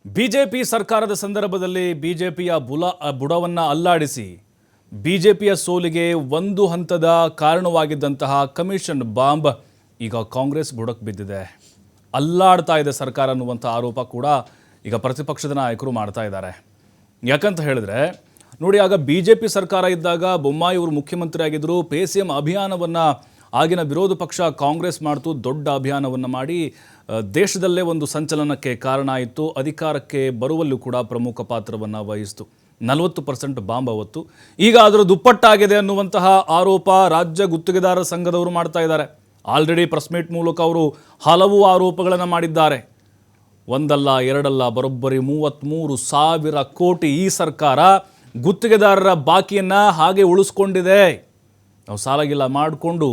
BJP ಸರ್ಕಾರದ ಸಂದರ್ಭದಲ್ಲಿ ಬಿಜೆಪಿಯ ಬುಡವನ್ನು ಅಲ್ಲಾಡಿಸಿ ಬಿಜೆಪಿಯ ಸೋಲಿಗೆ ಒಂದು ಹಂತದ ಕಾರಣವಾಗಿದ್ದಂತಹ ಕಮಿಷನ್ ಬಾಂಬ್ ಈಗ ಕಾಂಗ್ರೆಸ್ ಬುಡಕ್ಕೆ ಬಿದ್ದಿದೆ. ಅಲ್ಲಾಡ್ತಾ ಇದೆ ಸರ್ಕಾರ ಅನ್ನುವಂಥ ಆರೋಪ ಕೂಡ ಈಗ ಪ್ರತಿಪಕ್ಷದ ನಾಯಕರು ಮಾಡ್ತಾ ಇದ್ದಾರೆ. ಯಾಕಂತ ಹೇಳಿದ್ರೆ ನೋಡಿ, ಆಗ ಬಿಜೆಪಿ ಸರ್ಕಾರ ಇದ್ದಾಗ ಬೊಮ್ಮಾಯಿ ಅವರು ಮುಖ್ಯಮಂತ್ರಿ ಆಗಿದ್ದರು. PCM ಅಭಿಯಾನವನ್ನು ಆಗಿನ ವಿರೋಧ ಪಕ್ಷ ಕಾಂಗ್ರೆಸ್ ಮಾಡ್ತು. ದೊಡ್ಡ ಅಭಿಯಾನವನ್ನು ಮಾಡಿ ದೇಶದಲ್ಲೇ ಒಂದು ಸಂಚಲನಕ್ಕೆ ಕಾರಣ ಆಯಿತು. ಅಧಿಕಾರಕ್ಕೆ ಬರುವಲ್ಲೂ ಕೂಡ ಪ್ರಮುಖ ಪಾತ್ರವನ್ನು ವಹಿಸಿತು. 40% ಬಾಂಬ್ ಅವತ್ತು. ಈಗ ಅದರ ದುಪ್ಪಟ್ಟಾಗಿದೆ ಅನ್ನುವಂತಹ ಆರೋಪ ರಾಜ್ಯ ಗುತ್ತಿಗೆದಾರರ ಸಂಘದವರು ಮಾಡ್ತಾ ಇದ್ದಾರೆ. ಆಲ್ರೆಡಿ ಪ್ರೆಸ್ ಮೀಟ್ ಮೂಲಕ ಅವರು ಹಲವು ಆರೋಪಗಳನ್ನು ಮಾಡಿದ್ದಾರೆ. ಒಂದಲ್ಲ ಎರಡಲ್ಲ, ಬರೋಬ್ಬರಿ 33,000 ಕೋಟಿ ಈ ಸರ್ಕಾರ ಗುತ್ತಿಗೆದಾರರ ಬಾಕಿಯನ್ನು ಹಾಗೆ ಉಳಿಸ್ಕೊಂಡಿದೆ. ನಾವು ಸಾಲಗಿಲ್ಲ ಮಾಡಿಕೊಂಡು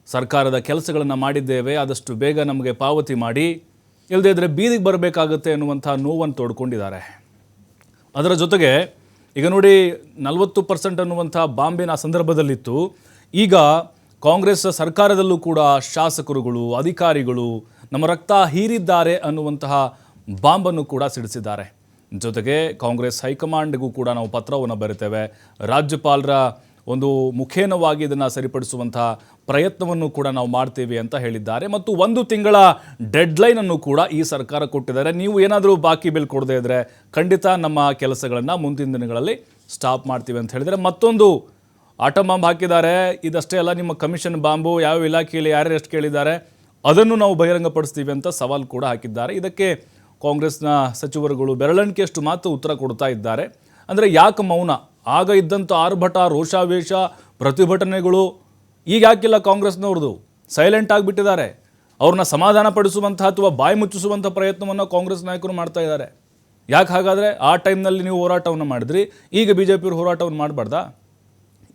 ಸರ್ಕಾರದ ಕೆಲಸಗಳನ್ನು ಮಾಡಿದ್ದೇವೆ, ಆದಷ್ಟು ಬೇಗ ನಮಗೆ ಪಾವತಿ ಮಾಡಿ, ಇಲ್ಲದೇ ಇದ್ದರೆ ಬೀದಿಗೆ ಬರಬೇಕಾಗುತ್ತೆ ಅನ್ನುವಂಥ ನೋವನ್ನು ತೋಡ್ಕೊಂಡಿದ್ದಾರೆ. ಅದರ ಜೊತೆಗೆ ಈಗ ನೋಡಿ 40% ಅನ್ನುವಂಥ ಬಾಂಬಿನ ಸಂದರ್ಭದಲ್ಲಿತ್ತು. ಈಗ ಕಾಂಗ್ರೆಸ್ ಸರ್ಕಾರದಲ್ಲೂ ಕೂಡ ಶಾಸಕರುಗಳು, ಅಧಿಕಾರಿಗಳು ನಮ್ಮ ರಕ್ತ ಹೀರಿದ್ದಾರೆ ಅನ್ನುವಂತಹ ಬಾಂಬನ್ನು ಕೂಡ ಸಿಡಿಸಿದ್ದಾರೆ. ಜೊತೆಗೆ ಕಾಂಗ್ರೆಸ್ ಹೈಕಮಾಂಡ್ಗೂ ಕೂಡ ನಾವು ಪತ್ರವನ್ನು ಬರೀತೇವೆ, ರಾಜ್ಯಪಾಲರ ಒಂದು ಮುಖೇನವಾಗಿ ಇದನ್ನು ಸರಿಪಡಿಸುವಂಥ ಪ್ರಯತ್ನವನ್ನು ಕೂಡ ನಾವು ಮಾಡ್ತೀವಿ ಅಂತ ಹೇಳಿದ್ದಾರೆ. ಮತ್ತು 1 ತಿಂಗಳ ಡೆಡ್ಲೈನನ್ನು ಕೂಡ ಈ ಸರ್ಕಾರ ಕೊಟ್ಟಿದ್ದಾರೆ. ನೀವು ಏನಾದರೂ ಬಾಕಿ ಬಿಲ್ ಕೊಡದೇ ಇದ್ದರೆ ಖಂಡಿತ ನಮ್ಮ ಕೆಲಸಗಳನ್ನು ಮುಂದಿನ ದಿನಗಳಲ್ಲಿ ಸ್ಟಾಪ್ ಮಾಡ್ತೀವಿ ಅಂತ ಹೇಳಿದರೆ ಮತ್ತೊಂದು ಆಟಮ್ ಬಾಂಬ್ ಹಾಕಿದ್ದಾರೆ. ಇದಷ್ಟೇ ಅಲ್ಲ, ನಿಮ್ಮ ಕಮಿಷನ್ ಬಾಂಬು ಯಾವ ಇಲಾಖೆಯಲ್ಲಿ ಯಾರ್ಯಾರು ಎಷ್ಟು ಕೇಳಿದ್ದಾರೆ ಅದನ್ನು ನಾವು ಬಹಿರಂಗಪಡಿಸ್ತೀವಿ ಅಂತ ಸವಾಲು ಕೂಡ ಹಾಕಿದ್ದಾರೆ. ಇದಕ್ಕೆ ಕಾಂಗ್ರೆಸ್ನ ಸಚಿವರುಗಳು ಬೆರಳೆಣಿಕೆಯಷ್ಟು ಮಾತ್ರ ಉತ್ತರ ಕೊಡ್ತಾ ಇದ್ದಾರೆ. ಅಂದರೆ ಯಾಕೆ ಮೌನ? ಆಗ ಇದ್ದಂಥ ಆರ್ಭಟ, ರೋಷಾವೇಶ, ಪ್ರತಿಭಟನೆಗಳು ಈಗ ಯಾಕಿಲ್ಲ? ಕಾಂಗ್ರೆಸ್ನವ್ರದ್ದು ಸೈಲೆಂಟ್ ಆಗಿಬಿಟ್ಟಿದ್ದಾರೆ. ಅವ್ರನ್ನ ಸಮಾಧಾನ ಪಡಿಸುವಂಥ ಅಥವಾ ಬಾಯಿ ಮುಚ್ಚಿಸುವಂಥ ಪ್ರಯತ್ನವನ್ನು ಕಾಂಗ್ರೆಸ್ ನಾಯಕರು ಮಾಡ್ತಾ ಇದ್ದಾರೆ. ಯಾಕೆ ಹಾಗಾದರೆ? ಆ ಟೈಮ್ನಲ್ಲಿ ನೀವು ಹೋರಾಟವನ್ನು ಮಾಡಿದ್ರಿ, ಈಗ BJP ಹೋರಾಟವನ್ನು ಮಾಡಬಾರ್ದಾ?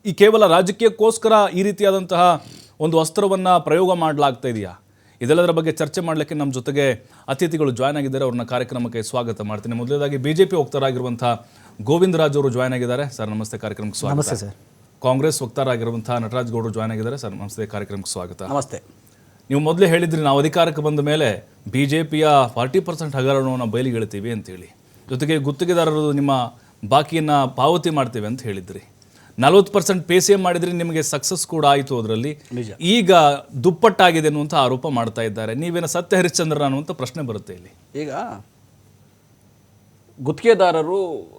ಈ ಕೇವಲ ರಾಜಕೀಯಕ್ಕೋಸ್ಕರ ಈ ರೀತಿಯಾದಂತಹ ಒಂದು ಅಸ್ತ್ರವನ್ನು ಪ್ರಯೋಗ ಮಾಡಲಾಗ್ತಾ ಇದೆಯಾ? ಇದೆಲ್ಲದರ ಬಗ್ಗೆ ಚರ್ಚೆ ಮಾಡಲಿಕ್ಕೆ ನಮ್ಮ ಜೊತೆಗೆ ಅತಿಥಿಗಳು ಜಾಯ್ನ್ ಆಗಿದ್ದಾರೆ. ಅವ್ರನ್ನ ಕಾರ್ಯಕ್ರಮಕ್ಕೆ ಸ್ವಾಗತ ಮಾಡ್ತೀನಿ. ಮೊದಲನೇದಾಗಿ BJP ವಕ್ತಾರರಾಗಿರುವಂಥ ಗೋವಿಂದರಾಜ್ ಅವರು ಜಾಯ್ನ್ ಆಗಿದ್ದಾರೆ. ಸರ್ ನಮಸ್ತೆ, ಕಾರ್ಯಕ್ರಮಕ್ಕೆ ಸ್ವಾಗತ. ನಮಸ್ತೆ ಸರ್. ಕಾಂಗ್ರೆಸ್ ವಕ್ತಾರರಾಗಿರುವಂಥ ನಟರಾಜ್ ಗೌಡರು ಜಾಯ್ನ್ ಆಗಿದ್ದಾರೆ. ಸರ್ ನಮಸ್ತೆ, ಕಾರ್ಯಕ್ರಮಕ್ಕೆ ಸ್ವಾಗತ. ನಮಸ್ತೆ. ನೀವು ಮೊದಲೇ ಹೇಳಿದ್ರಿ, ನಾವು ಅಧಿಕಾರಕ್ಕೆ ಬಂದ ಮೇಲೆ BJPಯ 40% ಹಗರಣವನ್ನು ಬಯಲಿಗೆಳ್ತೀವಿ ಅಂತೇಳಿ, ಜೊತೆಗೆ ಗುತ್ತಿಗೆದಾರರು ನಿಮ್ಮ ಬಾಕಿಯನ್ನು ಪಾವತಿ ಮಾಡ್ತೇವೆ ಅಂತ ಹೇಳಿದ್ರಿ. 40% PCM ಮಾಡಿದ್ರಿ, ನಿಮಗೆ ಸಕ್ಸಸ್ ಕೂಡ ಆಯಿತು ಅದರಲ್ಲಿ. ಈಗ ದುಪ್ಪಟ್ಟಾಗಿದೆ ಅನ್ನುವಂಥ ಆರೋಪ ಮಾಡ್ತಾ ಇದ್ದಾರೆ. ನೀವೇನು ಸತ್ಯ ಹರಿಶ್ಚಂದ್ರ ಅನ್ನುವಂಥ ಪ್ರಶ್ನೆ ಬರುತ್ತೆ ಇಲ್ಲಿ. ಈಗ ಗುತ್ತಿಗೆದಾರರು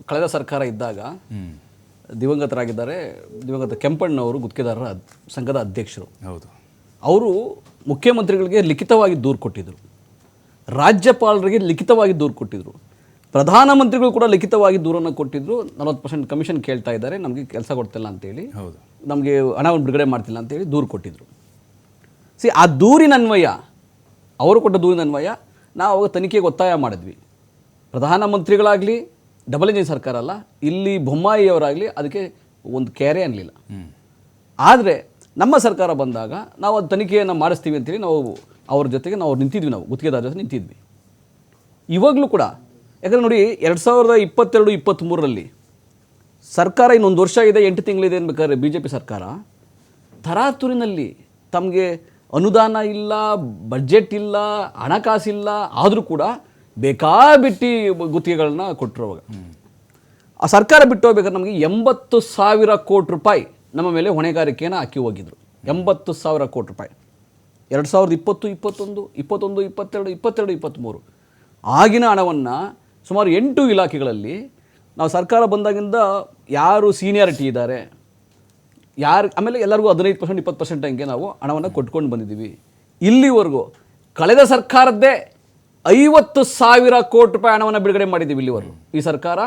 ಕಳೆದ ಸರ್ಕಾರ ಇದ್ದಾಗ ದಿವಂಗತರಾಗಿದ್ದಾರೆ. ದಿವಂಗತ ಕೆಂಪಣ್ಣವರು ಗುತ್ತಿಗೆದಾರರ ಸಂಘದ ಅಧ್ಯಕ್ಷರು. ಹೌದು. ಅವರು ಮುಖ್ಯಮಂತ್ರಿಗಳಿಗೆ ಲಿಖಿತವಾಗಿ ದೂರು ಕೊಟ್ಟಿದ್ದರು, ರಾಜ್ಯಪಾಲರಿಗೆ ಲಿಖಿತವಾಗಿ ದೂರು ಕೊಟ್ಟಿದ್ದರು, ಪ್ರಧಾನಮಂತ್ರಿಗಳು ಕೂಡ ಲಿಖಿತವಾಗಿ ದೂರನ್ನು ಕೊಟ್ಟಿದ್ರು. 40% ಕಮಿಷನ್ ಕೇಳ್ತಾ ಇದ್ದಾರೆ, ನಮಗೆ ಕೆಲಸ ಕೊಡ್ತಿಲ್ಲ ಅಂತೇಳಿ, ಹೌದು, ನಮಗೆ ಹಣವನ್ನು ಬಿಡುಗಡೆ ಮಾಡ್ತಿಲ್ಲ ಅಂತೇಳಿ ದೂರು ಕೊಟ್ಟಿದ್ರು. ಆ ದೂರಿನ ಅನ್ವಯ, ಅವರು ಕೊಟ್ಟ ದೂರಿನ ಅನ್ವಯ ನಾವು ಅವಾಗ ತನಿಖೆಗೆ ಒತ್ತಾಯ ಮಾಡಿದ್ವಿ. ಪ್ರಧಾನಮಂತ್ರಿಗಳಾಗಲಿ, ಡಬಲ್ ಇಂಜಿನ್ ಸರ್ಕಾರ ಅಲ್ಲ, ಇಲ್ಲಿ ಬೊಮ್ಮಾಯಿಯವರಾಗಲಿ ಅದಕ್ಕೆ ಒಂದು ಕೇರೆ ಅನ್ನಲಿಲ್ಲ. ಆದರೆ ನಮ್ಮ ಸರ್ಕಾರ ಬಂದಾಗ ನಾವು ಅದು ತನಿಖೆಯನ್ನು ಮಾಡಿಸ್ತೀವಿ ಅಂತೇಳಿ ನಾವು ಅವ್ರ ಜೊತೆಗೆ ನಾವು ನಿಂತಿದ್ವಿ, ನಾವು ಗುತ್ತಿಗೆದಾರ ಜೊತೆ ನಿಂತಿದ್ವಿ. ಇವಾಗಲೂ ಕೂಡ ಯಾಕಂದರೆ ನೋಡಿ, 2022-23ರಲ್ಲಿ ಸರ್ಕಾರ ಇನ್ನೊಂದು ವರ್ಷ ಇದೆ, 8 ತಿಂಗಳಿದೆ ಅನ್ಬೇಕಾದ್ರೆ BJP ಸರ್ಕಾರ ತರಾತುರಿನಲ್ಲಿ ತಮಗೆ ಅನುದಾನ ಇಲ್ಲ, ಬಡ್ಜೆಟ್ ಇಲ್ಲ, ಹಣಕಾಸಿಲ್ಲ, ಆದರೂ ಕೂಡ ಬೇಕಾಬಿಟ್ಟು ಗುತ್ತಿಗೆಗಳನ್ನ ಕೊಟ್ಟರು. ಅವಾಗ ಆ ಸರ್ಕಾರ ಬಿಟ್ಟು ಹೋಗ್ಬೇಕಾದ್ರೆ ನಮಗೆ 80,000 ಕೋಟಿ ರೂಪಾಯಿ ನಮ್ಮ ಮೇಲೆ ಹೊಣೆಗಾರಿಕೆಯನ್ನು ಹಾಕಿ ಹೋಗಿದ್ರು. 80,000 ಕೋಟಿ ರೂಪಾಯಿ 2020, 21, 22, 22, 23 ಆಗಿನ ಹಣವನ್ನು ಸುಮಾರು 8 ಇಲಾಖೆಗಳಲ್ಲಿ ನಾವು ಸರ್ಕಾರ ಬಂದಾಗಿಂದ ಯಾರು ಸೀನಿಯಾರಿಟಿ ಇದ್ದಾರೆ, ಯಾರು, ಆಮೇಲೆ ಎಲ್ಲರಿಗೂ 15%, 20% ಹಂಗೆ ನಾವು ಹಣವನ್ನು ಕೊಟ್ಕೊಂಡು ಬಂದಿದ್ದೀವಿ. ಇಲ್ಲಿವರೆಗೂ ಕಳೆದ ಸರ್ಕಾರದ್ದೇ 50,000 ಕೋಟಿ ರೂಪಾಯಿ ಹಣವನ್ನು ಬಿಡುಗಡೆ ಮಾಡಿದ್ದೀವಿ ಇಲ್ಲಿವರೆಗೂ. ಈ ಸರ್ಕಾರ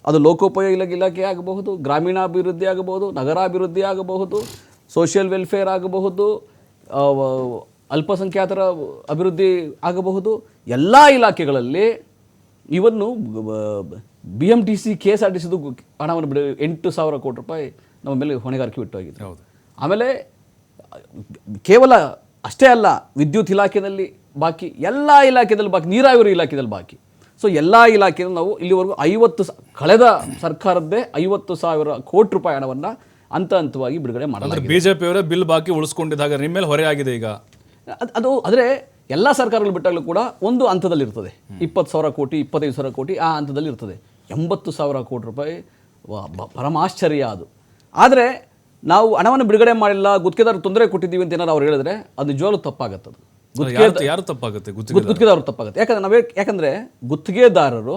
ಅದು ಲೋಕೋಪಯೋಗಿ ಇಲಾಖೆ ಆಗಬಹುದು, ಗ್ರಾಮೀಣಾಭಿವೃದ್ಧಿ ಆಗಬಹುದು, ನಗರಾಭಿವೃದ್ಧಿ ಆಗಬಹುದು, ಸೋಷಿಯಲ್ ವೆಲ್ಫೇರ್ ಆಗಬಹುದು, ಅಲ್ಪಸಂಖ್ಯಾತರ ಅಭಿವೃದ್ಧಿ ಆಗಬಹುದು, ಎಲ್ಲ ಇಲಾಖೆಗಳಲ್ಲಿ ಇವನ್ನು BMTC KSRTCದು ಹಣವನ್ನು 8,000 ಕೋಟಿ ರೂಪಾಯಿ ನಮ್ಮ ಮೇಲೆ ಹೊಣೆಗಾರಿಕೆ ಬಿಟ್ಟು ಹೋಗಿದೆ. ಹೌದು. ಆಮೇಲೆ ಕೇವಲ ಅಷ್ಟೇ ಅಲ್ಲ, ವಿದ್ಯುತ್ ಇಲಾಖೆಯಲ್ಲಿ ಬಾಕಿ, ಎಲ್ಲ ಇಲಾಖೆಯಲ್ಲಿ ಬಾಕಿ, ನೀರಾವರಿ ಇಲಾಖೆಯಲ್ಲಿ ಬಾಕಿ. ಸೊ ಎಲ್ಲ ಇಲಾಖೆಯಲ್ಲಿ ನಾವು ಇಲ್ಲಿವರೆಗೂ ಕಳೆದ ಸರ್ಕಾರದ್ದೇ 50,000 ಕೋಟಿ ರೂಪಾಯಿ ಹಣವನ್ನು ಹಂತವಾಗಿ ಬಿಡುಗಡೆ ಮಾಡಲಾಗಿದೆ. BJP ಅವರೇ ಬಿಲ್ ಬಾಕಿ ಉಳಿಸ್ಕೊಂಡಿದ್ದಾಗ ನಿಮ್ಮ ಮೇಲೆ ಹೊರೆ ಆಗಿದೆ ಈಗ. ಅದು ಆದರೆ ಎಲ್ಲ ಸರ್ಕಾರಗಳು ಬಿಟ್ಟಾಗಲೂ ಕೂಡ ಒಂದು ಹಂತದಲ್ಲಿ ಇರ್ತದೆ. 20,000 ಕೋಟಿ 25,000 ಕೋಟಿ ಆ ಹಂತದಲ್ಲಿ ಇರ್ತದೆ. 80,000 ಕೋಟಿ ರೂಪಾಯಿ ಪರಮಾಶ್ಚರ್ಯ ಅದು. ಆದರೆ ನಾವು ಹಣವನ್ನು ಬಿಡುಗಡೆ ಮಾಡಿಲ್ಲ, ಗುತ್ತಿಗೆದಾರರು ತೊಂದರೆ ಕೊಟ್ಟಿದ್ದೀವಿ ಅಂತ ಏನಾದ್ರು ಅವ್ರು ಹೇಳಿದ್ರೆ ಅದು ನಿಜವಾಗ್ಲೂ ತಪ್ಪಾಗತ್ತೆ. ಅದು ಯಾರು ತಪ್ಪಾಗುತ್ತೆ? ಗುತ್ತಿಗೆದಾರರು ತಪ್ಪಾಗುತ್ತೆ. ಯಾಕಂದ್ರೆ ಗುತ್ತಿಗೆದಾರರು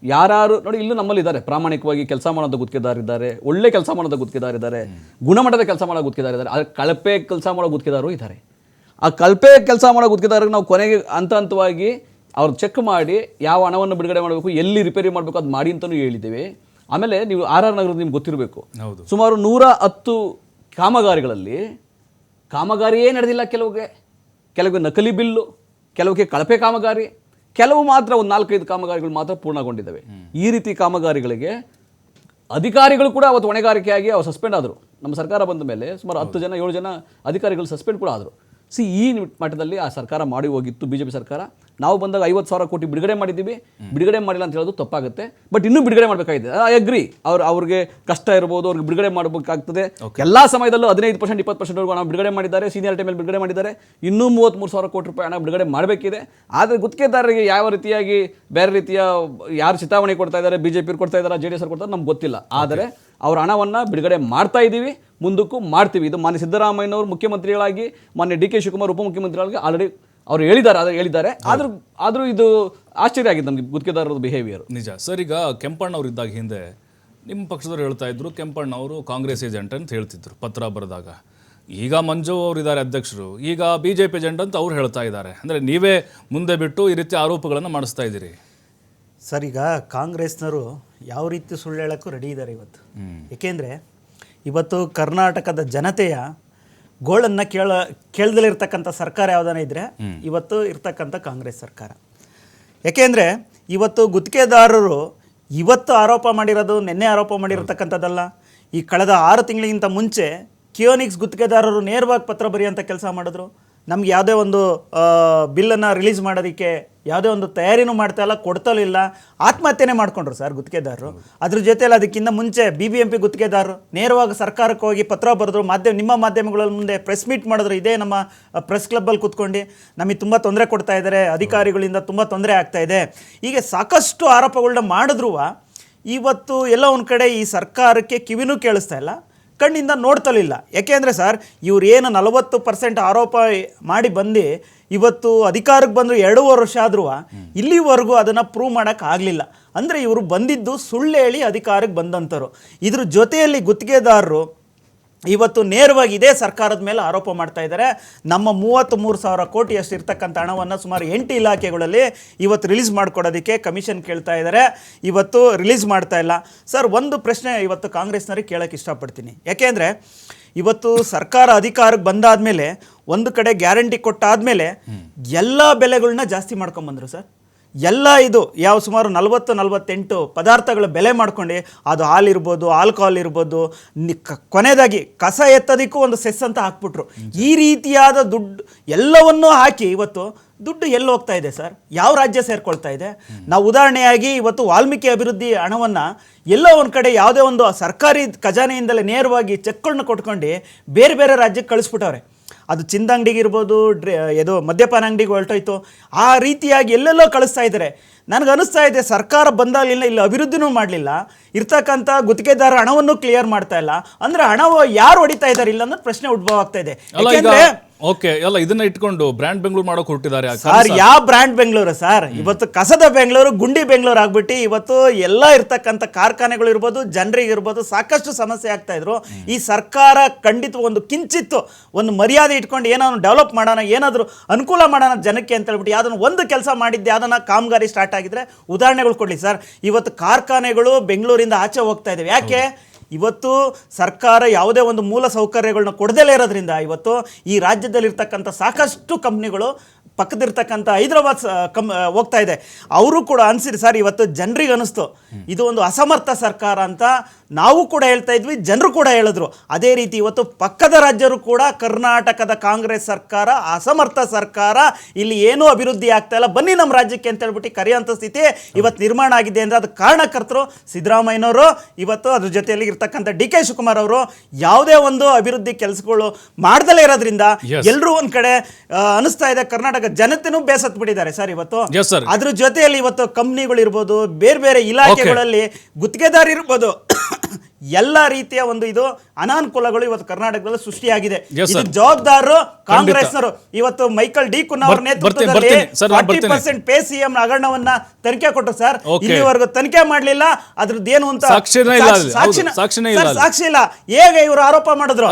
ಯಾರು ನೋಡಿ, ಇಲ್ಲೂ ನಮ್ಮಲ್ಲಿ ಇದ್ದಾರೆ, ಪ್ರಾಮಾಣಿಕವಾಗಿ ಕೆಲಸ ಮಾಡೋದು ಗುತ್ತಿಗೆದಾರಿದ್ದಾರೆ, ಒಳ್ಳೆ ಕೆಲಸ ಮಾಡೋದು ಗುತ್ತಿಗೆದಾರಿದ್ದಾರೆ, ಗುಣಮಟ್ಟದ ಕೆಲಸ ಮಾಡೋ ಗುತ್ತಿಗೆದಾರಿದ್ದಾರೆ. ಆದರೆ ಕಳಪೆ ಕೆಲಸ ಮಾಡೋ ಗುತ್ತಿಗೆದಾರರು ಇದ್ದಾರೆ. ಆ ಕಳಪೆ ಕೆಲಸ ಮಾಡೋ ಗುತ್ತಿಗೆದಾರರಿಗೆ ನಾವು ಕೊನೆಗೆ ಹಂತವಾಗಿ ಅವ್ರು ಚೆಕ್ ಮಾಡಿ ಯಾವ ಹಣವನ್ನು ಬಿಡುಗಡೆ ಮಾಡಬೇಕು, ಎಲ್ಲಿ ರಿಪೇರಿ ಮಾಡಬೇಕು ಅದು ಮಾಡಿ ಅಂತಲೂ ಹೇಳಿದ್ದೇವೆ. ಆಮೇಲೆ ನೀವು RR ನಗರದ ನಿಮ್ಗೆ ಗೊತ್ತಿರಬೇಕು, ಸುಮಾರು 110 ಕಾಮಗಾರಿಗಳಲ್ಲಿ ಕಾಮಗಾರಿಯೇ ನಡೆದಿಲ್ಲ. ಕೆಲವು ನಕಲಿ ಬಿಲ್ಲು, ಕೆಲವಕ್ಕೆ ಕಳಪೆ ಕಾಮಗಾರಿ, ಕೆಲವು ಮಾತ್ರ ಒಂದು 4-5 ಕಾಮಗಾರಿಗಳು ಮಾತ್ರ ಪೂರ್ಣಗೊಂಡಿದ್ದಾವೆ. ಈ ರೀತಿ ಕಾಮಗಾರಿಗಳಿಗೆ ಅಧಿಕಾರಿಗಳು ಕೂಡ ಅವತ್ತು ಹೊಣೆಗಾರಿಕೆಯಾಗಿ ಅವ್ರು ಸಸ್ಪೆಂಡ್ ಆದರು. ನಮ್ಮ ಸರ್ಕಾರ ಬಂದ ಮೇಲೆ ಸುಮಾರು 7 ಜನ ಅಧಿಕಾರಿಗಳು ಸಸ್ಪೆಂಡ್ ಕೂಡ ಆದರು. ಈ ಮಟ್ಟದಲ್ಲಿ ಆ ಸರ್ಕಾರ ಮಾಡಿ ಹೋಗಿತ್ತು BJP ಸರ್ಕಾರ. ನಾವು ಬಂದಾಗ 50,000 ಕೋಟಿ ಬಿಡುಗಡೆ ಮಾಡಿದ್ದೀವಿ. ಬಿಡುಗಡೆ ಮಾಡಿಲ್ಲ ಅಂತ ಹೇಳೋದು ತಪ್ಪಾಗುತ್ತೆ. ಬಟ್ ಇನ್ನೂ ಬಿಡುಗಡೆ ಮಾಡಬೇಕಾಗಿದೆ. ಐ ಅಗ್ರಿ, ಅವ್ರಿಗೆ ಕಷ್ಟ ಇರ್ಬೋದು, ಅವ್ರಿಗೆ ಬಿಡುಗಡೆ ಮಾಡಬೇಕಾಗ್ತದೆ. ಎಲ್ಲ ಸಮಯದಲ್ಲೂ 15% 20% ಹಣ ಬಿಡುಗಡೆ ಮಾಡಿದ್ದಾರೆ, ಸೀನಿಯಾರಿಟಿ ಮೇಲೆ ಬಿಡುಗಡೆ ಮಾಡಿದ್ದಾರೆ. ಇನ್ನೂ 33,000 ಕೋಟಿ ರೂಪಾಯಿ ಹಣ ಬಿಡುಗಡೆ ಮಾಡಬೇಕಿದೆ. ಆದರೆ ಗುತ್ತಿಗೆದಾರರಿಗೆ ಯಾವ ರೀತಿಯಾಗಿ ಬೇರೆ ರೀತಿಯ ಯಾರು ಚಿತಾವಣೆ ಕೊಡ್ತಾ ಇದ್ದಾರೆ, BJP ಕೊಡ್ತಾ ಇದ್ದಾರೆ, JDS ಕೊಡ್ತಾರೆ ನಮ್ಗೆ ಗೊತ್ತಿಲ್ಲ. ಆದರೆ ಅವ್ರ ಹಣವನ್ನು ಬಿಡುಗಡೆ ಮಾಡ್ತಾ ಇದ್ದೀವಿ, ಮುಂದಕ್ಕೂ ಮಾಡ್ತೀವಿ. ಇದು ಮಾನ್ಯ ಸಿದ್ದರಾಮಯ್ಯನವರು ಮುಖ್ಯಮಂತ್ರಿಗಳಾಗಿ, ಮಾನ್ಯ DK ಶಿವಕುಮಾರ್ ಉಪಮುಖ್ಯಮಂತ್ರಿಗಳಾಗಿ ಆಲ್ರೆಡಿ ಅವರು ಹೇಳಿದ್ದಾರೆ. ಆದರೂ ಇದು ಆಶ್ಚರ್ಯ ಆಗಿದೆ ನಮಗೆ ಗುತ್ತಿಗೆದಾರರ ಬಿಹೇವಿಯರ್. ನಿಜ ಸರ್. ಈಗ ಕೆಂಪಣ್ಣವ್ರು ಇದ್ದಾಗ ಹಿಂದೆ ನಿಮ್ಮ ಪಕ್ಷದವ್ರು ಹೇಳ್ತಾ ಇದ್ರು ಕೆಂಪಣ್ಣವರು ಕಾಂಗ್ರೆಸ್ ಏಜೆಂಟ್ ಅಂತ ಹೇಳ್ತಿದ್ರು ಪತ್ರ ಬರೆದಾಗ. ಈಗ ಮಂಜು ಅವರು ಇದ್ದಾರೆ ಅಧ್ಯಕ್ಷರು, ಈಗ BJP ಏಜೆಂಟ್ ಅಂತ ಅವ್ರು ಹೇಳ್ತಾ ಇದ್ದಾರೆ. ಅಂದರೆ ನೀವೇ ಮುಂದೆ ಬಿಟ್ಟು ಈ ರೀತಿ ಆರೋಪಗಳನ್ನು ಮಾಡಿಸ್ತಾ ಇದ್ದೀರಿ ಸರ್. ಈಗ ಕಾಂಗ್ರೆಸ್ನವರು ಯಾವ ರೀತಿ ಸುಳ್ಳು ಹೇಳೋಕ್ಕೂ ರೆಡಿ ಇದ್ದಾರೆ ಇವತ್ತು. ಏಕೆಂದರೆ ಇವತ್ತು ಕರ್ನಾಟಕದ ಜನತೆಯ ಗೋಳನ್ನು ಕೇಳ್ದಲ್ಲಿರ್ತಕ್ಕಂಥ ಸರ್ಕಾರ ಯಾವುದಾನ ಇದ್ದರೆ ಇವತ್ತು ಇರ್ತಕ್ಕಂಥ ಕಾಂಗ್ರೆಸ್ ಸರ್ಕಾರ. ಯಾಕೆಂದರೆ ಇವತ್ತು ಗುತ್ತಿಗೆದಾರರು ಇವತ್ತು ಆರೋಪ ಮಾಡಿರೋದು ನಿನ್ನೆ ಆರೋಪ ಮಾಡಿರತಕ್ಕಂಥದ್ದಲ್ಲ. ಈ ಕಳೆದ 6 ತಿಂಗಳಿಗಿಂತ ಮುಂಚೆ ಕಿಯೋನಿಕ್ಸ್ ಗುತ್ತಿಗೆದಾರರು ನೇರವಾಗಿ ಪತ್ರ ಬರೆಯುವಂಥ ಕೆಲಸ ಮಾಡಿದ್ರು. ನಮ್ಗೆ ಯಾವುದೇ ಒಂದು ಬಿಲ್ಲನ್ನು ರಿಲೀಸ್ ಮಾಡೋದಕ್ಕೆ ಯಾವುದೇ ಒಂದು ತಯಾರಿನೂ ಮಾಡ್ತಾ ಇಲ್ಲ, ಕೊಡ್ತಲೂ ಇಲ್ಲ, ಆತ್ಮಹತ್ಯೆನೇ ಮಾಡ್ಕೊಂಡ್ರು ಸರ್ ಗುತ್ತಿಗೆದಾರರು. ಅದ್ರ ಜೊತೆಯಲ್ಲಿ ಅದಕ್ಕಿಂತ ಮುಂಚೆ BBMP ಗುತ್ತಿಗೆದಾರರು ನೇರವಾಗಿ ಸರ್ಕಾರಕ್ಕೆ ಹೋಗಿ ಪತ್ರ ಬರೆದ್ರು. ನಿಮ್ಮ ಮಾಧ್ಯಮಗಳ ಮುಂದೆ ಪ್ರೆಸ್ ಮೀಟ್ ಮಾಡಿದ್ರು. ಇದೇ ನಮ್ಮ ಪ್ರೆಸ್ ಕ್ಲಬ್ಬಲ್ಲಿ ಕೂತ್ಕೊಂಡು ನಮಗೆ ತುಂಬ ತೊಂದರೆ ಕೊಡ್ತಾ ಇದ್ದಾರೆ, ಅಧಿಕಾರಿಗಳಿಂದ ತುಂಬ ತೊಂದರೆ ಆಗ್ತಾ ಇದೆ, ಹೀಗೆ ಸಾಕಷ್ಟು ಆರೋಪಗಳನ್ನ ಮಾಡಿದ್ರು. ಇವತ್ತು ಎಲ್ಲ ಒಂದು ಕಡೆ ಈ ಸರ್ಕಾರಕ್ಕೆ ಕಿವಿನೂ ಕೇಳಿಸ್ತಾ ಇಲ್ಲ, ಕಣ್ಣಿಂದ ನೋಡ್ತಲಿಲ್ಲ. ಯಾಕೆಂದರೆ ಸರ್ ಇವ್ರು ಏನು 40% ಆರೋಪ ಮಾಡಿ ಬಂದು ಇವತ್ತು ಅಧಿಕಾರಕ್ಕೆ ಬಂದು 2.5 ವರ್ಷ ಆದ್ರೂ ಇಲ್ಲಿವರೆಗೂ ಅದನ್ನು ಪ್ರೂವ್ ಮಾಡೋಕ್ಕಾಗಲಿಲ್ಲ. ಅಂದರೆ ಇವರು ಬಂದಿದ್ದು ಸುಳ್ಳು ಹೇಳಿ ಅಧಿಕಾರಕ್ಕೆ ಬಂದಂಥವ್ರು. ಇದ್ರ ಜೊತೆಯಲ್ಲಿ ಗುತ್ತಿಗೆದಾರರು ಇವತ್ತು ನೇರವಾಗಿ ಇದೇ ಸರ್ಕಾರದ ಮೇಲೆ ಆರೋಪ ಮಾಡ್ತಾ ಇದ್ದಾರೆ. ನಮ್ಮ 33,000 ಕೋಟಿ ಅಷ್ಟು ಇರ್ತಕ್ಕಂಥ ಹಣವನ್ನು ಸುಮಾರು 8 ಇಲಾಖೆಗಳಲ್ಲಿ ಇವತ್ತು ರಿಲೀಸ್ ಮಾಡಿಕೊಡೋದಕ್ಕೆ ಕಮಿಷನ್ ಕೇಳ್ತಾ ಇದ್ದಾರೆ. ಇವತ್ತು ರಿಲೀಸ್ ಮಾಡ್ತಾ ಇಲ್ಲ. ಸರ್ ಒಂದು ಪ್ರಶ್ನೆ ಇವತ್ತು ಕಾಂಗ್ರೆಸ್ನವ್ರಿಗೆ ಕೇಳೋಕ್ಕೆ ಇಷ್ಟಪಡ್ತೀನಿ. ಯಾಕೆಂದರೆ ಇವತ್ತು ಸರ್ಕಾರ ಅಧಿಕಾರಕ್ಕೆ ಬಂದಾದಮೇಲೆ ಒಂದು ಕಡೆ ಗ್ಯಾರಂಟಿ ಕೊಟ್ಟಾದಮೇಲೆ ಎಲ್ಲ ಬೆಲೆಗಳನ್ನ ಜಾಸ್ತಿ ಮಾಡ್ಕೊಂಬಂದರು ಸರ್. ಎಲ್ಲ ಇದು ಯಾವ ಸುಮಾರು 40-48 ಪದಾರ್ಥಗಳ ಬೆಲೆ ಮಾಡ್ಕೊಂಡು, ಅದು ಹಾಲಿರ್ಬೋದು, ಆಲ್ಕೋಹಾಲ್ ಇರ್ಬೋದು, ಕೊನೆಯದಾಗಿ ಕಸ ಎತ್ತೋದಕ್ಕೂ ಒಂದು ಸೆಸ್ ಅಂತ ಹಾಕ್ಬಿಟ್ರು. ಈ ರೀತಿಯಾದ ದುಡ್ಡು ಎಲ್ಲವನ್ನೂ ಹಾಕಿ ಇವತ್ತು ದುಡ್ಡು ಎಲ್ಲಿ ಹೋಗ್ತಾ ಇದೆ ಸರ್? ಯಾವ ರಾಜ್ಯ ಸೇರ್ಕೊಳ್ತಾ ಇದೆ? ನಾವು ಉದಾಹರಣೆಯಾಗಿ ಇವತ್ತು ವಾಲ್ಮೀಕಿ ಅಭಿವೃದ್ಧಿ ಹಣವನ್ನು ಎಲ್ಲೋ ಒಂದು ಕಡೆ ಯಾವುದೇ ಒಂದು ಸರ್ಕಾರಿ ಖಜಾನೆಯಿಂದಲೇ ನೇರವಾಗಿ ಚೆಕ್ಗಳನ್ನ ಕೊಟ್ಕೊಂಡು ಬೇರೆ ಬೇರೆ ರಾಜ್ಯಕ್ಕೆ ಕಳಿಸ್ಬಿಟ್ಟವ್ರೆ. ಅದು ಚಿಂದಂಗಡಿಗೆ ಇರ್ಬೋದು, ಇದು ಮದ್ಯಪಾನ ಅಂಗಡಿಗೆ ಹೊರಟೋಯ್ತು. ಆ ರೀತಿಯಾಗಿ ಎಲ್ಲೆಲ್ಲೋ ಕಳಿಸ್ತಾ ಇದ್ದಾರೆ. ನನಗೆ ಅನಿಸ್ತಾ ಇದೆ ಸರ್ಕಾರ ಬಂದಾಗಲಿಲ್ಲ, ಇಲ್ಲಿ ಅಭಿವೃದ್ಧಿನೂ ಮಾಡಲಿಲ್ಲ, ಇರ್ತಕ್ಕಂಥ ಗುತ್ತಿಗೆದಾರ ಹಣವನ್ನು ಕ್ಲಿಯರ್ ಮಾಡ್ತಾ ಇಲ್ಲ. ಅಂದರೆ ಹಣ ಯಾರು ಹೊಡಿತಾ ಇದ್ದಾರೆ ಇಲ್ಲ ಅನ್ನೋದು ಪ್ರಶ್ನೆ ಉದ್ಭವ ಆಗ್ತಾ ಇದೆ. ಓಕೆ, ಎಲ್ಲ ಇದನ್ನ ಇಟ್ಕೊಂಡು ಬ್ರ್ಯಾಂಡ್ ಬೆಂಗಳೂರು ಮಾಡೋಕೆ ಹೊರಟಿದ್ದಾರೆ ಸರ್. ಯಾವ ಬ್ರ್ಯಾಂಡ್ ಬೆಂಗಳೂರು ಸರ್? ಇವತ್ತು ಕಸದ ಬೆಂಗಳೂರು, ಗುಂಡಿ ಬೆಂಗಳೂರು ಆಗ್ಬಿಟ್ಟು ಇವತ್ತು ಎಲ್ಲ ಇರ್ತಕ್ಕಂಥ ಕಾರ್ಖಾನೆಗಳು ಇರ್ಬೋದು, ಜನರಿಗೆ ಇರ್ಬೋದು, ಸಾಕಷ್ಟು ಸಮಸ್ಯೆ ಆಗ್ತಾ ಇದ್ರು. ಈ ಸರ್ಕಾರ ಖಂಡಿತ ಒಂದು ಕಿಂಚಿತ್ತು ಒಂದು ಮರ್ಯಾದೆ ಇಟ್ಕೊಂಡು ಏನಾದ್ರು ಡೆವಲಪ್ ಮಾಡೋಣ, ಏನಾದರೂ ಅನುಕೂಲ ಮಾಡೋಣ ಜನಕ್ಕೆ ಅಂತ ಹೇಳ್ಬಿಟ್ಟು ಯಾವುದನ್ನು ಒಂದು ಕೆಲಸ ಮಾಡಿದ್ದೆ ಅದನ್ನು ಕಾಮಗಾರಿ ಸ್ಟಾರ್ಟ್ ಆಗಿದ್ರೆ ಉದಾಹರಣೆಗಳು ಕೊಡಲಿ ಸರ್. ಇವತ್ತು ಕಾರ್ಖಾನೆಗಳು ಬೆಂಗಳೂರಿಂದ ಆಚೆ ಹೋಗ್ತಾ ಇದ್ದಾವೆ. ಯಾಕೆ? ಇವತ್ತು ಸರ್ಕಾರ ಯಾವುದೇ ಒಂದು ಮೂಲ ಸೌಕರ್ಯಗಳನ್ನ ಕೊಡದಲೇ ಇರೋದ್ರಿಂದ ಇವತ್ತು ಈ ರಾಜ್ಯದಲ್ಲಿರ್ತಕ್ಕಂಥ ಸಾಕಷ್ಟು ಕಂಪ್ನಿಗಳು ಪಕ್ಕದಿರ್ತಕ್ಕಂಥ ಹೈದರಾಬಾದ್ ಹೋಗ್ತಾ ಇದೆ. ಅವರು ಕೂಡ ಅನಿಸಿರಿ ಸರ್, ಇವತ್ತು ಜನರಿಗೆ ಅನಿಸ್ತು ಇದು ಒಂದು ಅಸಮರ್ಥ ಸರ್ಕಾರ ಅಂತ. ನಾವು ಕೂಡ ಹೇಳ್ತಾ ಇದ್ವಿ, ಜನರು ಕೂಡ ಹೇಳಿದ್ರು. ಅದೇ ರೀತಿ ಇವತ್ತು ಪಕ್ಕದ ರಾಜ್ಯರು ಕೂಡ ಕರ್ನಾಟಕದ ಕಾಂಗ್ರೆಸ್ ಸರ್ಕಾರ ಅಸಮರ್ಥ ಸರ್ಕಾರ, ಇಲ್ಲಿ ಏನೂ ಅಭಿವೃದ್ಧಿ ಆಗ್ತಾ ಇಲ್ಲ, ಬನ್ನಿ ನಮ್ಮ ರಾಜ್ಯಕ್ಕೆ ಅಂತ ಹೇಳ್ಬಿಟ್ಟು ಕರೆಯುವಂಥ ಸ್ಥಿತಿ ಇವತ್ತು ನಿರ್ಮಾಣ ಆಗಿದೆ ಅಂದರೆ ಅದು ಕಾರಣಕರ್ತರು ಸಿದ್ದರಾಮಯ್ಯನವರು, ಇವತ್ತು ಅದ್ರ ಜೊತೆಯಲ್ಲಿ ಇರ್ತಕ್ಕಂಥ ಡಿ ಕೆ ಶಿವಕುಮಾರ್ ಅವರು. ಯಾವುದೇ ಒಂದು ಅಭಿವೃದ್ಧಿ ಕೆಲಸಗಳು ಮಾಡ್ದಲೇ ಇರೋದ್ರಿಂದ ಎಲ್ಲರೂ ಒಂದ್ ಕಡೆ ಅನಿಸ್ತಾ ಇದೆ, ಕರ್ನಾಟಕ ಜನತೆನೂ ಬೇಸತ್ ಬಿಟ್ಟಿದ್ದಾರೆ ಸರ್ ಇವತ್ತು. ಅದ್ರ ಜೊತೆಯಲ್ಲಿ ಇವತ್ತು ಕಂಪ್ನಿಗಳು ಇರ್ಬೋದು, ಬೇರೆ ಬೇರೆ ಇಲಾಖೆಗಳಲ್ಲಿ ಗುತ್ತಿಗೆದಾರ ಇರ್ಬೋದು, ಎಲ್ಲ ರೀತಿಯ ಒಂದು ಇದು ಅನಾನುಕೂಲಗಳು ಇವತ್ತು ಕರ್ನಾಟಕದಲ್ಲಿ ಸೃಷ್ಟಿಯಾಗಿದೆ. ಜವಾಬ್ದಾರರು ಕಾಂಗ್ರೆಸ್ನವರು. ಇವತ್ತು ಮೈಕಲ್ ಡಿ ಕುನ್ ಅವರ ನೇತೃತ್ವದಲ್ಲಿ 40% ಪೇ ಸಿಎಂ ಹಗರಣವನ್ನ ತನಿಖೆ ಕೊಟ್ಟರು ಸರ್. ಇಲ್ಲಿವರೆಗೂ ತನಿಖೆ ಮಾಡಲಿಲ್ಲ, ಅದ್ರದ್ದು ಏನು ಅಂತ ಸಾಕ್ಷಿ ಇಲ್ಲ. ಹೇಗೆ ಇವರು ಆರೋಪ ಮಾಡಿದ್ರು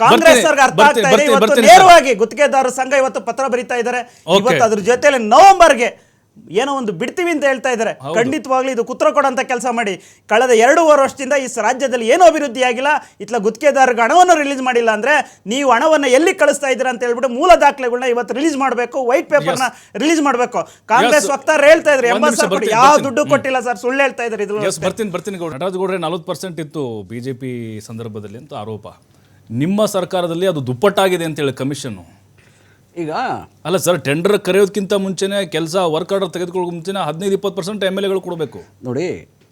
ಕಾಂಗ್ರೆಸ್ ಅರ್ಥ ಆಗ್ತಾ ಇದೆ. ಇವತ್ತು ನೇರವಾಗಿ ಗುತ್ತಿಗೆದಾರರ ಸಂಘ ಇವತ್ತು ಪತ್ರ ಬರೀತಾ ಇದ್ದಾರೆ. ಇವತ್ತು ಅದ್ರ ಜೊತೆಲಿ ನವೆಂಬರ್ಗೆ ಏನೋ ಒಂದು ಬಿಡ್ತೀವಿ ಅಂತ ಹೇಳ್ತಾ ಇದ್ದಾರೆ. ಖಂಡಿತವಾಗ್ಲೂ ಇದು ಕುತ್ರ ಕೊಡೋಂಥ ಕೆಲಸ ಮಾಡಿ. ಕಳೆದ 2.5 ವರ್ಷದಿಂದ ಈ ರಾಜ್ಯದಲ್ಲಿ ಏನೂ ಅಭಿವೃದ್ಧಿ ಆಗಿಲ್ಲ. ಇತ್ಲ ಗುತ್ತಿಗೆದಾರರಿಗೆ ಹಣವನ್ನು ರಿಲೀಸ್ ಮಾಡಿಲ್ಲ ಅಂದ್ರೆ ನೀವು ಹಣವನ್ನು ಎಲ್ಲಿ ಕಳಿಸ್ತಾ ಇದ್ದೀರಾ ಅಂತ ಹೇಳ್ಬಿಟ್ಟು ಮೂಲ ದಾಖಲೆಗಳನ್ನ ಇವತ್ತು ರಿಲೀಸ್ ಮಾಡಬೇಕು, ವೈಟ್ ಪೇಪರ್ನ ರಿಲೀಸ್ ಮಾಡಬೇಕು. ಕಾಂಗ್ರೆಸ್ ವಕ್ತಾರ ಹೇಳ್ತಾ ಇದ್ರು 80 ಯಾವ ದುಡ್ಡು ಕೊಟ್ಟಿಲ್ಲ ಸರ್, ಸುಳ್ಳು ಹೇಳ್ತಾ ಇದ್ದಾರೆ. ಇದು ಬರ್ತೀನಿ ನಟರಾಜ್ ಗೌಡ್ರೆ 40% ಇತ್ತು ಬಿಜೆಪಿ ಸಂದರ್ಭದಲ್ಲಿ ಅಂತ ಆರೋಪ. ನಿಮ್ಮ ಸರ್ಕಾರದಲ್ಲಿ ಅದು ದುಪ್ಪಟ್ಟಾಗಿದೆ ಅಂತ ಹೇಳಿ ಕಮಿಷನ್. ಈಗ ಅಲ್ಲ ಸರ್, ಟೆಂಡರ್ ಕರೆಯೋದಕ್ಕಿಂತ ಮುಂಚೆನೆ ಕೆಲಸ ವರ್ಕ್ ಆರ್ಡರ್ ತೆಗೆದುಕೊಳ್ಳೋ ಮುಂಚೆನೆ 15-20% MLAಗಳು ಕೊಡಬೇಕು. ನೋಡಿ,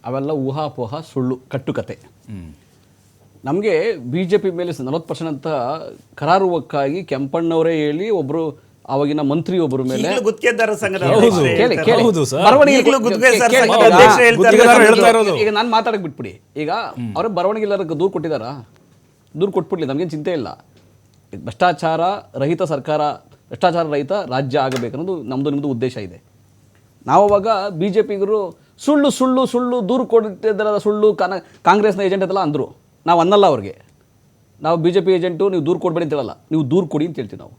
ಅವೆಲ್ಲ ಊಹಾಪೋಹ, ಸುಳ್ಳು, ಕಟ್ಟುಕತೆ. ನಮಗೆ BJP ಮೇಲೆ 40% ಅಂತ ಕರಾರುವಕ್ಕಾಗಿ ಕೆಂಪಣ್ಣವರೇ ಹೇಳಿ ಒಬ್ರು ಆವಾಗಿನ ಮಂತ್ರಿ ಒಬ್ಬರ ಮೇಲೆ ಈಗ ನಾನು ಮಾತಾಡಕ್ ಬಿಟ್ಬಿಡಿ. ಈಗ ಅವ್ರ ಬರವಣಿಗೆ ಎಲ್ಲರಿಗೆ ದೂರು ಕೊಟ್ಟಿದಾರ? ದೂರು ಕೊಟ್ಬಿಡ್ಲಿ, ನಮಗೇನು ಚಿಂತೆ ಇಲ್ಲ. ಭ್ರಷ್ಟಾಚಾರ ರಹಿತ ಸರ್ಕಾರ, ಭ್ರಷ್ಟಾಚಾರ ರಹಿತ ರಾಜ್ಯ ಆಗಬೇಕನ್ನೋದು ನಮ್ಮದು ನಿಮ್ಮದು ಉದ್ದೇಶ ಇದೆ. ನಾವು ಅವಾಗ BJPಗರು ಸುಳ್ಳು ಸುಳ್ಳು ಸುಳ್ಳು ದೂರು ಕೊಡ್ತಿದ್ದಲ್ಲ, ಸುಳ್ಳು ಕಾಂಗ್ರೆಸ್ನ ಏಜೆಂಟ್ ಅದೆಲ್ಲ ಅಂದರು. ನಾವು ಅನ್ನಲ್ಲ ಅವ್ರಿಗೆ. ನಾವು BJP ಏಜೆಂಟು ನೀವು ದೂರು ಕೊಡಬೇಡಿ ಅಂತ ಹೇಳಲ್ಲ, ನೀವು ದೂರು ಕೊಡಿ ಅಂತ ಹೇಳ್ತೀವಿ. ನಾವು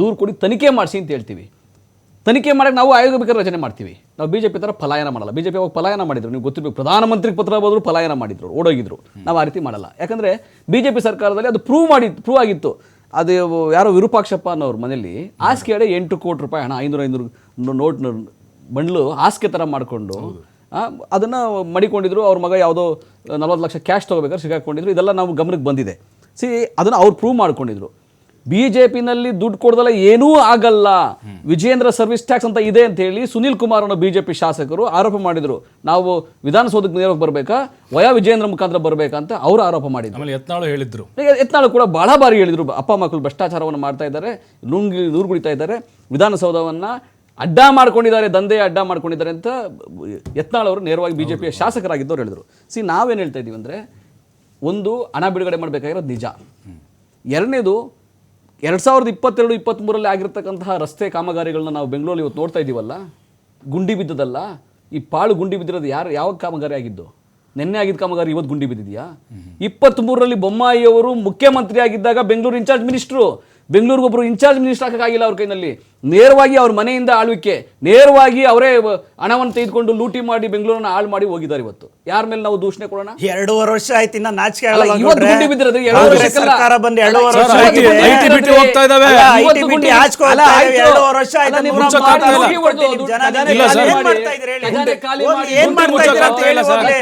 ದೂರು ಕೊಡಿ, ತನಿಖೆ ಮಾಡಿಸಿ ಅಂತ ಹೇಳ್ತೀವಿ. ತನಿಖೆ ಮಾಡೋಕ್ಕೆ ನಾವು ಆಯೋಗ ಬೇಕಾದ್ರೆ ರಚನೆ ಮಾಡ್ತೀವಿ. ನಾವು BJP ಥರ ಪಲಾಯನ ಮಾಡಲ್ಲ. BJP ಅವಾಗ ಪಲಾಯನ ಮಾಡಿದ್ರು, ನೀವು ಗೊತ್ತಿರಬೇಕು. ಪ್ರಧಾನಮಂತ್ರಿಗೆ ಪತ್ರ ಬರೆದ್ರು ಪಲಾಯನ ಮಾಡಿದ್ರು, ಓಡೋಗಿದ್ರು. ನಾವು ಆ ರೀತಿ ಮಾಡಲ್ಲ. ಯಾಕಂದರೆ BJP ಸರ್ಕಾರದಲ್ಲಿ ಅದು ಪ್ರೂವ್ ಆಗಿತ್ತು. ಅದು ಯಾರೋ ವಿರೂಪಾಕ್ಷಪ್ಪ ಅನ್ನೋರು ಮನೇಲಿ ಹಾಸಿಗೆ ಅಡೆ 8 ಕೋಟಿ ರೂಪಾಯಿ ಹಣ 500 ನೋಟ್ ಬಂಡ್ಲು ಹಾಸಿಗೆ ಥರ ಮಾಡಿಕೊಂಡು ಅದನ್ನು ಮಡಿಕೊಂಡಿದ್ರು. ಅವ್ರ ಮಗ ಯಾವುದೋ 40 ಲಕ್ಷ ಕ್ಯಾಶ್ ತೊಗೋಬೇಕಾದ್ರೆ ಸಿಗಾಕೊಂಡಿದ್ರು. ಇದೆಲ್ಲ ನಾವು ಗಮನಕ್ಕೆ ಬಂದಿದೆ. ಅದನ್ನು ಅವ್ರು ಪ್ರೂವ್ ಮಾಡ್ಕೊಂಡಿದ್ರು. BJPನಲ್ಲಿ ದುಡ್ಡು ಕೊಡ್ದಲ್ಲ ಏನೂ ಆಗಲ್ಲ, ವಿಜೇಂದ್ರ ಸರ್ವಿಸ್ ಟ್ಯಾಕ್ಸ್ ಅಂತ ಇದೆ ಅಂತ ಹೇಳಿ ಸುನೀಲ್ ಕುಮಾರ್ ಅನ್ನೋ BJP ಶಾಸಕರು ಆರೋಪ ಮಾಡಿದ್ರು. ನಾವು ವಿಧಾನಸೌಧಕ್ಕೆ ನೇರವಾಗಿ ಬರಬೇಕಾ, ವಯಾ ವಿಜೇಂದ್ರ ಮುಖಾಂತರ ಬರಬೇಕಂತ ಅವರು ಆರೋಪ ಮಾಡಿದ್ರು. ಯತ್ನಾಳು ಕೂಡ ಬಹಳ ಬಾರಿ ಹೇಳಿದ್ರು, ಅಪ್ಪ ಮಕ್ಕಳು ಭ್ರಷ್ಟಾಚಾರವನ್ನು ಮಾಡ್ತಾ ಇದ್ದಾರೆ, ನೂರು ಕುಡಿತಾ ಇದ್ದಾರೆ, ವಿಧಾನಸೌಧವನ್ನು ಅಡ್ಡ ಮಾಡ್ಕೊಂಡಿದ್ದಾರೆ, ದಂಧೆ ಅಡ್ಡ ಮಾಡ್ಕೊಂಡಿದ್ದಾರೆ ಅಂತ ಯತ್ನಾಳ್ ಅವರು ನೇರವಾಗಿ BJPಯ ಶಾಸಕರಾಗಿದ್ದವ್ರು ಹೇಳಿದ್ರು. ನಾವೇನು ಹೇಳ್ತಾ ಇದ್ದೀವಿ ಅಂದರೆ, ಒಂದು ಹಣ ಬಿಡುಗಡೆ ಮಾಡಬೇಕಾಗಿರೋದು ನಿಜ. ಎರಡನೇದು 2022-23 ಆಗಿರ್ತಕ್ಕಂತಹ ರಸ್ತೆ ಕಾಮಗಾರಿಗಳನ್ನ ನಾವು ಬೆಂಗಳೂರಲ್ಲಿ ಇವತ್ತು ನೋಡ್ತಾ ಇದ್ದೀವಲ್ಲ, ಗುಂಡಿ ಬಿದ್ದದಲ್ಲ. ಈ ಪಾಳು ಗುಂಡಿ ಬಿದ್ದಿರೋದು ಯಾವ ಕಾಮಗಾರಿ ಆಗಿದ್ದು? ನಿನ್ನೆ ಆಗಿದ್ದ ಕಾಮಗಾರಿ ಇವತ್ತು ಗುಂಡಿ ಬಿದ್ದಿದೆಯಾ? 23ರಲ್ಲಿ ಬೊಮ್ಮಾಯಿ ಅವರು ಮುಖ್ಯಮಂತ್ರಿ ಆಗಿದ್ದಾಗ ಬೆಂಗಳೂರು ಇನ್ಚಾರ್ಜ್ ಮಿನಿಸ್ಟ್ರು, ಬೆಂಗಳೂರಿಗೆ ಒಬ್ಬರು ಇನ್ಚಾರ್ಜ್ ಮಿನಿಸ್ಟರ್ ಹಾಕಕ್ಕಾಗಿಲ್ಲ ಅವ್ರ ಕೈನಲ್ಲಿ. ನೇರವಾಗಿ ಅವ್ರ ಮನೆಯಿಂದ ಆಳ್ವಿಕೆ, ನೇರವಾಗಿ ಅವರೇ ಹಣವನ್ನು ತೆಗೆದುಕೊಂಡು ಲೂಟಿ ಮಾಡಿ ಬೆಂಗಳೂರನ್ನ ಹಾಳು ಮಾಡಿ ಹೋಗಿದ್ದಾರೆ. ಇವತ್ತು ಯಾರ ಮೇಲೆ ನಾವು ದೂಷಣೆ ಕೊಡೋಣ? 2.5 ವರ್ಷ ಆಯ್ತು, ಇನ್ನ ನಾಚಿಕೆ ಆಗಲ್ಲ. ಇವತ್ತು ಗುಂಡಿ ಬಿದ್ದಿರೋದು 2.5 ವರ್ಷ ಸರ್ಕಾರ ಬಂದು 2.5 ವರ್ಷ ಹೋಗ್ತಾ ಇದಾವೆ.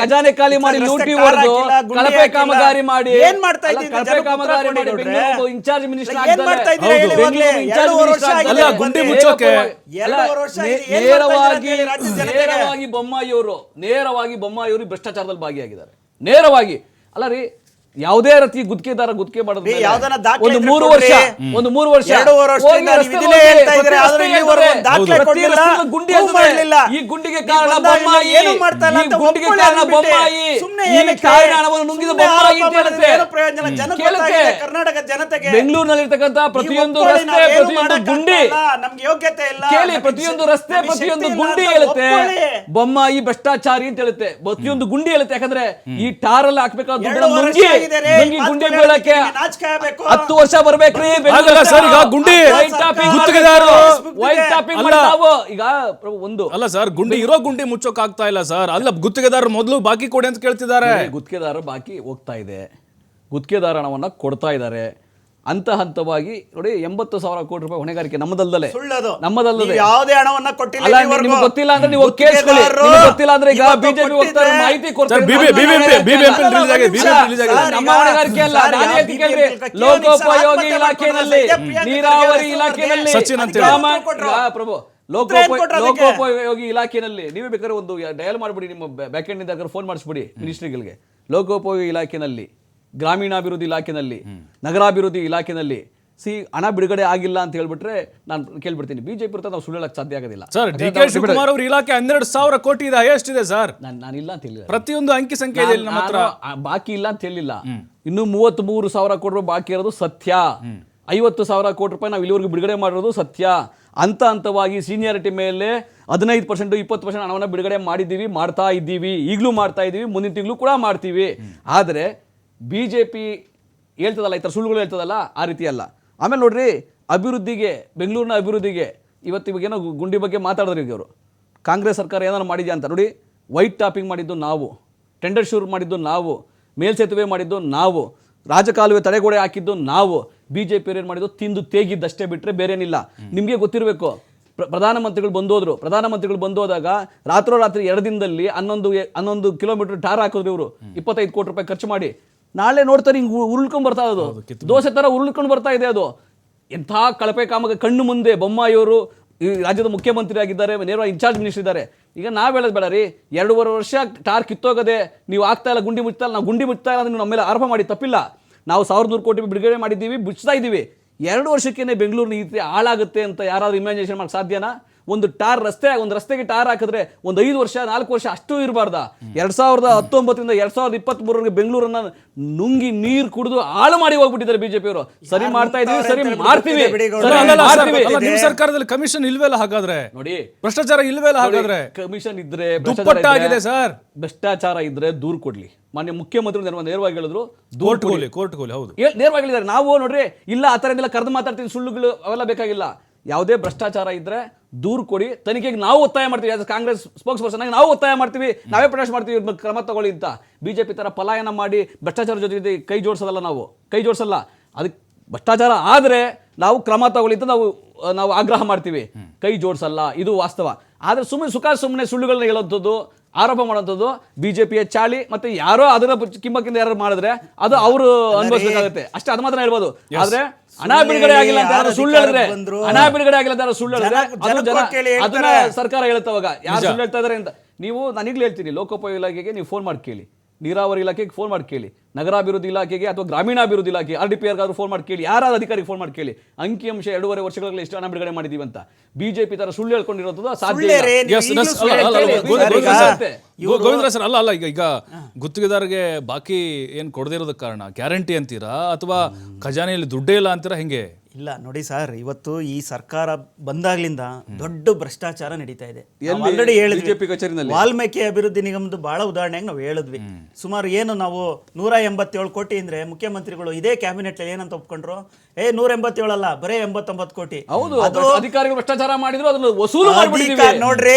ಖಜಾನೆ ಖಾಲಿ ಮಾಡಿ ಲೂಟಿ ಹೊಡೆದು ಕಳಪೆ ಕಾಮಗಾರಿ ಮಾಡಿ ಏನ್ ಮಾಡ್ತಾ ಇದ್ದೀರಿ? ಇನ್ಚಾರ್ಜ್ ಮಿನಿಸ್ಟರ್ ನೇರವಾಗಿ ಬೊಮ್ಮಾಯಿಯವರು ಭ್ರಷ್ಟಾಚಾರದಲ್ಲಿ ಭಾಗಿಯಾಗಿದ್ದಾರೆ. ನೇರವಾಗಿ ಅಲ್ಲ ರೀ, ಯಾವುದೇ ರೀತಿ ಗುತ್ತಿಗೆದಾರ ಗುತ್ತಿಗೆ ಮಾಡೋದು ಒಂದು 3 ವರ್ಷ 2 ವರ್ಷ ಈ ಗುಂಡಿಗೆ ಕಾರಣ ಬೊಮ್ಮಾಯಿ, ಕರ್ನಾಟಕ ಜನತೆಗೆ ಬೆಂಗಳೂರಿನಲ್ಲಿರ್ತಕ್ಕಂಥ ಪ್ರತಿಯೊಂದು ರಸ್ತೆ, ಪ್ರತಿಯೊಂದು ಗುಂಡಿ ಕೇಳಿ, ಪ್ರತಿಯೊಂದು ರಸ್ತೆ, ಪ್ರತಿಯೊಂದು ಗುಂಡಿ ಹೇಳುತ್ತೆ ಬೊಮ್ಮಾಯಿ ಭ್ರಷ್ಟಾಚಾರಿ ಅಂತ ಹೇಳುತ್ತೆ. ಪ್ರತಿಯೊಂದು ಗುಂಡಿ ಹೇಳುತ್ತೆ. ಯಾಕಂದ್ರೆ ಈ ಟಾರ್ ಅಲ್ಲಿ ಹಾಕ್ಬೇಕಾದ ಗುಂಡಿ ಬೀಳಕ್ಕೆ 10 ವರ್ಷ ಬರ್ಬೇಕ್ರಿ. ಈಗ ಒಂದು ಅಲ್ಲ ಸರ್, ಗುಂಡಿ ಇರೋ ಗುಂಡಿ ಮುಚ್ಚೋಕ್ ಆಗ್ತಾ ಇಲ್ಲ ಸರ್. ಅಲ್ಲ, ಗುತ್ತಿಗೆದಾರರು ಮೊದಲು ಬಾಕಿ ಕೊಡಿ ಅಂತ ಕೇಳ್ತಿದ್ದಾರೆ. ಗುತ್ತಿಗೆದಾರರು ಬಾಕಿ ಹೋಗ್ತಾ ಇದೆ, ಗುತ್ತಿಗೆದಾರ ಹಣವನ್ನ ಕೊಡ್ತಾ ಇದ್ದಾರೆ. ಹಂತ ಹಂತವಾಗಿ ನೋಡಿ 80,000 ಕೋಟಿ ರೂಪಾಯಿ ಹೊಣೆಗಾರಿಕೆ ನಮ್ಮದಲ್ಲದೆ ಸುಳ್ಳದು. ನಮ್ಮದಲ್ಲದೆ ನೀವು ಯಾವುದೇ ಹಣವನ್ನ ಕೊಟ್ಟಿಲ್ಲ ಅಲ್ಲ, ಇಲ್ಲಿವರೆಗೂ. ನಿಮ್ಗೆ ಗೊತ್ತಿಲ್ಲ ಅಂದ್ರೆ ನೀವು ಕೇಳಿಸ್ಕೊಳ್ಳಿ. ನಿಮ್ಗೆ ಗೊತ್ತಿಲ್ಲ ಅಂದ್ರೆ ಈಗ ಇವತ್ತು ಬಿಜೆಪಿ ಹೋಗ್ತಾರೆ ಮಾಹಿತಿ ಸರ್, ಕೊಡ್ತಾರೆ. BBMP ರಿಲೀಸ್ ಆಗಿದೆ, BBMP ರಿಲೀಸ್ ಆಗಿದೆ. ನಮ್ಮ ಹೊಣೆಗಾರಿಕೆ ಅಲ್ಲ, ನಾನು ಹೇಳ್ತೀನಿ ಕೇಳ್ರಿ. ಲೋಕೋಪಯೋಗಿ ಇಲಾಖೆಯಲ್ಲಿ, ನೀರಾವರಿ ಇಲಾಖೆಯಲ್ಲಿ, ಸಚಿನ್ ಅಂತ ಹೇಳಿ. ಪ್ರಭು ಲೋಕೋಪಯೋಗಿ ಇಲಾಖೆಯಲ್ಲಿ ನೀವೇ ಬೇಕಾದ್ರೆ ಒಂದು ಡಯಲ್ ಮಾಡ್ಬಿಡಿ, ನಿಮ್ಮ ಬ್ಯಾಕ್ ಎಂಡ್ ನಿಂದ ಫೋನ್ ಮಾಡಿಸ್ಬಿಡಿ ಮಿನಿಸ್ಟ್ರಿಗಳಿಗೆ. ಲೋಕೋಪಯೋಗಿ ಇಲಾಖೆನಲ್ಲಿ, ಗ್ರಾಮೀಣಾಭಿವೃದ್ಧಿ ಇಲಾಖೆನಲ್ಲಿ, ನಗರಾಭಿವೃದ್ಧಿ ಇಲಾಖೆನಲ್ಲಿ ಹಣ ಬಿಡುಗಡೆ ಆಗಿಲ್ಲ ಅಂತ ಹೇಳ್ಬಿಟ್ರೆ ನಾನು ಕೇಳ್ಬಿಡ್ತೀನಿ. ಬಿಜೆಪಿ ಇರುತ್ತೆ ನಾವು ಸುಳ್ಳು ಹೇಳಕ್ ಸಾಧ್ಯ ಆಗೋದಿಲ್ಲ. ಸರ್, DK ಶಿವಕುಮಾರ್ ಅವ್ರ ಇಲಾಖೆ 12,000 ಕೋಟಿ ಇದೆ, ಹೈಯೆಸ್ಟ್ ಇದೆ ಸರ್. ನಾನಿಲ್ಲ ಅಂತ ಹೇಳಿಲ್ಲ, ಪ್ರತಿಯೊಂದು ಅಂಕಿ ಸಂಖ್ಯೆ ಇದೆ ನಮ್ಮ ಹತ್ರ. ಬಾಕಿ ಇಲ್ಲ ಅಂತ ಹೇಳಿಲ್ಲ. ಇನ್ನು 33,000 ಕೋಟಿ ರೂಪಾಯಿ ಬಾಕಿ ಇರೋದು ಸತ್ಯ. 50,000 ಕೋಟಿ ರೂಪಾಯಿ ನಾವು ಇಲ್ಲಿವರೆಗೂ ಬಿಡುಗಡೆ ಮಾಡಿರೋದು ಸತ್ಯ. ಹಂತವಾಗಿ ಸೀನಿಯಾರಿಟಿ ಮೇಲೆ 15%, 20% ಹಣವನ್ನು ಬಿಡುಗಡೆ ಮಾಡಿದ್ದೀವಿ, ಮಾಡ್ತಾ ಇದ್ದೀವಿ, ಈಗಲೂ ಮಾಡ್ತಾ ಇದ್ದೀವಿ, ಮುಂದಿನ ತಿಂಗಳು ಕೂಡ ಮಾಡ್ತೀವಿ. ಆದರೆ ಬಿಜೆಪಿ ಹೇಳ್ತದಲ್ಲ, ಈ ಥರ ಸುಳ್ಳುಗಳು ಹೇಳ್ತದಲ್ಲ, ಆ ರೀತಿ ಅಲ್ಲ. ಆಮೇಲೆ ನೋಡ್ರಿ, ಅಭಿವೃದ್ಧಿಗೆ, ಬೆಂಗಳೂರಿನ ಅಭಿವೃದ್ಧಿಗೆ ಇವಾಗೇನೋ ಗುಂಡಿ ಬಗ್ಗೆ ಮಾತಾಡಿದ್ರು ಈಗ ಅವರು. ಕಾಂಗ್ರೆಸ್ ಸರ್ಕಾರ ಏನಾದ್ರು ಮಾಡಿದ್ಯಾ ಅಂತ ನೋಡಿ. ವೈಟ್ ಟಾಪಿಂಗ್ ಮಾಡಿದ್ದು ನಾವು, ಟೆಂಡರ್ ಶೂರ್ ಮಾಡಿದ್ದು ನಾವು, ಮೇಲ್ಸೇತುವೆ ಮಾಡಿದ್ದು ನಾವು, ರಾಜಕಾಲುವೆ ತಡೆಗೋಡೆ ಹಾಕಿದ್ದು ನಾವು. ಬಿಜೆಪಿ ಏನು ಮಾಡಿದ್ದು ತಿಂದು ತೇಗಿದ್ದಷ್ಟೇ ಬಿಟ್ಟರೆ ಬೇರೇನಿಲ್ಲ. ನಿಮಗೆ ಗೊತ್ತಿರಬೇಕು, ಪ್ರಧಾನಮಂತ್ರಿಗಳು ಬಂದೋದಾಗ ರಾತ್ರೋರಾತ್ರಿ 2 ದಿನದಲ್ಲಿ 11 ಕಿಲೋಮೀಟರ್ ಟಾರ್ ಹಾಕಿದ್ರು ಇವರು, 25 ಕೋಟಿ ರೂಪಾಯಿ ಖರ್ಚು ಮಾಡಿ. ನಾಳೆ ನೋಡ್ತಾರೆ ಹಿಂಗೆ ಉರುಳ್ಕೊಂಡು ಬರ್ತಾ ಇರೋದು, ದೋಸೆ ಥರ ಉರುಳ್ಕೊಂಡು ಬರ್ತಾ ಇದೆ ಅದು. ಎಂಥ ಕಳಪೆ ಕಾಮಗ ಕಣ್ಣು ಮುಂದೆ ಬೊಮ್ಮಾಯಿಯವರು ಈ ರಾಜ್ಯದ ಮುಖ್ಯಮಂತ್ರಿ ಆಗಿದ್ದಾರೆ, ನೇರವಾಗಿ ಇನ್ಚಾರ್ಜ್ ಮಿನಿಸ್ಟರ್ ಇದ್ದಾರೆ. ಈಗ ನಾವು ಹೇಳೋದು ಬೇಡ ರೀ, 2.5 ವರ್ಷ ಟಾರ್ ಕಿತ್ತೋಗದೆ ನೀವು ಆಗ್ತಾ ಇಲ್ಲ, ಗುಂಡಿ ಮುಚ್ತಾ ಇಲ್ಲ. ನಾವು ಗುಂಡಿ ಮುಚ್ತಾ ಇಲ್ಲ ಅಂದ್ರೆ ನಮ್ಮ ಮೇಲೆ ಆರೋಪ ಮಾಡಿ ತಪ್ಪಿಲ್ಲ. ನಾವು 1,100 ಕೋಟಿ ಬಿಡುಗಡೆ ಮಾಡಿದ್ದೀವಿ, ಮುಚ್ತಾ ಇದ್ದೀವಿ. 2 ವರ್ಷಕ್ಕೇನೆ ಬೆಂಗಳೂರಿನ ಈ ರೀತಿ ಹಾಳಾಗುತ್ತೆ ಅಂತ ಯಾರಾದ್ರೂ ಇಮ್ಯಾಜಿನೇಷನ್ ಮಾಡಕ್ಕೆ ಸಾಧ್ಯನಾ? ಒಂದು ರಸ್ತೆಗೆ ಟಾರ್ ಹಾಕಿದ್ರೆ ಒಂದು 5 ವರ್ಷ 4 ವರ್ಷ ಅಷ್ಟು ಇರಬಾರ್ದ? 2019 ರಿಂದ 2023 ಬೆಂಗಳೂರನ್ನ ನುಂಗಿ ನೀರು ಕುಡಿದು ಹಾಳು ಮಾಡಿ ಹೋಗ್ಬಿಟ್ಟಿದ್ದಾರೆ ಬಿಜೆಪಿ ಅವರು. ಸರಿ ಮಾಡ್ತಾ ಇದೀವಿ, ಸರಿ ಮಾಡ್ತೀವಿ. ನಿಮ್ಮ ಸರ್ಕಾರದಲ್ಲಿ ಕಮಿಷನ್ ಇಲ್ವಲ್ಲ ಹಾಗಾದ್ರೆ? ನೋಡಿ, ಭ್ರಷ್ಟಾಚಾರ ಇಲ್ವಲ್ಲ ಹಾಗಾದ್ರೆ? ಕಮಿಷನ್ ಇದ್ರೆ, ದುಪ್ಪಟ್ಟಾಗಿದೆ ಸರ್. ಭ್ರಷ್ಟಾಚಾರ ಇದ್ರೆ ದೂರು ಕೊಡ್ಲಿ. ಮಾನ್ಯ ಮುಖ್ಯಮಂತ್ರಿ ನೇರವಾಗಿ ಹೇಳಿದ್ರು, ಕೋರ್ಟ್ ಹೋಲಿ. ಹೌದು, ನೇರವಾಗಿ ಹೇಳಿದ್ದಾರೆ. ನಾವು ನೋಡ್ರಿ, ಇಲ್ಲ ಆ ಥರ ಕರೆದು ಮಾತಾಡ್ತೀನಿ, ಸುಳ್ಳುಗಳು ಅವೆಲ್ಲ ಬೇಕಾಗಿಲ್ಲ. ಯಾವುದೇ ಭ್ರಷ್ಟಾಚಾರ ಇದ್ರೆ ದೂರು ಕೊಡಿ, ತನಿಖೆಗೆ ನಾವು ಒತ್ತಾಯ ಮಾಡ್ತೀವಿ. ಕಾಂಗ್ರೆಸ್ ಸ್ಪೋಕ್ಸ್ ಪರ್ಸನ್ ಆಗಿ ನಾವು ಒತ್ತಾಯ ಮಾಡ್ತೀವಿ, ನಾವೇ ಪ್ರೊಟೆಸ್ಟ್ ಮಾಡ್ತೀವಿ, ಕ್ರಮ ತಗೊಳ್ಳಿ ಅಂತ. ಬಿಜೆಪಿ ತರ ಪಲಾಯನ ಮಾಡಿ ಭ್ರಷ್ಟಾಚಾರ ಜೊತೆ ಕೈ ಜೋಡಿಸೋದಲ್ಲ, ನಾವು ಕೈ ಜೋಡಿಸಲ್ಲ. ಅದಕ್ಕೆ ಭ್ರಷ್ಟಾಚಾರ ಆದ್ರೆ ನಾವು ಕ್ರಮ ತಗೊಳ್ಳಿ ಅಂತ ನಾವು ಆಗ್ರಹ ಮಾಡ್ತೀವಿ, ಕೈ ಜೋಡಿಸಲ್ಲ, ಇದು ವಾಸ್ತವ. ಆದ್ರೆ ಸುಮ್ಮನೆ ಸುಳ್ಳುಗಳನ್ನ ಹೇಳೋಂಥದ್ದು, ಆರೋಪ ಮಾಡುವಂಥದ್ದು ಬಿಜೆಪಿಯ ಚಾಳಿ. ಮತ್ತೆ ಯಾರೋ ಅದರ ಕಿಮ್ಮಕ್ಕಿಂದ ಯಾರು ಮಾಡಿದ್ರೆ ಅದು ಅವರು ಅನುಭವಿಸಬೇಕಾಗುತ್ತೆ ಅಷ್ಟೇ, ಅದು ಮಾತ್ರ ಹೇಳ್ಬೋದು. ಆದ್ರೆ ಹಣ ಬಿಡುಗಡೆ ಆಗಿಲ್ಲ ಅಂತ ಯಾರು ಸುಳ್ಳು ಹೇಳಿದ್ರೆ, ಅದನ್ನ ಸರ್ಕಾರ ಹೇಳುತ್ತವಾಗ ಯಾರು ಸುಳ್ಳು ಹೇಳ್ತಾ ಇದಾರೆ ಅಂತ. ನಾನು ಈಗಲೂ ಹೇಳ್ತೀನಿ, ಲೋಕೋಪಯೋಗಿ ಇಲಾಖೆಗೆ ನೀವು ಫೋನ್ ಮಾಡಿ ಕೇಳಿ, ನೀರಾವರಿ ಇಲಾಖೆಗೆ ಫೋನ್ ಮಾಡಿ ಕೇಳಿ, ನಗರಾಭಿವೃದ್ಧಿ ಇಲಾಖೆಗೆ ಅಥವಾ ಗ್ರಾಮೀಣಾಭಿವೃದ್ಧಿ ಇಲಾಖೆ RDPR ಫೋನ್ ಮಾಡಿ ಕೇಳಿ, ಯಾರಾದ ಅಧಿಕಾರಿಗೆ ಫೋನ್ ಮಾಡಿ ಕೇಳಿ, ಅಂಕಿಅಂಶ 2.5 ವರ್ಷಗಳಲ್ಲಿ ಎಷ್ಟು ಹಣ ಬಿಡುಗಡೆ ಮಾಡಿದೀವಿ ಅಂತ. ಬಿಜೆಪಿ ತರ ಸುಳ್ಳು ಹೇಳ್ಕೊಂಡಿರೋದು ಸಾಧ್ಯ ಗೋವಿಂದ್ರ ಸರ್. ಅಲ್ಲ ಈಗ ಗುತ್ತಿಗೆದಾರರಿಗೆ ಬಾಕಿ ಏನ್ ಕೊಡದೇ ಇರೋದಕ್ಕೆ ಕಾರಣ ಗ್ಯಾರಂಟಿ ಅಂತೀರಾ ಅಥವಾ ಖಜಾನೆಯಲ್ಲಿ ದುಡ್ಡೇ ಇಲ್ಲ ಅಂತೀರಾ? ಹೆಂಗೆ? ಇಲ್ಲ ನೋಡಿ ಸರ್, ಇವತ್ತು ಈ ಸರ್ಕಾರ ಬಂದಾಗ್ಲಿಂದ ದೊಡ್ಡ ಭ್ರಷ್ಟಾಚಾರ ನಡೀತಾ ಇದೆ. ಆಲ್ರೆಡಿ ಹೇಳಿದ್ವಿ, ವಾಲ್ಮೀಕಿ ಅಭಿವೃದ್ಧಿ ನಿಗಮದ ಬಹಳ ಉದಾಹರಣೆಗೆ ನಾವು ಹೇಳಿದ್ವಿ. ಸುಮಾರು ಏನು ನಾವು 187 ಕೋಟಿ ಅಂದ್ರೆ ಮುಖ್ಯಮಂತ್ರಿಗಳು ಇದೇ ಕ್ಯಾಬಿನೆಟ್ ಏನಂತ ಒಪ್ಕೊಂಡ್ರು, 187 ಅಲ್ಲ, ಬರೇ 89 ಕೋಟಿ. ಹೌದು, ಅಧಿಕಾರಿಗಳು ಭ್ರಷ್ಟಾಚಾರ ಮಾಡಿದ್ರು, ಅದನ್ನು ವಸೂಲು ಮಾಡಿಬಿಟ್ಟಿದ್ದೀವಿ. ನೋಡ್ರಿ,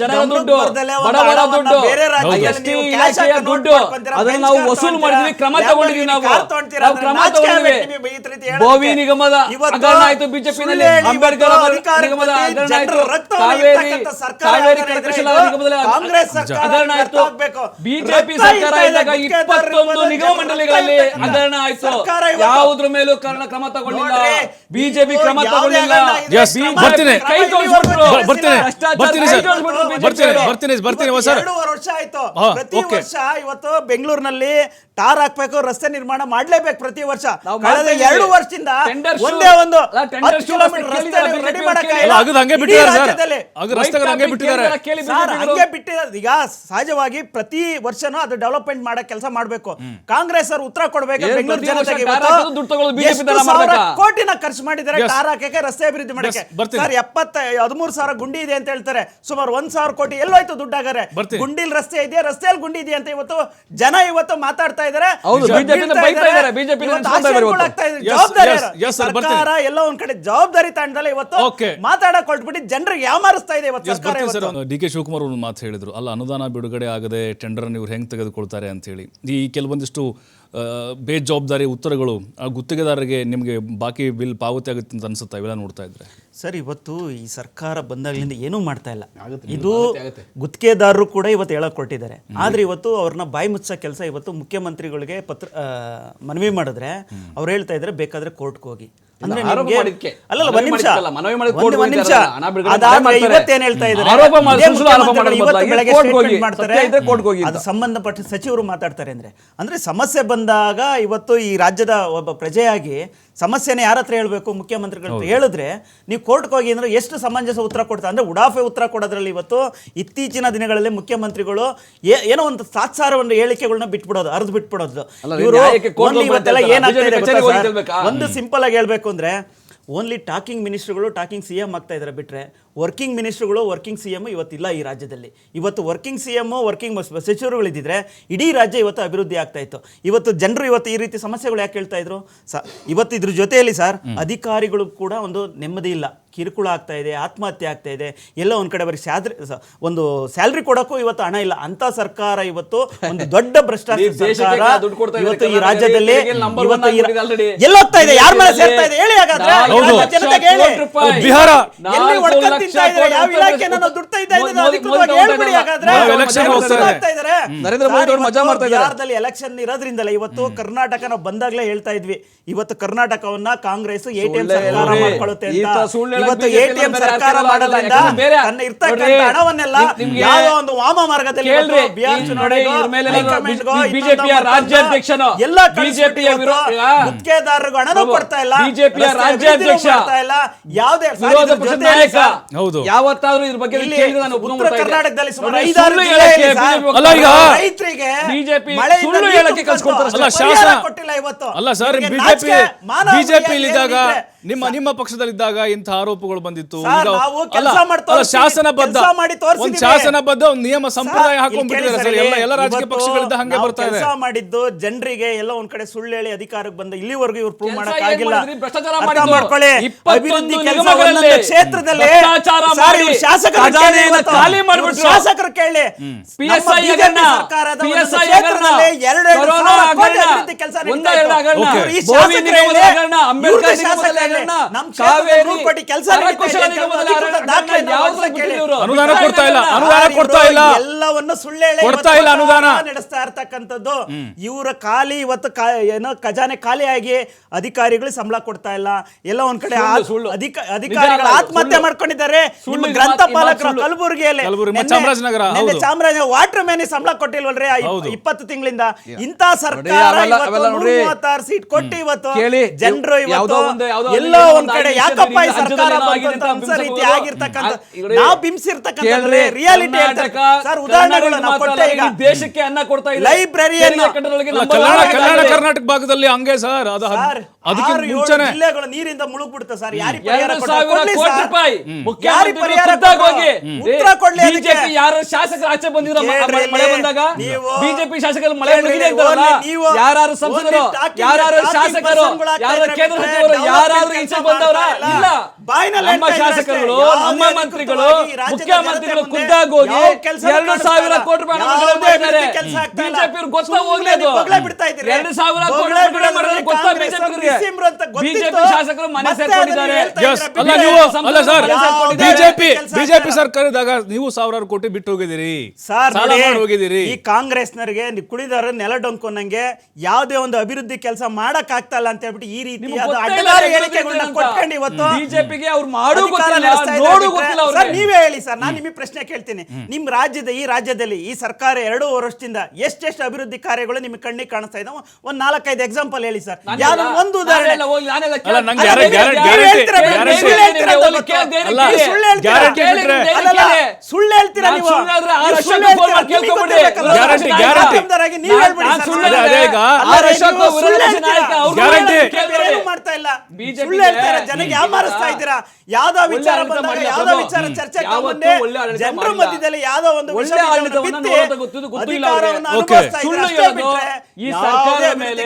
ಜನರ ದುಡ್ಡು, ಬಡವರ ದುಡ್ಡು, ಎಸ್ಟಿ ಇಲಾಖೆಯ ದುಡ್ಡು, ಅದನ್ನು ನಾವು ವಸೂಲು ಮಾಡಿದ್ವಿ, ಕ್ರಮ ತಗೊಂಡಿದ್ವಿ. ನಾವು ಕ್ರಮ ತಗೊಂಡಿವಿ. ಬೋವಿ ನಿಗಮದ ಹಗರಣ ಆಯ್ತು, ಬಿಜೆಪಿನಲ್ಲಿ ಅಂಬೇಡ್ಕರ್ ನಿಗಮದ ಹಗರಣ ಆಯ್ತು, ಕಾವೇರಿ ಕರ್ಕಶಲ ನಿಗಮದಲ್ಲಿ ಹಗರಣ ಆಯ್ತು, ಬಿಜೆಪಿ ಸರ್ಕಾರ ಇದ್ದಾಗ 21 ನಿಗಮ ಮಂಡಳಿಗಳಲ್ಲಿ ಹಗರಣ ಆಯ್ತು. ಯಾವುದ್ರ ಮೇಲೂ ಕ್ರಮ ತಗೊಂಡಿಲ್ಲ, ಬಿಜೆಪಿ ಕ್ರಮ ತಗೊಂಡಿಲ್ಲ. ವರ್ಷ ಆಯ್ತು. ಪ್ರತಿ ವರ್ಷ ಇವತ್ತು ಬೆಂಗಳೂರಿನಲ್ಲಿ ಟಾರ್ ಹಾಕ್ಬೇಕು, ರಸ್ತೆ ನಿರ್ಮಾಣ ಮಾಡ್ಲೇಬೇಕು ಪ್ರತಿ ವರ್ಷ. ಕಳೆದ 2 ವರ್ಷದಿಂದ ಒಂದೇ ಒಂದು 10 ಕಿಲೋಮೀಟರ್ ರಸ್ತೆ ರೆಡಿ ಮಾಡಕ್ಕಾಗಿಲ್ಲ. ಈಗ ಸಹಜವಾಗಿ ಪ್ರತಿ ವರ್ಷನೂ ಅದು ಡೆವಲಪ್ಮೆಂಟ್ ಮಾಡಕ್ ಕೆಲಸ ಮಾಡ್ಬೇಕು. ಕಾಂಗ್ರೆಸ್ ಅವರು ಉತ್ತರ ಕೊಡ್ಬೇಕು. ಬೆಂಗಳೂರು ಜನತೆಗೆ ಕೋಟಿನ ಖರ್ಚು ಮಾಡಿದ್ದಾರೆ ಟಾರ್ ಹಾಕಕ್ಕೆ, ರಸ್ತೆ ಅಭಿವೃದ್ಧಿ ಮಾಡಕ್ಕೆ. ಸರ್ 13,000 ಗುಂಡಿ ಇದೆ ಅಂತ ಹೇಳ್ತಾರೆ, ಸುಮಾರು 1,000 ಕೋಟಿ ಎಲ್ಲೋಯ್ತು ದುಡ್ಡು? ಹಾಗಾದ್ರೆ ಗುಂಡಿಲ್ ರಸ್ತೆ ಇದೆ, ರಸ್ತೆಯಲ್ಲಿ ಗುಂಡಿ ಇದೆ ಅಂತ ಇವತ್ತು ಜನ ಮಾಡ್ತಾ ಇದ್ದಾರೆ. ಸರ್ಕಾರ ಎಲ್ಲ ಒಂದ್ ಕಡೆ ಜವಾಬ್ದಾರಿ ತಾಂಡದಲ್ಲ ಇವತ್ತು ಮಾತಾಡಕ್ ಹೊರಟ್ಬಿಟ್ಟು ಜನರಿಗೆ ಯಾಮಾರಿಸ್ತಾ ಇದೆ ಇವತ್ತು ಸರ್ಕಾರ. DK ಶಿವಕುಮಾರ್ ಒಂದು ಮಾತು ಹೇಳಿದ್ರು, ಅಲ್ಲ ಅನುದಾನ ಬಿಡುಗಡೆ ಆಗದೆ ಟೆಂಡರ್ ಇವ್ರು ಹೆಂಗ್ ತೆಗೆದುಕೊಳ್ತಾರೆ ಅಂತ ಹೇಳಿ. ಈ ಕೆಲವೊಂದಿಷ್ಟು ಬೇಜವಾಬ್ದಾರಿ ಉತ್ತರಗಳು ಆ ಗುತ್ತಿಗೆದಾರರಿಗೆ ನಿಮಗೆ ಬಾಕಿ ಬಿಲ್ ಪಾವತಿ ಆಗುತ್ತೆ ಅಂತ ಅನ್ಸುತ್ತಾ ಇವೆಲ್ಲ ನೋಡ್ತಾ ಇದ್ರೆ? ಸರ್, ಇವತ್ತು ಈ ಸರ್ಕಾರ ಬಂದಾಗಲಿಂದ ಏನೂ ಮಾಡ್ತಾ ಇಲ್ಲ. ಇದು ಗುತ್ತಿಗೆದಾರರು ಕೂಡ ಇವತ್ತು ಹೇಳಕ್ ಕೊಟ್ಟಿದ್ದಾರೆ. ಆದ್ರೆ ಇವತ್ತು ಅವ್ರನ್ನ ಬಾಯಿ ಮುಚ್ಚೋ ಕೆಲಸ ಇವತ್ತು ಮುಖ್ಯಮಂತ್ರಿಗಳಿಗೆ ಮನವಿ ಮಾಡಿದ್ರೆ ಅವ್ರು ಹೇಳ್ತಾ ಇದ್ದಾರೆ ಬೇಕಾದ್ರೆ ಕೋರ್ಟ್ಗೆ ಹೋಗಿ. ಅಂದ್ರೆ ನಿಮ್ಗೆ ಅಲ್ಲಲ್ಲ, ಒಂದ್ ನಿಮಿಷ ಅದಾದ್ರೆ ಇವತ್ತೇನ್ ಹೇಳ್ತಾ ಇದ್ದಾರೆ, ಇವತ್ತು ಬೆಳಗ್ಗೆ ಸ್ಟೇಟ್ಮೆಂಟ್ ಮಾಡ್ತಾರೆ, ಅದು ಸಂಬಂಧಪಟ್ಟ ಸಚಿವರು ಮಾತಾಡ್ತಾರೆ. ಅಂದ್ರೆ ಸಮಸ್ಯೆ ಬಂದಾಗ ಇವತ್ತು ಈ ರಾಜ್ಯದ ಒಬ್ಬ ಪ್ರಜೆಯಾಗಿ ಸಮಸ್ಯೆನ ಯಾರ ಹತ್ರ ಹೇಳ್ಬೇಕು, ಮುಖ್ಯಮಂತ್ರಿಗಳು ಹೇಳಿದ್ರೆ ನೀವು ಕೋರ್ಟ್ಗೆ ಹೋಗಿ ಅಂದ್ರೆ ಎಷ್ಟು ಸಮಂಜಸ ಉತ್ತರ ಕೊಡ್ತಾರೆ. ಅಂದ್ರೆ ಉಡಾಫೆ ಉತ್ತರ ಕೊಡೋದ್ರಲ್ಲಿ ಇವತ್ತು ಇತ್ತೀಚಿನ ದಿನಗಳಲ್ಲಿ ಮುಖ್ಯಮಂತ್ರಿಗಳು ಏನೋ ಒಂದು ತಾತ್ಸಾರವನ್ನು ಹೇಳಿಕೆಗಳನ್ನ ಬಿಟ್ಬಿಡೋದು, ಅರ್ಧ ಬಿಟ್ಬಿಡೋದು. ಇವರು ಇವತ್ತೆಲ್ಲ ಏನಾಗ್ತಾ ಇದೆ ಒಂದು ಸಿಂಪಲ್ ಆಗಿ ಹೇಳ್ಬೇಕು ಅಂದ್ರೆ ಓನ್ಲಿ ಟಾಕಿಂಗ್ ಮಿನಿಸ್ಟರ್ಗಳು ಟಾಕಿಂಗ್ ಸಿ ಎಂ ಆಗ್ತಾ ಇದ್ದಾರೆ ಬಿಟ್ರೆ ವರ್ಕಿಂಗ್ ಮಿನಿಸ್ಟರ್ಗಳು ವರ್ಕಿಂಗ್ ಸಿ ಎಮ್ ಇವತ್ತಿಲ್ಲ ಈ ರಾಜ್ಯದಲ್ಲಿ. ಇವತ್ತು ವರ್ಕಿಂಗ್ ಸಿ ಎಮ್ ವರ್ಕಿಂಗ್ ಸಚಿವರುಗಳಿದ್ದಿದ್ರೆ ಇಡೀ ರಾಜ್ಯ ಇವತ್ತು ಅಭಿವೃದ್ಧಿ ಆಗ್ತಾ ಇತ್ತು. ಇವತ್ತು ಜನರು ಇವತ್ತು ಈ ರೀತಿ ಸಮಸ್ಯೆಗಳು ಯಾಕೆ ಹೇಳ್ತಾ ಇದ್ರು ಇವತ್ತು ಇದ್ರ ಜೊತೆಯಲ್ಲಿ ಸರ್ ಅಧಿಕಾರಿಗಳು ಕೂಡ ಒಂದು ನೆಮ್ಮದಿ ಇಲ್ಲ, ಕಿರುಕುಳ ಆಗ್ತಾ ಇದೆ, ಆತ್ಮಹತ್ಯೆ ಆಗ್ತಾ ಇದೆ. ಎಲ್ಲ ಒಂದ್ ಕಡೆ ಬರೀ ಒಂದು ಸ್ಯಾಲ್ರಿ ಕೊಡೋಕ್ಕೂ ಇವತ್ತು ಹಣ ಇಲ್ಲ ಅಂತ ಸರ್ಕಾರ ಇವತ್ತು ಒಂದು ದೊಡ್ಡ ಭ್ರಷ್ಟಾಚಾರ ಸರ್ಕಾರ ಇವತ್ತು ಈ ರಾಜ್ಯದಲ್ಲಿ ಎಲ್ಲೋಗ್ತಾ ಇದೆ, ಯಾರ ಮೇಲೆ ಸೇರ್ತಾ ಇದೆ ಹೇಳಿ. ಹಾಗಾದ್ರೆ ಜನತೆಗೆ ಹೇಳಿ, ಬಿಹಾರ ಎಲ್ಲಿ ಹೊಡ್ಕೊಂಡ್ ತಿಂತಾ ಇದ್ದಾರೆ, ಯಾವ ಇಲಾಖೆನ ನಾವು ದುಡ್ತಾ ಇದ್ದಾರೆ ಅಧಿಕೃತವಾಗಿ ಹೇಳ್ಬಿಡಿ. ಹಾಗಾದ್ರೆ ನರೇಂದ್ರ ಮೋದಿ ಅವರು ಮಜಾ ಮಾಡ್ತಾ ಇದ್ದಾರೆ. ಬಿಹಾರದಲ್ಲಿ ಎಲೆಕ್ಷನ್ ಇರೋದ್ರಿಂದಲೇ ಇವತ್ತು ಕರ್ನಾಟಕ ನಾವು ಬಂದಾಗ್ಲೇ ಹೇಳ್ತಾ ಇದ್ವಿ, ಇವತ್ತು ಕರ್ನಾಟಕವನ್ನ ಕಾಂಗ್ರೆಸ್ ಎಟಿಎಂ ಸರ್ಕಾರ ಮಾಡ್ಕೊಳ್ಳುತ್ತೆ ಅಂತ. ಇವತ್ತು ಎಟಿಎಂ ಸರ್ಕಾರ ಮಾಡೋದ್ರಿಂದ ತನ್ನ ಇರ್ತಕ್ಕಂಥ ಹಣವನ್ನೆಲ್ಲ ಯಾವ ಒಂದು ವಾಮ ಮಾರ್ಗದಲ್ಲಿ ಬಿಹಾರ ಚುನಾವಣೆಗೂ ಬಿಜೆಪಿಯ ರಾಜ್ಯಾಧ್ಯಕ್ಷನು ಎಲ್ಲ ಬಿಜೆಪಿಯ ಗುತ್ತಿಗೆದಾರರಿಗೂ ಹಣನೂ ಕೊಡ್ತಾ ಇಲ್ಲ, ಬಿಜೆಪಿಯ ರಾಜ್ಯಾಧ್ಯಕ್ಷ ಯಾವುದೇ ನಾಯಕ ಯಾವತ್ತಾದ್ರೂ ಇದ್ರ ಬಗ್ಗೆ ಉತ್ತರ ಕರ್ನಾಟಕದಲ್ಲಿ ಸುಮಾರು 5-6 ರೈತರಿಗೆ ಬಿಜೆಪಿ ಸುಳ್ಳು ಹೇಳಕ್ಕೆ ಕೊಟ್ಟಿಲ್ಲ ಇವತ್ತು. ಅಲ್ಲ ಸರ್, ಬಿಜೆಪಿ ಇದ್ದಾಗ ನಿಮ್ಮ ಪಕ್ಷದಲ್ಲಿದ್ದಾಗ ಇಂಥ ಆರೋಪಗಳು ಬಂದಿತ್ತು. ಶಾಸನಬದ್ಧ ಒಂದು ಶಾಸನಬದ್ಧ ಒಂದು ನಿಯಮ ಸಂಪ್ರದಾಯ ಹಾಕೊಂಡ್ಬಿಟ್ಟಿದ್ದಾರೆ ಸರ್. ಎಲ್ಲ ರಾಜಕೀಯ ಪಕ್ಷಗಳಿಂದ ಹಂಗೆ ಬರ್ತಾ ಇದೆ. ಕೆಲಸ ಮಾಡಿದ್ದು ಜನರಿಗೆ ಎಲ್ಲ ಒಂದ್ ಕಡೆ ಸುಳ್ಳು ಹೇಳಿ ಅಧಿಕಾರಕ್ಕೆ ಬಂದ ಇಲ್ಲಿವರೆಗೂ ಇವ್ರು ಪ್ರೂವ್ ಮಾಡಕ್ ಆಗಿಲ್ಲ. ಮಾಡ್ಕೊಳ್ಳಿ, ಅಭಿವೃದ್ಧಿ ಕೆಲಸ ಕ್ಷೇತ್ರದಲ್ಲಿ ಶಾಸಕರು ಕೇಳಿ, ಸರ್ಕಾರದ ಅನುದಾನ ಕೊಡ್ತಾ ಇಲ್ಲ, ಎಲ್ಲವನ್ನು ಸುಳ್ಳು ಅನುದಾನ ನಡೆಸ್ತಾ ಇರ್ತಕ್ಕಂಥದ್ದು. ಇವರ ಖಾಲಿ ಇವತ್ತು ಏನೋ ಖಜಾನೆ ಖಾಲಿಯಾಗಿ ಅಧಿಕಾರಿಗಳು ಸಂಬಳ ಕೊಡ್ತಾ ಇಲ್ಲ. ಎಲ್ಲ ಒಂದ್ ಕಡೆ ಅಧಿಕಾರಿಗಳು ಆತ್ಮಹತ್ಯೆ ಮಾಡ್ಕೊಂಡಿದ್ದಾರೆ. ನಿಮ್ಮ ಗ್ರಂಥಪಾಲಕರು ಕಲಬುರಗಿಯಲ್ಲಿ ಚಾಮರಾಜನಗರ ವಾಟರ್ ಮ್ಯಾನ್ ಸಂಬಳ ಕೊಟ್ಟಿಲ್ವಲ್ರಿ 20 ತಿಂಗಳಿಂದ. ಇಂತ ಸರ್ಕಾರ 36 ಸೀಟ್ ಕೊಟ್ಟು ಇವತ್ತು ಜನರು ಇವತ್ತು ಎಲ್ಲೋ ಒಂದ್ ಕಡೆ ಯಾಕಪ್ಪ ಈ ಸರ್ಕಾರ ರೀತಿ ಆಗಿರ್ತಕ್ಕಂಥ ನಾವು ಬಿಂಬಿಸಿರ್ತಕ್ಕಂಥ ರಿಯಾಲಿಟಿ ಸರ್ ಉದಾಹರಣೆಗಳು ನಾವು ಕೊಟ್ಟೆ. ಈಗ ದೇಶಕ್ಕೆ ಅನ್ನ ಕೊಡ್ತಾ ಇಲ್ಲ ಲೈಬ್ರರಿಯನ್ನು ಕಲ್ಯಾಣ ಕರ್ನಾಟಕ ಭಾಗದಲ್ಲಿ ಹಂಗೆ ಸರ್, ಅದಕ್ಕೆ ಮುಂಚೆನೆ ಜಿಲ್ಲೆಗಳು ನೀರಿಂದ ಮುಳುಗ್ಬಿಡುತ್ತೆ ಸರ್. ಯಾರಿಗೆ 2,000 ಕೋಟಿ ರೂಪಾಯಿ ಬಿಜೆಪಿ ಯಾರು ಶಾಸಕರು ಆಚೆ ಬಂದಿರೋ ಮಳೆ ಬಂದಾಗ ಬಿಜೆಪಿ ಶಾಸಕರು ಮಳೆ ಮುಗಿದೆ ಅಂತಾರಲ್ಲ, ಯಾರು ಸಂಸದರು, ಯಾರು ಶಾಸಕರು, ಯಾರು ಕೇಂದ್ರ ಸಚಿವರು, ಯಾರು ಈಚೆ ಬಂದವರ ಇಲ್ಲ. ನಮ್ಮ ಶಾಸಕರು, ನಮ್ಮ ಮಂತ್ರಿಗಳು, ಮುಖ್ಯಮಂತ್ರಿಗಳು ಖುದ್ದಾಗಿ ಹೋಗಿ 2,000 ಕೋಟಿ ರೂಪಾಯಿ ಬಿಜೆಪಿ ಗೊತ್ತಾ ಹೋಗ್లేదు. 2,000 ಕೋಟಿ ರೂಪಾಯಿ ಗೊತ್ತಾ ಬಿಜೆಪಿ ಶಾಸಕರು ಮನೆ ಸೇರ್ಕೊಂಡಿದ್ದಾರೆ. ಬಿಜೆಪಿ ಸರ್ಕಾರ ಇದ್ದಾಗ ನೀವು 1,000 ಕೋಟಿ ಬಿಟ್ಟು ಹೋಗಿದ್ದೀರಿ, ಹೋಗಿದ್ದೀರಿ. ಈ ಕಾಂಗ್ರೆಸ್ನವರಿಗೆ ಕುಳಿದವರು ನೆಲ ಡೊಂಕೊಂಡಂಗೆ ಯಾವುದೇ ಒಂದು ಅಭಿವೃದ್ಧಿ ಕೆಲಸ ಮಾಡಕ್ ಆಗ್ತಾ ಇಲ್ಲ ಅಂತ ಹೇಳ್ಬಿಟ್ಟು ಈ ರೀತಿ ಹೇಳಿಕೆಗಳನ್ನ ಕೊಟ್ಕೊಂಡು ಇವತ್ತು ಬಿಜೆಪಿಗೆ ಅವ್ರು ಮಾಡೋ ಗೊತ್ತಿಲ್ಲ, ನೋಡು ಗೊತ್ತಿಲ್ಲ. ನೀವೇ ಹೇಳಿ ಸರ್, ನಾನು ನಿಮಗೆ ಪ್ರಶ್ನೆ ಕೇಳ್ತೀನಿ. ನಿಮ್ ಈ ರಾಜ್ಯದಲ್ಲಿ ಈ ಸರ್ಕಾರ 2 ವರ್ಷದಿಂದ ಎಷ್ಟೆಷ್ಟು ಅಭಿವೃದ್ಧಿ ಕಾರ್ಯಗಳು ನಿಮಗೆ ಕಣ್ಣಿಗೆ ಕಾಣಿಸ್ತಾ ಇದಾವೆ? ಒಂದ್ 4-5 ಎಕ್ಸಾಂಪಲ್ ಹೇಳಿ ಸರ್. ಯಾವ್ದು ಒಂದು ಉದಾಹರಣೆ ಸುಳ್ಳು ಹೇಳ್ತೀರಾ ನೀವು? ಮಾಡ್ತಾ ಇಲ್ಲ, ಸುಳ್ಳು ಹೇಳ್ತೀರಾ, ಜನಕ್ಕೆ ಯಾಮಾರಿಸ್ತಾ ಇದ್ದೀರಾ. ಯಾವ್ದೋ ವಿಚಾರ ಬಂದಾಗ ಯಾವ್ದೋ ವಿಚಾರ ಚರ್ಚೆ ಜನರ ಮಧ್ಯದಲ್ಲಿ ಯಾವ್ದೋ ಒಂದು ಅಧಿಕಾರವನ್ನು ಅನುಭವಿಸ್ತಾ ಇದ್ದೀರಾ. ಈ ಸರ್ಕಾರದ ಮೇಲೆ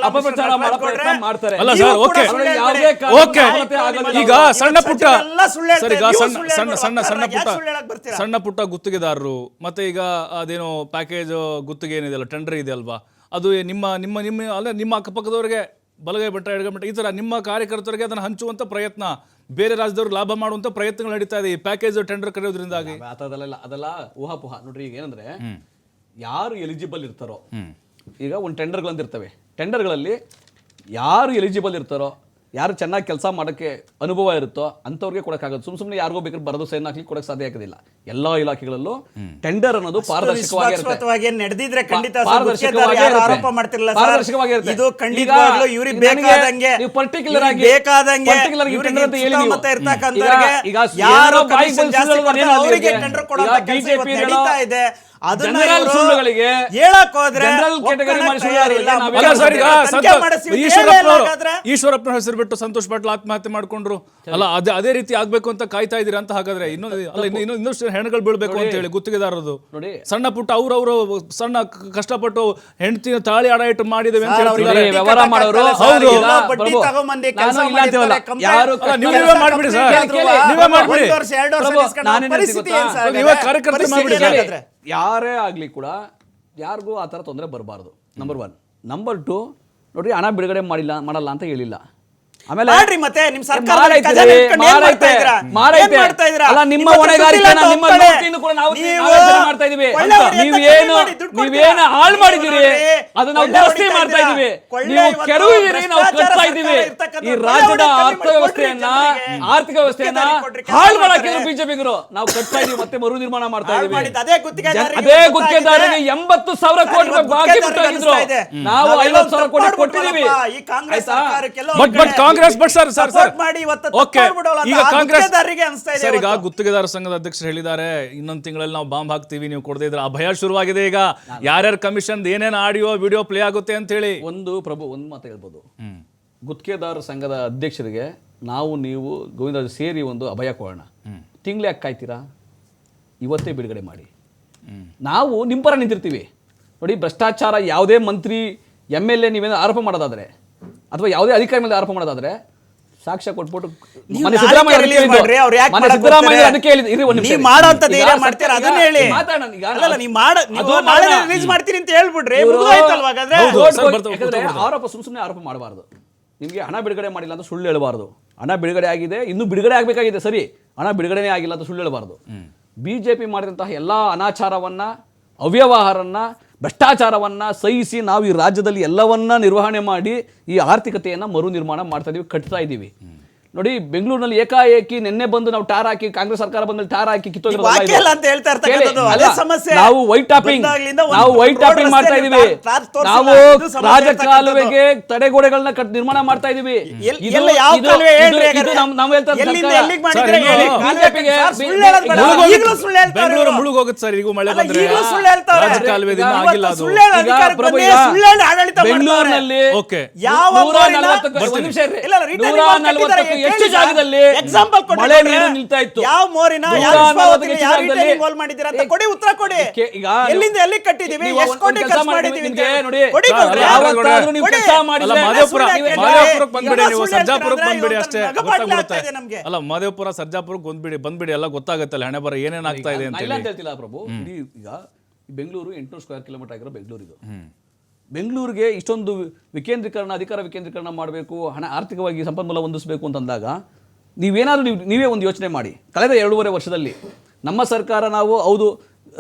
ಅಪಪ್ರಚಾರ ಮಾಡೋ ಪ್ರಯತ್ನ ಮಾಡ್ತಾರೆ. ಈಗ ಸಣ್ಣ ಪುಟ್ಟ ಗುತ್ತಿಗೆದಾರರು ಮತ್ತೆ ಈಗ ಅದೇನೋ ಪ್ಯಾಕೇಜ್ ಗುತ್ತಿಗೆ ಏನಿದೆ ಅಲ್ಲ, ಟೆಂಡರ್ ಇದೆ ಅಲ್ವಾ, ಅದು ನಿಮ್ಮ ಅಕ್ಕಪಕ್ಕದವರಿಗೆ ಬಲಗೈ ಬೆಟ್ಟ ಎಡಗೈ ಬೆಟ್ಟ ಈ ಥರ ನಿಮ್ಮ ಕಾರ್ಯಕರ್ತರಿಗೆ ಅದನ್ನು ಹಂಚುವಂಥ ಪ್ರಯತ್ನ, ಬೇರೆ ರಾಜ್ಯದವ್ರು ಲಾಭ ಮಾಡುವಂಥ ಪ್ರಯತ್ನಗಳು ನಡೀತಾ ಇದೆ ಈ ಪ್ಯಾಕೇಜ್ ಟೆಂಡರ್ ಕರೆಯೋದ್ರಿಂದಾಗಿ. ಅದೆಲ್ಲ ಊಹಾಪೋಹ ನೋಡ್ರಿ. ಈಗ ಏನಂದ್ರೆ ಯಾರು ಎಲಿಜಿಬಲ್ ಇರ್ತಾರೋ, ಈಗ ಒಂದು ಟೆಂಡರ್ಗಳಂತ ಇರ್ತವೆ, ಟೆಂಡರ್ಗಳಲ್ಲಿ ಯಾರು ಎಲಿಜಿಬಲ್ ಇರ್ತಾರೋ, ಯಾರು ಚೆನ್ನಾಗಿ ಕೆಲಸ ಮಾಡೋಕ್ಕೆ ಅನುಭವ ಇರುತ್ತೋ ಅಂಥವ್ರಿಗೆ ಕೊಡೋಕ್ಕಾಗೋದು. ಸುಮ್ಮನೆ ಯಾರಿಗೋ ಬೇಕಾದ್ರೆ ಬರೋದು ಸೈನ್ ಹಾಕಿ ಕೊಡೋಕೆ ಸಾಧ್ಯ ಆಗೋದಿಲ್ಲ. ಎಲ್ಲ ಇಲಾಖೆಗಳಲ್ಲೂ ಟೆಂಡರ್ ಅನ್ನೋದು ಪಾರದರ್ಶಕವಾಗಿ ನಡೆದಿದ್ರೆ ಖಂಡಿತ ಪಾರದರ್ಶಕವಾಗಿ ಇದು ಖಂಡಿತವಾಗ್ಲೂ ಇವ್ರಿಗೆ ಬೇಕಾದಂಗೆ ನೀವು ಪರ್ಟಿಕ್ಯುಲರ್ ಆಗಿ ಬೇಕಾದಂಗೆ ಯಾರು ಕಮಿಷನ್ ಜಾಸ್ತಿ ಕೊಡ್ತಾರೆ ಅವರಿಗೆ ಟೆಂಡರ್ ಕೊಡುವಂತ ಕೆಲಸ ಇವತ್ತು ನಡೀತಾ ಇದೆ. ಅದನ್ನ ಸುಳ್ಳುಗಳಿಗೆ ಹೇಳಕ್ ಹೋದ್ರೆ ಈಶ್ವರಪ್ಪನ ಹೆಸರು ಬಿಟ್ಟು ಸಂತೋಷ್ ಪಾಟೀಲ್ ಆತ್ಮಹತ್ಯೆ ಮಾಡ್ಕೊಂಡ್ರು ಅಲ್ಲ, ಅದೇ ರೀತಿ ಆಗ್ಬೇಕು ಅಂತ ಕಾಯ್ತಾ ಇದೀರ ಅಂತ. ಹಾಗಾದ್ರೆ ಇನ್ನೊಂದು ಹೆಣ್ಗಳು ಬೀಳ್ಬೇಕು ಅಂತ ಹೇಳಿ ಗುತ್ತಿಗೆದಾರರು ಸಣ್ಣ ಪುಟ್ಟ ಅವ್ರವ್ರು ಸಣ್ಣ ಕಷ್ಟಪಟ್ಟು ಹೆಂಡತಿನ ತಾಳಿ ಆಡ ಇಟ್ಟು ಮಾಡಿದೇವೆ ಅಂತ ಹೇಳ್ತಿದ್ದಾರೆ. ವ್ಯವಹಾರ ಮಾಡೋರು ನೀವೇ ಮಾಡ್ಬಿಡಿ ಸರ್, ನೀವೇ ಮಾಡ್ಬಿಡಿ, ನೀವೇ ಕಾರ್ಯಕರ್ತರು ಮಾಡ್ಬಿಡಿ. ಯಾರೇ ಆಗ್ಲಿ ಕೂಡ ಯಾರಿಗೂ ಆ ಥರ ತೊಂದರೆ ಬರಬಾರ್ದು. ನಂಬರ್ 1. ನಂಬರ್ 2, ನೋಡ್ರಿ ಹಣ ಬಿಡುಗಡೆ ಮಾಡಲ್ಲ ಅಂತ ಹೇಳಿಲ್ಲ. ಆಮೇಲೆ ಮತ್ತೆ ನಿಮ್ಮ ನಿಮ್ಮ ಹೊಣೆಗಾರಿಕೆನ ನಿಮ್ಮ ಲೋಟಿಯನ್ನು ಕೂಡ ನಾವು ಮಾಡ್ತಾ ಇದೀವಿ. ನೀವೇನು ಹಾಳು ಮಾಡಿದಿರಿ ಅದನ್ನ ನಾವು ಜಾಸ್ತಿ ಮಾಡ್ತಾ ಇದೀವಿ. ನೀವು ಕೆಡವಿದಿರಿ, ನಾವು ಕಟ್ತಾ ಇದೀವಿ. ಈ ರಾಜ್ಯದ ಆರ್ಥಿಕ ವ್ಯವಸ್ಥೆಯನ್ನ ಹಾಳು ಮಾಡಕ್ಕೆ ಬಿಜೆಪಿಗರು ನಾವು ಕಟ್ತಾ ಇದೀವಿ, ಮತ್ತೆ ಮರು ನಿರ್ಮಾಣ ಮಾಡ್ತಾ ಇದೀವಿ. ಅದೇ ಗುತ್ತಿಗೆದಾರರಿಗೆ 80,000 ಕೋಟಿ ರೂಪಾಯಿ ಬಾಕಿ ಬಿಟ್ಟಿದ್ರು, ನಾವು 50,000 ಕೋಟಿ ಕೊಟ್ಟಿದ್ದೀವಿ. ಈಗ ಗುತ್ತಿಗೆದಾರ ಸಂಘದ ಅಧ್ಯಕ್ಷರು ಹೇಳಿದ್ದಾರೆ, ಇನ್ನೊಂದು ತಿಂಗಳಲ್ಲಿ ನಾವು ಬಾಂಬ್ ಹಾಕ್ತೀವಿ ನೀವು ಕೊಡದೇ ಇದ್ರೆ. ಆ ಭಯ ಶುರುವಾಗಿದೆ ಈಗ. ಯಾರ್ಯಾರ ಕಮಿಷನ್ ಏನೇನು ಆಡಿಯೋ ವಿಡಿಯೋ ಪ್ಲೇ ಆಗುತ್ತೆ ಅಂತ ಹೇಳಿ. ಒಂದು ಮಾತು ಹೇಳ್ಬೋದು, ಗುತ್ತಿಗೆದಾರ ಸಂಘದ ಅಧ್ಯಕ್ಷರಿಗೆ ನೀವು ಗೋವಿಂದ ಸೇರಿ ಒಂದು ಅಭಯ ಕೊಡೋಣ. ತಿಂಗಳು ಯಾಕೆ ಕಾಯ್ತೀರಾ? ಇವತ್ತೇ ಬಿಡುಗಡೆ ಮಾಡಿ. ನಾವು ನಿಮ್ಮ ಪರ ನಿಂತಿರ್ತೀವಿ. ನೋಡಿ, ಭ್ರಷ್ಟಾಚಾರ ಯಾವುದೇ ಮಂತ್ರಿ MLA ನೀವೇನೋ ಆರೋಪ ಮಾಡೋದಾದ್ರೆ ಅಥವಾ ಯಾವುದೇ ಅಧಿಕಾರಿ ಮೇಲೆ ಆರೋಪ ಮಾಡೋದಾದ್ರೆ ಸಾಕ್ಷ್ಯ ಕೊಟ್ಬಿಟ್ಟು ಆರೋಪ ಸುಮ್ಮನೆ ಆರೋಪ ಮಾಡಬಾರ್ದು. ನಿಮಗೆ ಹಣ ಬಿಡುಗಡೆ ಮಾಡಿಲ್ಲ ಅಂತ ಸುಳ್ಳು ಹೇಳಬಾರ್ದು. ಹಣ ಬಿಡುಗಡೆ ಆಗಿದೆ, ಇನ್ನೂ ಬಿಡುಗಡೆ ಆಗಬೇಕಾಗಿದೆ, ಸರಿ, ಹಣ ಬಿಡುಗಡೆನೇ ಆಗಿಲ್ಲ ಅಂತ ಸುಳ್ಳು ಹೇಳಬಾರ್ದು. ಬಿಜೆಪಿ ಮಾಡಿದಂತಹ ಎಲ್ಲ ಅನಾಚಾರವನ್ನ, ಅವ್ಯವಹಾರನ್ನ, ಭ್ರಷ್ಟಾಚಾರವನ್ನ ಸಹಿಸಿ ನಾವು ಈ ರಾಜ್ಯದಲ್ಲಿ ಎಲ್ಲವನ್ನ ನಿರ್ವಹಣೆ ಮಾಡಿ ಈ ಆರ್ಥಿಕತೆಯನ್ನ ಮರು ನಿರ್ಮಾಣ ಮಾಡ್ತಾ ಇದೀವಿ, ಕಟ್ತಾ ಇದ್ದೀವಿ. ನೋಡಿ, ಬೆಂಗಳೂರಿನಲ್ಲಿ ಏಕಾಏಕಿ ನಿನ್ನೆ ಬಂದು ನಾವು ಟಾರ್ ಹಾಕಿ, ಕಾಂಗ್ರೆಸ್ ಸರ್ಕಾರ ಬಂದಲ್ಲಿ ಟಾರ್ ಹಾಕಿ ನಾವು ವೈಟ್ ಟಾಪಿಂಗ್ ಮಾಡ್ತಾ ಇದೀವಿ. ನಾವು ರಾಜಕಾಲುವೆಗೆ ತಡೆಗೋಡೆಗಳನ್ನ ನಿರ್ಮಾಣ ಮಾಡ್ತಾ ಇದೀವಿ. ಬೆಂಗಳೂರು ಮುಳುಗ್ ಹೋಗುತ್ತೆ ಸರ್, ಈಗ ಮಳೆ ಬಂದ್ರೆ ರಾಜಕಾಲುವೆದಿಂದ ಆಗಿಲ್ಲ ಅದು. ಬೆಂಗಳೂರಿನಲ್ಲಿ 140 ಹೆಚ್ಚು ಜಾಗದಲ್ಲಿ ಮಳೆ ನೀರು ನಿಲ್ತಾ ಇತ್ತು. ಯಾವ ಮೋರಿನ ಮಾಡಿದ್ದೀರಾ ಅಂತ ಕೊಡಿ, ಉತ್ತರ ಕೊಡಿ. ಎಲ್ಲಿಂದ ಎಲ್ಲಿ ಕಟ್ಟಿದೀವಿ, ಎಷ್ಟು ಕೋಟಿ ಖರ್ಚು ಮಾಡಿದೀವಿ ನೋಡಿ. ಯಾವತ್ತಾದ್ರೂ ನೀವು ಕೆಲಸ ಮಾಡಿದ್ರೆ ಮಾದೇವಪುರಕ್ಕೆ ಬಂದ್ಬಿಡಿ, ನೀವು ಸರ್ಜಾಪುರಕ್ಕೆ ಬಂದ್ಬಿಡಿ, ಅಷ್ಟೇ ಗೊತ್ತಾಗ್ಬಿಡುತ್ತೆ. ಅಲ್ಲ, ಮಾದೇವಪುರ ಸರ್ಜಾಪುರಕ್ಕೆ ಬಂದ್ಬಿಡಿ, ಎಲ್ಲ ಗೊತ್ತಾಗತ್ತಲ್ಲ ಹಣೆ ಬರ ಏನೇನ್ ಆಗ್ತಾ ಇದೆ ಅಂತ ಹೇಳ್ತಿಲ್ಲ ಪ್ರಭು. ಈಗ ಬೆಂಗಳೂರು 800 ಸ್ಕ್ವೇರ್ ಕಿಲೋಮೀಟರ್ ಆಗಿರೋ ಬೆಂಗಳೂರು ಇದು. ಬೆಂಗಳೂರಿಗೆ ಇಷ್ಟೊಂದು ವಿಕೇಂದ್ರೀಕರಣ, ಅಧಿಕಾರ ವಿಕೇಂದ್ರೀಕರಣ ಮಾಡಬೇಕು, ಹಣ ಆರ್ಥಿಕವಾಗಿ ಸಂಪನ್ಮೂಲ ಹೊಂದಿಸಬೇಕು ಅಂತಂದಾಗ ನೀವೇ ಒಂದು ಯೋಚನೆ ಮಾಡಿ. ಕಳೆದ 2.5 ವರ್ಷದಲ್ಲಿ ನಮ್ಮ ಸರ್ಕಾರ ನಾವು ಹೌದು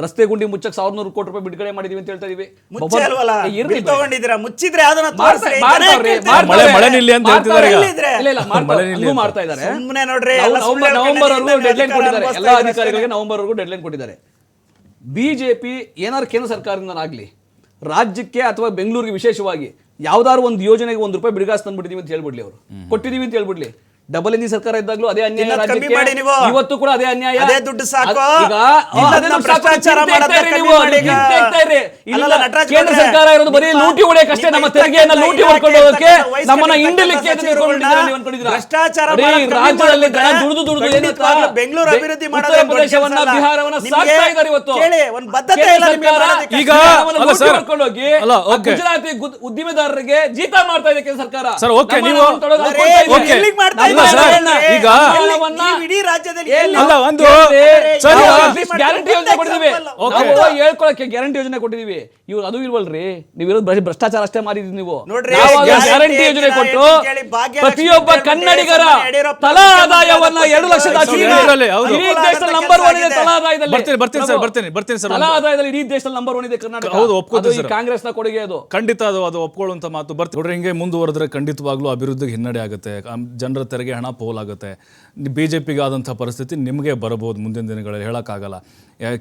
ರಸ್ತೆ ಗುಂಡಿ ಮುಚ್ಚಕ್ಕೆ 1,100 ಕೋಟಿ ರೂಪಾಯಿ ಬಿಡುಗಡೆ ಮಾಡಿದೀವಿ ಅಂತ ಹೇಳ್ತಾ ಇದೀವಿ. ಮುಚ್ಚಿದ್ರೆ ಮಾಡ್ತಾ ಇದ್ದಾರೆ. ನವೆಂಬರ್ ಡೆಡ್ಲೈನ್ ಕೊಟ್ಟಿದ್ದಾರೆ, ಎಲ್ಲ ಅಧಿಕಾರಿಗಳಿಗೆ ನವೆಂಬರ್ವರೆಗೂ ಡೆಡ್ಲೈನ್ ಕೊಟ್ಟಿದ್ದಾರೆ. ಬಿಜೆಪಿ ಏನಾದ್ರು ಕೇಂದ್ರ ಸರ್ಕಾರದಿಂದಾಗಲಿ ರಾಜ್ಯಕ್ಕೆ ಅಥವಾ ಬೆಂಗಳೂರಿಗೆ ವಿಶೇಷವಾಗಿ ಯಾವ್ದಾದ್ರು ಒಂದು ಯೋಜನೆಗೆ ₹1 ಬಿಡುಗಡೆ ತಂದ್ಬಿಟ್ಟಿದೀವಿ ಅಂತ ಹೇಳ್ಬಿಡ್ಲಿ, ಅವರು ಕೊಟ್ಟಿದೀವಿ ಅಂತ ಹೇಳ್ಬಿಡ್ಲಿ. ಡಬಲ್ ಇಂಜಿನ್ ಸರ್ಕಾರ ಇದ್ದಾಗಲೂ ಅದೇ ಅನ್ಯಾಯ, ಇವತ್ತು ಕೂಡ ಅದೇ ಅನ್ಯಾಯ. ದುಡ್ಡು ಸಾಕು. ಕೇಂದ್ರ ಸರ್ಕಾರ ಇರೋದು ಬರೀ ಲೂಟಿ ಹೊಡೆಯಕ್ಕಷ್ಟೇ, ನಮ್ಮ ತೆರಿಗೆಯನ್ನ ಲೂಟಿ ಹೊಡ್ಕೊಂಡು ಹೋಗಕ್ಕೆ, ನಮ್ಮನ್ನ ಹಿಂಡಲಿಕ್ಕೆ ರಾಜ್ಯದಲ್ಲಿ ದುಡಿದು ಬೆಂಗಳೂರು ಅಭಿವೃದ್ಧಿ ಉತ್ತರ ಪ್ರದೇಶವನ್ನ, ಬಿಹಾರವನ್ನ ಸಾಕ್ತಾ ಇದ್ದಾರೆ ಇವತ್ತು. ಹೋಗಿ ಗುಜರಾತಿ ಉದ್ದಿಮೆದಾರರಿಗೆ ಜೀತ ಮಾಡ್ತಾ ಇದೆ ಕೇಂದ್ರ ಸರ್ಕಾರ. ಇಡೀ ರಾಜ್ಯದಲ್ಲಿ ಸರಿ, ಗ್ಯಾರಂಟಿ ಯೋಜನೆ ಕೊಟ್ಟಿದ್ದೀವಿ. ನಾವು ಹೇಳ್ಕೊಳಕ್ಕೆ ಗ್ಯಾರಂಟಿ ಯೋಜನೆ ಕೊಟ್ಟಿದ್ದೀವಿ. ಇವ್ರು ಅದು ಇಲ್ವಲ್ರಿ, ನೀವು ಇರೋದು ಭ್ರಷ್ಟಾಚಾರ ಅಷ್ಟೇ ಮಾಡಿದ್ರಿ ನೀವು. ನೋಡ್ರಿ, ಗ್ಯಾರಂಟಿ ಯೋಜನೆ ಕೊಟ್ಟು ಪ್ರತಿಯೊಬ್ಬ ಕನ್ನಡಿಗರ ತಲಾ ಆದಾಯವನ್ನ 2 ಲಕ್ಷ ಇಡೀ ದೇಶದಲ್ಲಿ ನಂಬರ್ 1 ಇದೆ. ತಲಾ ಆದಾಯದಲ್ಲಿ ಬರ್ತೀನಿ ಸರ್. ತಲಾ ಆದಾಯದಲ್ಲಿ ಇಡೀ ದೇಶದಲ್ಲಿ ನಂಬರ್ 1 ಇದೆ ಕರ್ನಾಟಕ. ಹೌದು, ಒಪ್ಕೋತೀನಿ ಸರ್. ಕಾಂಗ್ರೆಸ್ನ ಕೊಡುಗೆ ಅದು. ಖಂಡಿತ ಅದು ಒಪ್ಕೊಳ್ಳುವಂತ ಮಾತು. ನೋಡ್ರಿ, ಹಿಂಗೆ ಮುಂದುವರೆದ್ರೆ ಖಂಡಿತವಾಗ್ಲೂ ಅಭಿವೃದ್ಧಿಗೆ ಹಿನ್ನಡೆ ಆಗುತ್ತೆ, ಜನರ ತೆರಿಗೆ ಹಣ ಪೋಲಾಗುತ್ತೆ. ಬಿಜೆಪಿಗೆ ಆದಂಥ ಪರಿಸ್ಥಿತಿ ನಿಮಗೆ ಬರಬಹುದು ಮುಂದಿನ ದಿನಗಳಲ್ಲಿ, ಹೇಳೋಕ್ಕಾಗಲ್ಲ.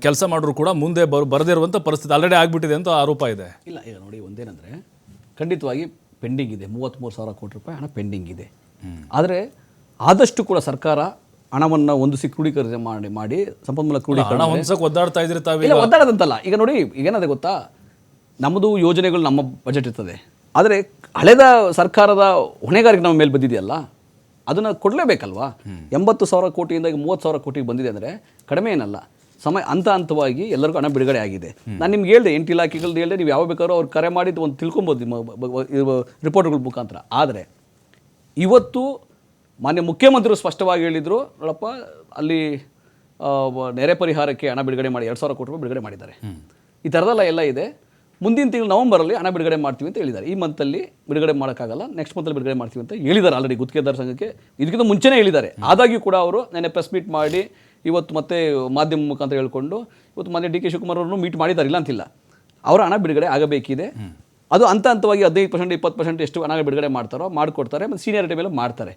ಕೆಲಸ ಮಾಡಿದ್ರು ಕೂಡ ಮುಂದೆ ಬರದೇ ಇರುವಂಥ ಪರಿಸ್ಥಿತಿ ಆಲ್ರೆಡಿ ಆಗಿಬಿಟ್ಟಿದೆ ಅಂತ ಆರೋಪ ಇದೆ. ಇಲ್ಲ, ಈಗ ನೋಡಿ, ಒಂದೇನಂದರೆ ಖಂಡಿತವಾಗಿ ಪೆಂಡಿಂಗ್ ಇದೆ, 33,000 ಕೋಟಿ ರೂಪಾಯಿ ಹಣ ಪೆಂಡಿಂಗ್ ಇದೆ. ಆದರೆ ಆದಷ್ಟು ಕೂಡ ಸರ್ಕಾರ ಹಣವನ್ನು ಹೊಂದಿಸಿ ಕ್ರೋಢೀಕರಣ ಮಾಡಿ ಸಂಪನ್ಮೂಲ ಕ್ರೋಢೀಕರಣ ಹೊಂದಕ್ಕೆ ಒದ್ದಾಡ್ತಾ ಇದ್ರೆ ತಾವು. ಇಲ್ಲ, ಒದ್ದಾಡೋದಂತಲ್ಲ. ಈಗ ನೋಡಿ, ಈಗೇನದೆ ಗೊತ್ತಾ, ನಮ್ಮದು ಯೋಜನೆಗಳು ನಮ್ಮ ಬಜೆಟ್ ಇರ್ತದೆ, ಆದರೆ ಹಳೆದ ಸರ್ಕಾರದ ಹೊಣೆಗಾರಿಕೆ ನಮ್ಮ ಮೇಲೆ ಬಂದಿದೆಯಲ್ಲ, ಅದನ್ನು ಕೊಡಲೇಬೇಕಲ್ವಾ. 80,000 ಕೋಟಿಯಿಂದ ಈಗ 30,000 ಕೋಟಿಗೆ ಬಂದಿದೆ ಅಂದರೆ ಕಡಿಮೆ ಏನಲ್ಲ. ಹಂತವಾಗಿ ಎಲ್ಲರಿಗೂ ಹಣ ಬಿಡುಗಡೆ ಆಗಿದೆ. ನಾನು ನಿಮ್ಗೆ ಹೇಳಿದೆ, 8 ಇಲಾಖೆಗಳದ್ದು ಹೇಳಿದೆ, ನೀವು ಯಾವ ಬೇಕಾದ್ರೂ ಅವ್ರು ಕರೆ ಮಾಡಿ ಒಂದು ತಿಳ್ಕೊಬೋದು ನಿಮ್ಮ ರಿಪೋರ್ಟ್ಗಳ ಮುಖಾಂತರ. ಆದರೆ ಇವತ್ತು ಮಾನ್ಯ ಮುಖ್ಯಮಂತ್ರಿಗಳು ಸ್ಪಷ್ಟವಾಗಿ ಹೇಳಿದರು, ನೋಡಪ್ಪ ಅಲ್ಲಿ ನೆರೆ ಪರಿಹಾರಕ್ಕೆ ಹಣ ಬಿಡುಗಡೆ ಮಾಡಿ 2,000 ಕೋಟಿ ರೂಪಾಯಿ ಬಿಡುಗಡೆ ಮಾಡಿದ್ದಾರೆ. ಈ ಥರದೆಲ್ಲ ಎಲ್ಲ ಇದೆ. ಮುಂದಿನ ತಿಂಗಳು ನವಂಬರಲ್ಲಿ ಹಣ ಬಿಡುಗಡೆ ಮಾಡ್ತೀವಿ ಅಂತ ಹೇಳಿದ್ದಾರೆ. ಈ ಮಂತಲ್ಲಿ ಬಿಡುಗಡೆ ಮಾಡೋಕ್ಕಾಗಲ್ಲ, ನೆಕ್ಸ್ಟ್ ಮಂತಲ್ಲಿ ಬಿಡುಗಡೆ ಮಾಡ್ತೀವಿ ಅಂತ ಹೇಳಿದ್ದಾರೆ ಆಲ್ರೆಡಿ ಗುತ್ತಿಗೆದಾರ ಸಂಘಕ್ಕೆ. ಇದಕ್ಕಿಂತ ಮುಂಚೆನೇ ಹೇಳಿದ್ದಾರೆ. ಆದಾಗ್ಯೂ ಕೂಡ ಅವರು ನೆನ್ನೆ ಪ್ರೆಸ್ ಮೀಟ್ ಮಾಡಿ ಇವತ್ತು ಮತ್ತೆ ಮಾಧ್ಯಮ ಮುಖಾಂತರ ಹೇಳ್ಕೊಂಡು ಇವತ್ತು ಮಾನ್ಯ ಡಿ ಕೆ ಶಿವಕುಮಾರ್ ಅವರನ್ನು ಮೀಟ್ ಮಾಡಿದ್ದಾರೆ, ಇಲ್ಲ ಅಂತಿಲ್ಲ. ಅವರ ಹಣ ಬಿಡುಗಡೆ ಆಗಬೇಕಿದೆ. ಅದು ಹಂತವಾಗಿ 15% 20% ಎಷ್ಟು ಹಣ ಬಿಡುಗಡೆ ಮಾಡ್ತಾರೋ ಮಾಡಿಕೊಡ್ತಾರೆ, ಮತ್ತು ಸೀನಿಯಾರಿಟಿ ಮೇಲೆ ಮಾಡ್ತಾರೆ.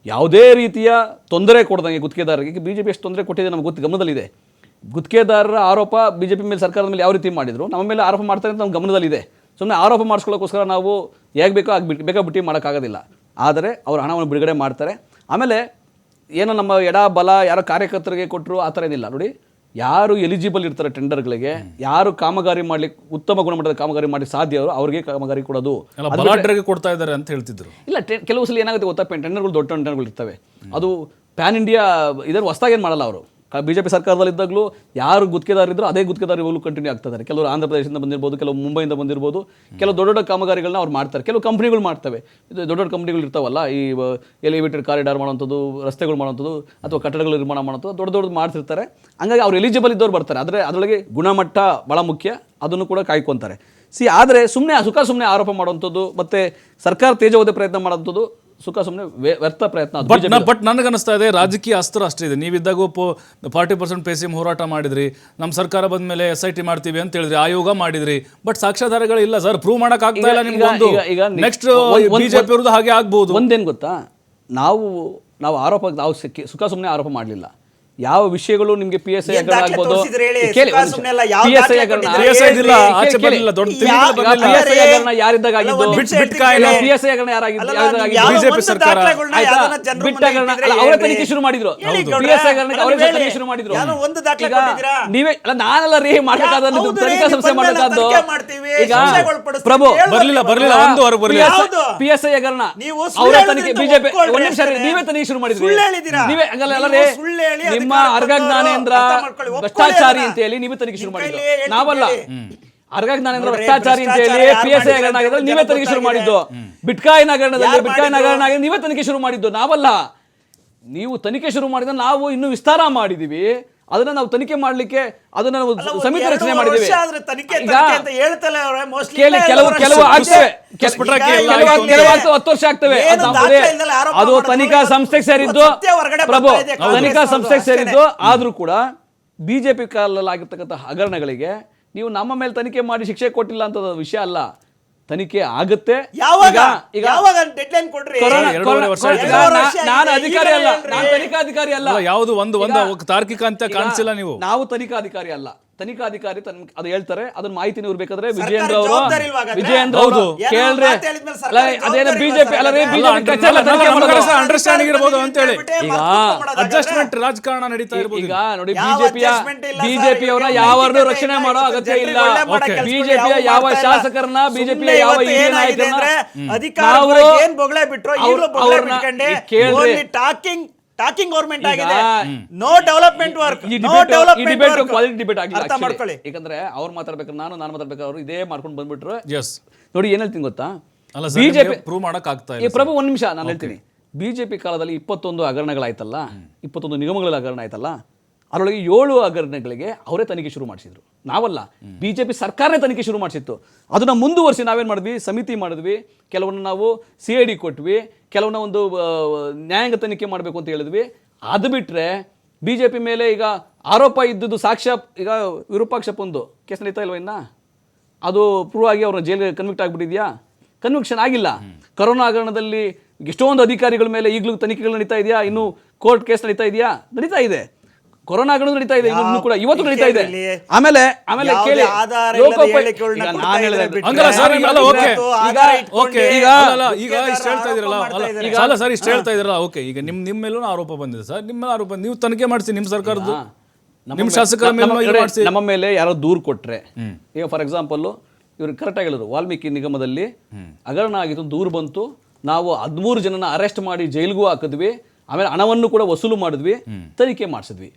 ಯಾವುದೇ ರೀತಿಯ ತೊಂದರೆ ಕೊಡ್ದಂಗೆ ಗುತ್ತಿಗೆದಾರರಿಗೆ ಬಿಜೆಪಿ ಎಷ್ಟು ತೊಂದರೆ ಕೊಟ್ಟಿದೆ ನಮ್ಗೆ ಗಮನದಲ್ಲಿದೆ. ಗುತ್ತಿಗೆದಾರರ ಆರೋಪ ಬಿಜೆಪಿ ಮೇಲೆ ಸರ್ಕಾರದ ಮೇಲೆ ಯಾವ ರೀತಿ ಮಾಡಿದ್ರು, ನಮ್ಮ ಮೇಲೆ ಆರೋಪ ಮಾಡ್ತಾರೆ ಅಂತ ನಮ್ಮ ಗಮನದಲ್ಲಿದೆ. ಸುಮ್ಮನೆ ಆರೋಪ ಮಾಡಿಸ್ಕೊಳ್ಳೋಕ್ಕೋಸ್ಕರ ನಾವು ಹೇಗೆ ಬೇಕೋ ಬೇಕಾಬಿಟ್ಟು ಮಾಡೋಕ್ಕಾಗೋದಿಲ್ಲ. ಆದರೆ ಅವರು ಹಣವನ್ನು ಬಿಡುಗಡೆ ಮಾಡ್ತಾರೆ. ಆಮೇಲೆ ಏನೋ ನಮ್ಮ ಎಡ ಬಲ ಯಾರೋ ಕಾರ್ಯಕರ್ತರಿಗೆ ಕೊಟ್ಟರು ಆ ಥರ ಏನಿಲ್ಲ. ನೋಡಿ, ಯಾರು ಎಲಿಜಿಬಲ್ ಇರ್ತಾರೆ ಟೆಂಡರ್ಗಳಿಗೆ, ಯಾರು ಕಾಮಗಾರಿ ಮಾಡ್ಲಿಕ್ಕೆ ಉತ್ತಮ ಗುಣಮಟ್ಟದ ಕಾಮಗಾರಿ ಮಾಡಿ ಸಾಧ್ಯ ಅವ್ರಿಗೆ ಕಾಮಗಾರಿ ಕೊಡೋದು. ಕೊಡ್ತಾ ಇದ್ದಾರೆ ಅಂತ ಹೇಳ್ತಿದ್ರು. ಇಲ್ಲ, ಕೆಲವು ಸಲ ಏನಾಗುತ್ತೆ ಗೊತ್ತಾ, ಟೆಂಡರ್ಗಳು ದೊಡ್ಡ ಟೆಂಡರ್ಗಳು ಇರ್ತವೆ. ಅದು ಪ್ಯಾನ್ ಇಂಡಿಯಾ ಇದನ್ನು ಹೊಸದಾಗಿ ಏನು ಮಾಡಲ್ಲ ಅವರು. ಬಿಜೆಪಿ ಸರ್ಕಾರದಲ್ಲಿದ್ದಾಗಲೂ ಯಾರು ಗುತ್ತಿಗೆದಾರಿದ್ರು ಅದೇ ಗುತ್ತಿಗೆದಾರ ಇವಾಗಲೂ ಕಂಟಿನ್ಯೂ ಆಗ್ತಾರೆ. ಕೆಲವರು ಆಂಧ್ರ ಪ್ರದೇಶದಿಂದ ಬಂದಿರ್ಬೋದು, ಕೆಲವು ಮುಂಬೈಯಿಂದ ಬಂದಿರ್ಬೋದು, ಕೆಲವು ದೊಡ್ಡ ದೊಡ್ಡ ಕಾಮಗಾರಿಗಳನ್ನ ಅವ್ರು ಮಾಡ್ತಾರೆ. ಕೆಲವು ಕಂಪ್ನಿಗಳು ಮಾಡ್ತವೆ. ಇದು ದೊಡ್ಡ ದೊಡ್ಡ ಕಂಪ್ನಿಗಳು ಇರ್ತಾವಲ್ಲ, ಈ ಎಲಿವೇಟೆಡ್ ಕಾರಿಡಾರ್ ಮಾಡೋಂಥದ್ದು, ರಸ್ತೆಗಳು ಮಾಡೋಂಥದ್ದು, ಅಥವಾ ಕಟ್ಟಡಗಳು ನಿರ್ಮಾಣ ಮಾಡೋಂಥದ್ದು ದೊಡ್ಡ ದೊಡ್ಡದು ಮಾಡ್ತಿರ್ತಾರೆ. ಹಂಗಾಗಿ ಅವ್ರು ಎಲಿಜಿಬಲ್ ಇದ್ದವ್ರು ಬರ್ತಾರೆ. ಆದರೆ ಅದರೊಳಗೆ ಗುಣಮಟ್ಟ ಭಾಳ ಮುಖ್ಯ, ಅದನ್ನು ಕೂಡ ಕಾಯ್ಕೊತಾರೆ. ಆದರೆ ಸುಮ್ಮನೆ ಆರೋಪ ಮಾಡುವಂಥದ್ದು ಮತ್ತು ಸರ್ಕಾರ ತೇಜೋವಧೆ ಪ್ರಯತ್ನ ಮಾಡೋಂಥದ್ದು ಸುಮ್ಮನೆ ವ್ಯರ್ಥ ಪ್ರಯತ್ನ. ಬಟ್ ನನಗನ್ನಿಸ್ತಾ ಇದೆ ರಾಜಕೀಯ ಅಸ್ತ್ರ ಅಷ್ಟೇ ಇದೆ. ನೀವಿದ್ದಾಗ 40% ಪೇಸಿಎಂ ಹೋರಾಟ ಮಾಡಿದ್ರಿ, ನಮ್ಮ ಸರ್ಕಾರ ಬಂದ ಮೇಲೆ SIT ಮಾಡ್ತೀವಿ ಅಂತ ಹೇಳಿದ್ರಿ, ಆಯೋಗ ಮಾಡಿದ್ರಿ. ಬಟ್ ಸಾಕ್ಷ್ಯಾಧಾರಗಳು ಇಲ್ಲ ಸರ್, ಪ್ರೂವ್ ಮಾಡಕ್ ಆಗ್ತಾ ಇಲ್ಲ ನಿಮ್ಗೆ. ನೆಕ್ಸ್ಟ್ ಬಿಜೆಪಿ ಅವ್ರದ್ದು ಹಾಗೆ ಆಗ್ಬಹುದು. ಒಂದೇನು ಗೊತ್ತಾ, ನಾವು ಆರೋಪ ಸುಮ್ಮನೆ ಆರೋಪ ಮಾಡಲಿಲ್ಲ. ಯಾವ ವಿಷಯಗಳು ನಿಮಗೆ PSI ಹಗರಣ ಆಗ್ಬೋದು, ಯಾರಿದ್ದಾಗ ಆಗಿದ್ದು, PSI ಹಗರಣ ಬಿಜೆಪಿ ಸರ್ಕಾರ ಅವರೇ ತನಿಖೆ ಶುರು ಮಾಡಿದ್ರು. PSI ಹಗರಣಕ್ಕೆ ಅವರೇ ತನಿಖೆ ಶುರು ಮಾಡಿದ್ರು. ನೀವೇ ಅಲ್ಲ, ನಾನೆಲ್ಲ ರೀ ಮಾಡಬೇಕಾದ ತನಿಖಾ ಸಂಸ್ಥೆ ಮಾಡಬೇಕಾದ್ದು. ಈಗ ಪ್ರಭು ಬರ್ಲಿಲ್ಲ PSI ಹಗರಣ ಅವರೇ ತನಿಖೆ, ಬಿಜೆಪಿ ನೀವೇ ತನಿಖೆ ಶುರು ಮಾಡಿದ್ರಿ. ನೀವೇ ಹಂಗಲ್ಲ, ನಿಮ್ಮ ಅರ್ಗ ಜ್ಞಾನೇಂದ್ರ ಭ್ರಷ್ಟಾಚಾರಿ ಅಂತ ಹೇಳಿ ನೀವು ತನಿಖೆ ಶುರು ಮಾಡಿದ್ದು, ನಾವಲ್ಲ. ಅರ್ಗ ಜ್ಞಾನೇಂದ್ರ ಭ್ರಷ್ಟಾಚಾರಿ ಅಂತ ಹೇಳಿ PSI ಹಗರಣ ಆಗಿದ್ರೆ ನೀವೇ ತನಿಖೆ ಶುರು ಮಾಡಿದ್ದು. ಬಿಟ್ಕಾಯಿನ್ ಹಗರಣ ಆಗಿದೆ, ನೀವೇ ತನಿಖೆ ಶುರು ಮಾಡಿದ್ದು, ನಾವಲ್ಲ. ನೀವು ತನಿಖೆ ಶುರು ಮಾಡಿದ್ರೆ ನಾವು ಇನ್ನೂ ವಿಸ್ತಾರ ಮಾಡಿದೀವಿ. ಅದನ್ನ ನಾವು ತನಿಖೆ ಮಾಡ್ಲಿಕ್ಕೆ ಅದನ್ನ ನಾವು ಸಮಿತಿ ರಚನೆ ಮಾಡಿದ್ದೀವಿ. ಕೆಲವು ಆಗ್ತವೆ, 10 ವರ್ಷ ಆಗ್ತವೆ. ಅದು ತನಿಖಾ ಸಂಸ್ಥೆಗೆ ಸೇರಿದ್ದು ಪ್ರಭು, ತನಿಖಾ ಸಂಸ್ಥೆಗೆ ಸೇರಿದ್ದು. ಆದ್ರೂ ಕೂಡ ಬಿಜೆಪಿ ಕಾಲದಲ್ಲಿ ಆಗಿರ್ತಕ್ಕಂಥ ಹಗರಣಗಳಿಗೆ ನೀವು ನಮ್ಮ ಮೇಲೆ ತನಿಖೆ ಮಾಡಿ ಶಿಕ್ಷೆ ಕೊಟ್ಟಿಲ್ಲ ಅಂತ ವಿಷಯ ಅಲ್ಲ. ತನಿಖೆ ಆಗುತ್ತೆ. ನಾನು ಅಧಿಕಾರಿ ಅಲ್ಲ, ನಾನು ತನಿಖಾಧಿಕಾರಿ ಅಲ್ಲ. ಯಾವುದು ಒಂದು ತಾರ್ಕಿಕ ಅಂತ ಕಾಣಿಸಿಲ್ಲ. ನಾವು ತನಿಖಾಧಿಕಾರಿ ಅಲ್ಲ. ತನಿಖಾಧಿಕಾರಿ ಅದು ಹೇಳ್ತಾರೆ. ಅದನ್ನ ಮಾಹಿತಿ ನೀವು ಬೇಕಾದ್ರೆ ವಿಜಯೇಂದ್ರ ಅವರು ಕೇಳ್ರಿ. ಅದೇನೋ ಬಿಜೆಪಿ ಅಂಡರ್ಸ್ಟ್ಯಾಂಡಿಂಗ್ ಇರಬಹುದು ಅಂತ ಹೇಳಿ ಈಗ ಅಡ್ಜಸ್ಟ್ಮೆಂಟ್ ರಾಜಕಾರಣ ನಡೀತಾ ಇರಬಹುದು. ಈಗ ನೋಡಿ, ಬಿಜೆಪಿಯವರ ಯಾವನ್ನೂ ರಕ್ಷಣೆ ಮಾಡೋ ಅಗತ್ಯ ಇಲ್ಲ. ಬಿಜೆಪಿಯ ಯಾವ ಶಾಸಕರನ್ನ, ಬಿಜೆಪಿಯ ಯಾವ ಹಿರಿಯ ನಾಯಕರನ್ನ ಟಾಕಿಂಗ್ ಗವರ್ಮೆಂಟ್ ಆಗಿದೆ. No development work, no development quality debate ಆಗಿದೆ. ಅರ್ಥ ಮಾಡ್ಕೊಳ್ಳಿ. ಯಾಕಂದ್ರೆ ಅವ್ರು ಮಾತಾಡ್ಬೇಕಾದ್ರೆ ನಾನು ಮಾತಾಡ್ಬೇಕಾದ್ರೆ ಅವರು ಇದೇ ಮಾಡ್ಕೊಂಡು ಬಂದ್ಬಿಟ್ರು. ನೋಡಿ, ಏನ್ ಹೇಳ್ತೀನಿ ಗೊತ್ತಾ, ಬಿಜೆಪಿ ಪ್ರೂವ್ ಮಾಡಕ್ ಆಗ್ತಾ ಇಲ್ಲ. ಪ್ರಭು, ಒಂದ್ ನಿಮಿಷ ನಾನು ಹೇಳ್ತೀನಿ. ಬಿಜೆಪಿ ಕಾಲದಲ್ಲಿ 21 ಹಗರಣಗಳಾಯ್ತಲ್ಲ, 21 ನಿಗಮಗಳ ಹಗರಣ ಆಯ್ತಲ್ಲ, ಅದರೊಳಗೆ 7 ಹಗರಣಗಳಿಗೆ ಅವರೇ ತನಿಖೆ ಶುರು ಮಾಡಿಸಿದ್ರು, ನಾವಲ್ಲ. ಬಿಜೆಪಿ ಸರ್ಕಾರನೇ ತನಿಖೆ ಶುರು ಮಾಡಿಸಿತ್ತು. ಅದನ್ನ ಮುಂದುವರಿಸಿ ನಾವೇನು ಮಾಡಿದ್ವಿ, ಸಮಿತಿ ಮಾಡಿದ್ವಿ, ಕೆಲವನ್ನ ನಾವು CID ಕೊಟ್ವಿ, ಕೆಲವನ್ನ ಒಂದು ನ್ಯಾಯಾಂಗ ತನಿಖೆ ಮಾಡಬೇಕು ಅಂತ ಹೇಳಿದ್ವಿ. ಅದು ಬಿಟ್ಟರೆ ಬಿಜೆಪಿ ಮೇಲೆ ಈಗ ಆರೋಪ ಇದ್ದದ್ದು ಸಾಕ್ಷ್ಯ, ಈಗ ವಿರೂಪಾಕ್ಷಪ್ಪಂದು ಕೇಸ್ ನಡೀತಾ ಇಲ್ವ ಇನ್ನ? ಅದು ಪ್ರೂವ್ ಆಗಿ ಅವ್ರನ್ನ ಜೈಲಿಗೆ ಕನ್ವಿಕ್ಟ್ ಆಗಿಬಿಟ್ಟಿದ್ಯಾ? ಕನ್ವಿಕ್ಷನ್ ಆಗಿಲ್ಲ. ಕೊರೋನಾ ಹಗರಣದಲ್ಲಿ ಎಷ್ಟೊಂದು ಅಧಿಕಾರಿಗಳ ಮೇಲೆ ಈಗಲೂ ತನಿಖೆಗಳು ನಡೀತಾ ಇದೆಯಾ? ಇನ್ನು ಕೋರ್ಟ್ ಕೇಸ್ ನಡೀತಾ ಇದೆಯಾ? ನಡೀತಾ ಇದೆ. ಕೊರೋನಾ ಹಗರಣ ನಡೀತಾ ಇದೆ, ಇನ್ನೂ ಕೂಡ ಇವತ್ತು ನಡೀತಾ ಇದೆ. ಆಮೇಲೆ ಕೇಳಿ, ಇಷ್ಟು ಹೇಳ್ತಾ ಇದ್ರಲ್ಲ, ಓಕೆ, ಈಗ ನಿಮ್ಮ ಮೇಲೂ ಆರೋಪ ಬಂದಿದೆ ಸರ್, ನಿಮ್ಮ ಆರೋಪ ನೀವು ತನಿಖೆ ಮಾಡಿಸಿ, ನಿಮ್ಮ ಸರ್ಕಾರದ್ದು, ನಿಮ್ಮ ಶಾಸಕರ ಮೇಲೆ. ನಮ್ಮ ಮೇಲೆ ಯಾರೋ ದೂರು ಕೊಟ್ರೆ, ಈಗ ಫಾರ್ ಎಕ್ಸಾಂಪಲ್ ಇವ್ರು ಕರೆಕ್ಟಾಗಿ ಹೇಳಿದ್ರು, ವಾಲ್ಮೀಕಿ ನಿಗಮದಲ್ಲಿ ಹಗರಣ ಆಗಿತ್ತು, ದೂರು ಬಂತು, ನಾವು 13 ಜನನ ಅರೆಸ್ಟ್ ಮಾಡಿ ಜೈಲಿಗೂ ಹಾಕಿದ್ವಿ, ಆಮೇಲೆ ಹಣವನ್ನು ಕೂಡ ವಸೂಲು ಮಾಡಿದ್ವಿ, ತನಿಖೆ ಮಾಡಿಸಿದ್ವಿ.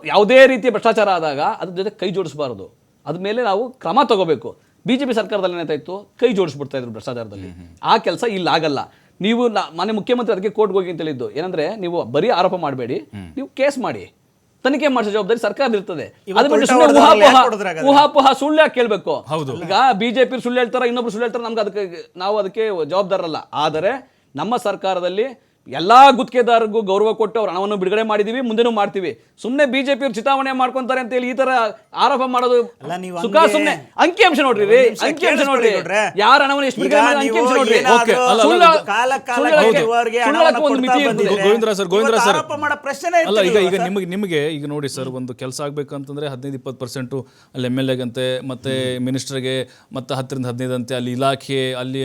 ಯಾವುದೇ ರೀತಿಯ ಭ್ರಷ್ಟಾಚಾರ ಆದಾಗ ಅದ್ರ ಜೊತೆ ಕೈ ಜೋಡಿಸಬಾರದು, ಅದ ಮೇಲೆ ನಾವು ಕ್ರಮ ತಗೋಬೇಕು. ಬಿಜೆಪಿ ಸರ್ಕಾರದಲ್ಲಿ ಏನಾಯ್ತಾ ಇತ್ತು, ಕೈ ಜೋಡಿಸ್ಬಿಡ್ತಾ ಇದ್ರು ಭ್ರಷ್ಟಾಚಾರದಲ್ಲಿ. ಆ ಕೆಲಸ ಇಲ್ಲಿ ಆಗಲ್ಲ. ನೀವು ಮಾನ್ಯ ಮುಖ್ಯಮಂತ್ರಿ ಅದಕ್ಕೆ ಕೋರ್ಟ್ಗೆ ಹೋಗಿ ಅಂತ ಹೇಳಿದ್ದು ಏನಂದ್ರೆ, ನೀವು ಬರೀ ಆರೋಪ ಮಾಡಬೇಡಿ, ನೀವು ಕೇಸ್ ಮಾಡಿ, ತನಿಖೆ ಮಾಡಿಸೋ ಜವಾಬ್ದಾರಿ ಸರ್ಕಾರದ ಇರ್ತದೆ. ಊಹಾಪೋಹ ಸುಳ್ಳು ಯಾಕೆ ಕೇಳಬೇಕು? ಈಗ ಬಿಜೆಪಿ ಸುಳ್ಳು ಹೇಳ್ತಾರ, ಇನ್ನೊಬ್ರು ಸುಳ್ಳು ಹೇಳ್ತಾರೆ, ನಮ್ಗೆ ನಾವು ಅದಕ್ಕೆ ಜವಾಬ್ದಾರಲ್ಲ. ಆದರೆ ನಮ್ಮ ಸರ್ಕಾರದಲ್ಲಿ ಎಲ್ಲಾ ಗುತ್ತಿಗೆದಾರರಿಗೂ ಗೌರವ ಕೊಟ್ಟು ಅವ್ರ ಹಣವನ್ನು ಬಿಡುಗಡೆ ಮಾಡಿದೀವಿ, ಮುಂದೆನೂ ಮಾಡ್ತೀವಿ. ಸುಮ್ಮನೆ ಬಿಜೆಪಿ ಚಿತಾವಣೆ ಮಾಡ್ಕೊಂತಾರೆ ಅಂತ ಹೇಳಿ ಈ ತರ ಆರೋಪ ಮಾಡೋದು ಸುಖ. ಸುಮ್ಮನೆ ಅಂಕಿಅಂಶ ನೋಡ್ರಿ, ಅಂಕಿಅಂಶ ನೋಡ್ರಿ, ಯಾರ ಹಣವನ್ನು ಎಷ್ಟು ಬಿಡುಗಡೆ ಮಾಡಿ ಅಂಕಿಅಂಶ ನೋಡ್ರಿ. ಒಂದು ಮಿತಿ ಇರ್ತದೆ. ಗೋವಿಂದ್ರ ಸರ್ ಅಲ್ಲ, ಈಗ ನಿಮಗೆ ಈಗ ನೋಡಿ ಸರ್, ಒಂದು ಕೆಲಸ ಆಗ್ಬೇಕಂತಂದ್ರೆ 15-20% ಅಲ್ಲಿ MLA ಗಂತೆ, ಮತ್ತೆ ಮಿನಿಸ್ಟರ್ಗೆ ಮತ್ತೆ 10-15 ಅಂತೆ ಅಲ್ಲಿ ಇಲಾಖೆ, ಅಲ್ಲಿ